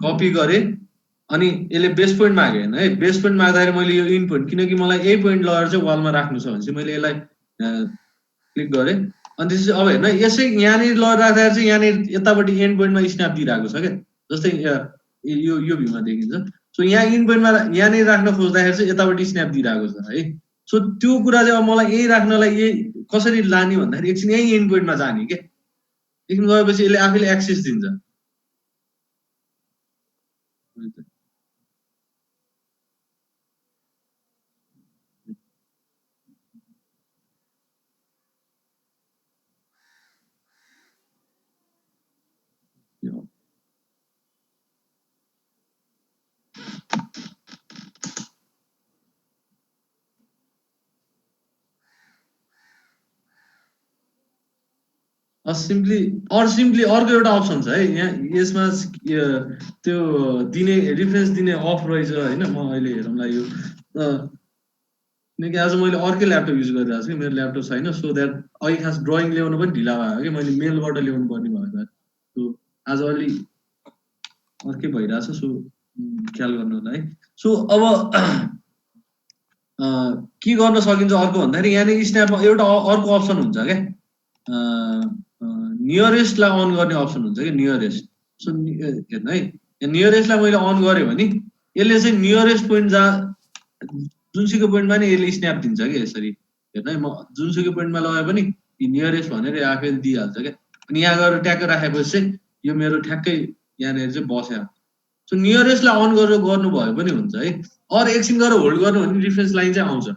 कपी गरेँ अनि यसले बेस पोइन्ट माग्यो होइन है बेस पोइन्ट माग्दाखेरि मैले यो इन पोइन्ट किनकि मलाई यही पोइन्ट लगाएर चाहिँ वालमा राख्नु छ भने चाहिँ मैले यसलाई क्लिक गरेँ अनि त्यसपछि अब हेर्नु यसै यहाँनिर लगाएर राख्दाखेरि चाहिँ यहाँनिर यतापट्टि एन्ड पोइन्टमा स्न्याप दिइरहेको छ क्या जस्तै यो भ्यूमा देखिन्छ सो यहाँ इन पोइन्टमा यहाँनिर राख्न खोज्दाखेरि चाहिँ यतापट्टि स्न्याप दिइरहेको छ है सो त्यो कुरा चाहिँ अब मलाई यही राख्नलाई यही कसरी लाने भन्दाखेरि एकछिन यही एन्ड पोइन्टमा जाने क्या एकछिन गएपछि यसले आफैले एक्सेस दिन्छ सिम्पली अर्को एउटा अप्सन छ है यहाँ यसमा त्यो दिने रिफरेन्स दिने अफ रहेछ होइन म अहिले हेरौँला यो किनकि आज मैले अर्कै ल्यापटप युज गरिरहेको छु कि मेरो ल्यापटप छैन, सो द्याट अहिले खास ड्रइङ ल्याउनु पनि ढिला भयो कि मैले मेलबाट ल्याउनु पर्ने भयो। सो आज अलि अर्कै भइरहेछ, सो ख्याल गर्नु होला है। सो अब के गर्न सकिन्छ अर्को भन्दाखेरि यहाँनिर स्न्यापमा एउटा अर्को अप्सन हुन्छ क्या, नियरेस्टलाई अन गर्ने अप्सन हुन्छ कि नियरेस्ट। सो हेर्नु है, नियरेस्टलाई मैले अन गरेँ भने यसले चाहिँ नियरेस्ट पोइन्ट जहाँ जुनसुकै पोइन्टमा नि यसले स्न्याप दिन्छ कि यसरी। हेर्नु है, म जुनसुकै पोइन्टमा लगाए पनि नियरेस्ट भनेर आफैले दिइहाल्छ क्या। अनि यहाँ गएर ट्याक्कै राखेपछि चाहिँ यो मेरो ठ्याक्कै यहाँनिर चाहिँ बस्यो। सो नियरेस्टलाई अन गरेर गर्नुभयो पनि हुन्छ है। अरू एकछिन गरेर होल्ड गर्नु भने रिफरेन्स लाइन चाहिँ आउँछ।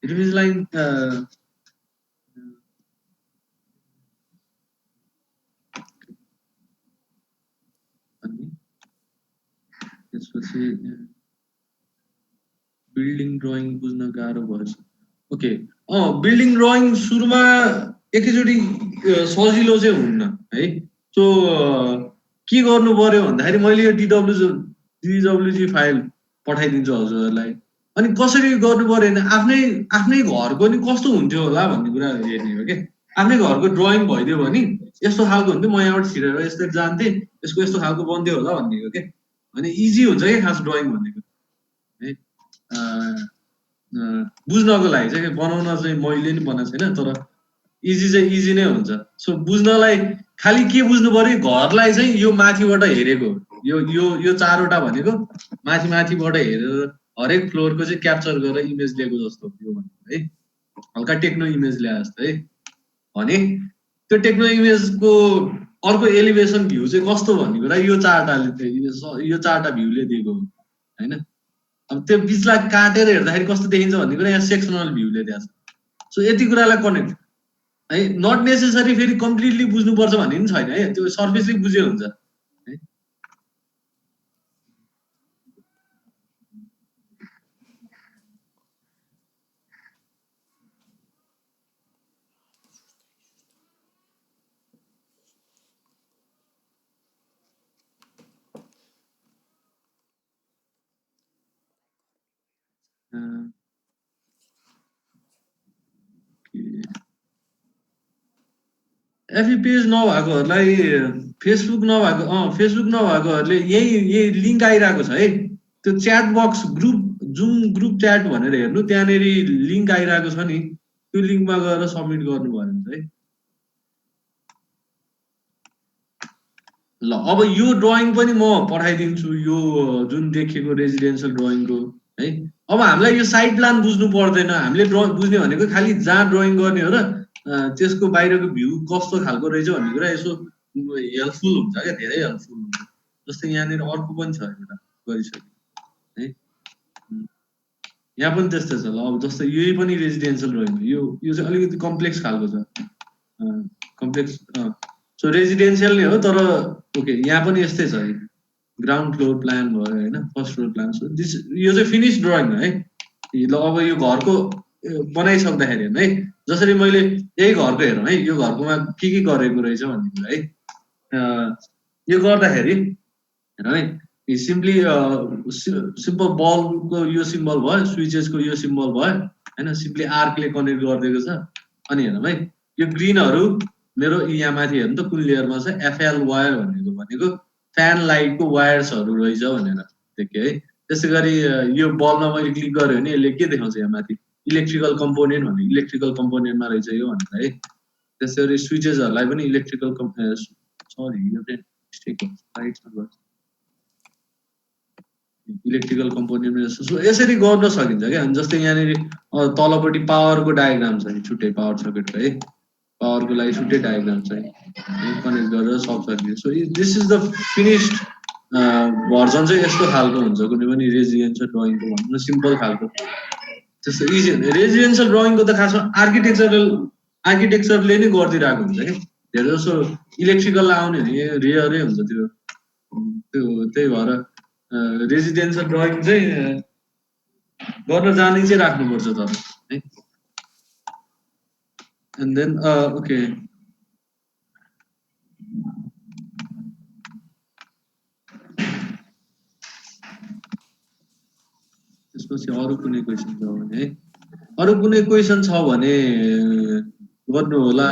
रिफरेन्स लाइन त्यसपछि बिल्डिङ ड्रइङ बुझ्न गाह्रो भएछ। ओके, बिल्डिङ ड्रइङ सुरुमा एकैचोटि सजिलो चाहिँ हुन्न है। सो के गर्नु पर्यो भन्दाखेरि मैले यो डिडब्ल्युजी फाइल पठाइदिन्छु हजुरहरूलाई। अनि कसरी गर्नु पर्यो भने आफ्नै घरको नि कस्तो हुन्थ्यो होला भन्ने कुरा हेर्ने हो क्या। आफ्नै घरको ड्रइङ भइदियो भने यस्तो खालको हुन्थ्यो, म यहाँबाट छिरेर यस्तो जान्थेँ, यसको यस्तो खालको बन्थ्यो होला भन्ने हो क्या। अनि इजी हुन्छ क्या खास ड्रइङ भनेको है। बुझ्नको लागि चाहिँ बनाउन चाहिँ मैले नि बनाएको छैन, तर इजी चाहिँ इजी नै हुन्छ। सो बुझ्नलाई खालि के बुझ्नु पर्यो, घरलाई चाहिँ यो माथिबाट हेरेको, यो चारवटा भनेको माथिबाट हेरेर हरेक फ्लोरको चाहिँ क्याप्चर गरेर इमेज लिएको जस्तो हो यो भनेको है। हल्का टेक्नो इमेज ल्याए जस्तो है। भने त्यो टेक्नो इमेजको अर्को एलिभेसन भ्यू चाहिँ कस्तो भन्ने कुरा यो चारवटा भ्यूले दिएको हो होइन। अब त्यो बिचलाई काटेर हेर्दाखेरि कस्तो देखिन्छ भन्ने कुरा यहाँ सेक्सनल भ्यूले दिएको छ। सो यति कुरालाई कनेक्ट है, नट नेसेसरी फेरि कम्प्लिटली बुझ्नुपर्छ भन्ने पनि छैन है, त्यो सर्फेसली बुझ्यो हुन्छ है। एफबी पेज नभएकोहरूलाई फेसबुक नभएकोहरूले यही लिङ्क आइरहेको छ है। त्यो chat box Zoom group chat भनेर हेर्नु, त्यहाँनिर लिङ्क आइरहेको छ नि, त्यो लिङ्कमा गएर सबमिट गर्नु भयो भने है। ल अब यो ड्रइङ पनि म पठाइदिन्छु, यो जुन देखेको रेजिडेन्सियल ड्रइङको है। अब हामीलाई यो साइड प्लान बुझ्नु पर्दैन, हामीले बुझ्ने भनेको खालि जहाँ ड्रइङ गर्ने हो र त्यसको बाहिरको भ्यू कस्तो खालको रहेछ भन्ने कुरा यसो हेल्पफुल हुन्छ क्या, धेरै हेल्पफुल हुन्छ। जस्तै यहाँनिर अर्को पनि छ एउटा गरिसक्यो है, यहाँ पनि त्यस्तै छ। ल अब जस्तै यही पनि रेजिडेन्सियल ड्रइङ हो, यो चाहिँ अलिकति कम्प्लेक्स खालको छ, कम्प्लेक्स। सो रेजिडेन्सियल नै हो, तर ओके यहाँ पनि यस्तै छ, ग्राउन्ड फ्लोर प्लान भयो होइन, फर्स्ट फ्लोर प्लान। सो यो चाहिँ फिनिस ड्रइङ हो है। ल अब यो घरको बनाइसक्दाखेरि हेर्नु है, जसरी मैले यही घरको हेरौँ है, यो घरकोमा के गरेको रहेछ भन्ने कुरा है। यो गर्दाखेरि हेरौँ है, सिम्पली सिम्पल बल्बको यो सिम्बल भयो, स्विचेसको यो सिम्बल भयो होइन, सिम्पली आर्कले कनेक्ट गरिदिएको छ। अनि हेरौँ है, यो ग्रिनहरू मेरो यहाँ माथि हेर्नु त कुन लेयरमा छ, एफएल वायर भनेको फ्यान लाइटको वायर्सहरू रहेछ भनेर देखेँ है। त्यसै गरी यो बल्बमा मैले क्लिक गरेँ भने यसले के देखाउँछ, यहाँ माथि इलेक्ट्रिकल कम्पोनेन्ट भने इलेक्ट्रिकल कम्पोनेन्टमा रहेछ यो भनेर है। त्यसै गरी स्विचेसहरूलाई पनि इलेक्ट्रिकल इलेक्ट्रिकल कम्पोनेन्ट। सो यसरी गर्न सकिन्छ क्या। अनि जस्तै यहाँनिर तलपट्टि पावरको डायग्राम छ, छुट्टै पावर सर्किटको है, पावरको लागि छुट्टै डायग्राम छ, कनेक्ट गरेर सक्छ। So this is the finished version चाहिँ यस्तो खालको हुन्छ कुनै पनि रेजिडेन्सियल ड्रइङको भन्नु सिम्पल खालको। त्यस्तो इजी हुन्छ। रेजिडेन्सियल ड्रइङको त खासमा आर्किटेक्चरले नै गरिदिरहेको हुन्छ कि, धेरै जसो इलेक्ट्रिकल आउने भने रेयरै हुन्छ त्यो। त्यही भएर रेजिडेन्सियल ड्रइङ चाहिँ गर्न जाने चाहिँ राख्नुपर्छ तर है। एन्ड देन ओके, त्यसपछि अरू कुनै क्वेसन छ भने है। अरू कुनै क्वेसन छ भने गर्नु होला,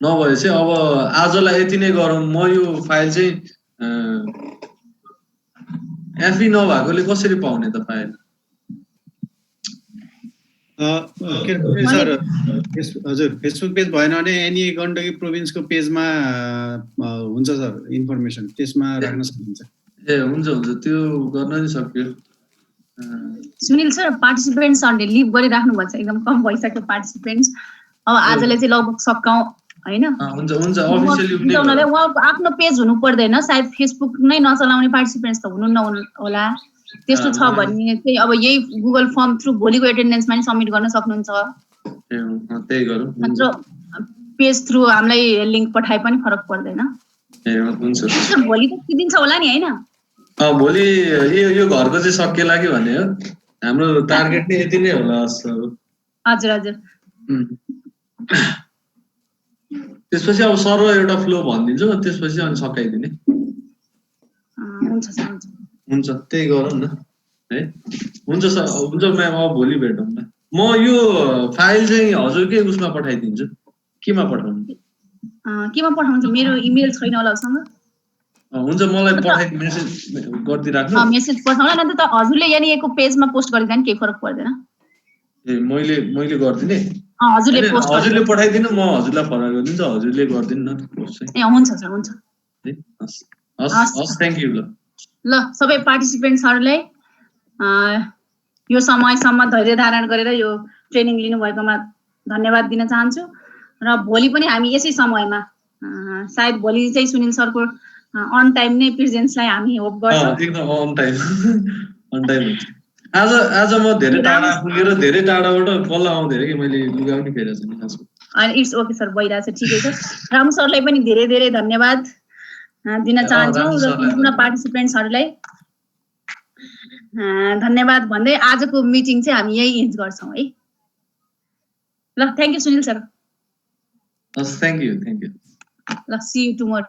नभए चाहिँ अब आजलाई यति नै गरौँ। म यो फाइल चाहिँ एफी नभएकोले कसरी पाउने त फाइल? सर हजुर फेसबुक पेज भएन भने एनी गण्डकी प्रोभिन्सको पेजमा हुन्छ सर इन्फर्मेसन, त्यसमा राख्न सक्नुहुन्छ। ए हुन्छ हुन्छ, त्यो गर्न नि सक्यो। सुनिल सर, पार्टिसिपेन्ट्सहरूले लिभ गरिराख्नु भएको छ, एकदम कम भइसक्यो पार्टिसिपेन्ट्स। अब आजले चाहिँ लगभग सकाउँ हैन? हुन्छ हुन्छ, अफिसियली उहाँको आफ्नो पेज हुनु पर्दैन, सायद फेसबुक नै नचलाउने पार्टिसिपेन्ट्स त हुनु होला। त्यस्तो छ भने चाहिँ अब यही गुगल फर्म थ्रु भोलिको एटेन्डेन्समा नि सबमिट गर्न सक्नुहुन्छ। त्यही गरौँ। मात्र पेज थ्रु हामीलाई लिंक पठाए पनि फरक पर्दैन। ए हुन्छ। भोलि त दिन्छ होला नि हैन? भोलि यो घरको चाहिँ सकिएला कि भन्ने हो, हाम्रो टार्गेट नै यति नै होला जस्तो। हजुर हजुर। त्यसपछि अब सर्भर एउटा फ्लो भनिदिन्छु, त्यसपछि अनि सकाइदिने। हुन्छ सर हुन्छ। हुन्छ, त्यही गरौँ न है। हुन्छ सर, हुन्छ म्याम, अब भोलि भेटौँ न। म यो फाइल चाहिँ हजुरकै उसमा पठाइदिन्छु। केमा पठाउनु? केमा पठाउँछ? मेरो इमेल छैन होला उसँग। हुन्छ, मलाई पठाइ मेसेज गरिदिराख्नु। मेसेज पठाउला न त हजुरले यानी एको पेजमा पोस्ट गरिदिँदा नि केही फरक पर्दैन। ए मैले गरिदिने? हजुरले पोस्ट हजुरले पठाइदिनु, म हजुरलाई फरक गरिदिन्छु, हजुरले गरिदिनु न पोस्ट चाहिँ। ए हुन्छ सर हुन्छ। हस् हस्, थ्यांक यू। ल सबै पार्टिसिपेन्ट्सहरूलाई यो समयसम्म धैर्य धारण गरेर यो ट्रेनिङ लिनुभएकोमा धन्यवाद दिन चाहन्छु। र भोलि पनि हामी यसै समयमा सायद भोलि चाहिँ सुनिल सरको अन टाइम नै प्रेजेन्सलाई हामी होप गर्छौँ। एकदम अन टाइम हुन्छ। आज म धेरै टाढा पुगेर धेरै टाढाबाट बल्ल आउँदै कि मैले लुगा पनि फेरेको छैन खासमा। अनि इट्स ओके सर, भइरहेछ, ठिकै छ। रामु सरलाई पनि धेरै धेरै धन्यवाद दिन चाहन्छु र सम्पूर्ण पार्टिसिपेन्ट्सहरूलाई धन्यवाद भन्दै आजको मिटिङ चाहिँ हामी यही एन्ड गर्छौँ है। ल थ्यांक यू सुनिल सर। हस्, थ्यांक यू। ल सी यू टुमोरो।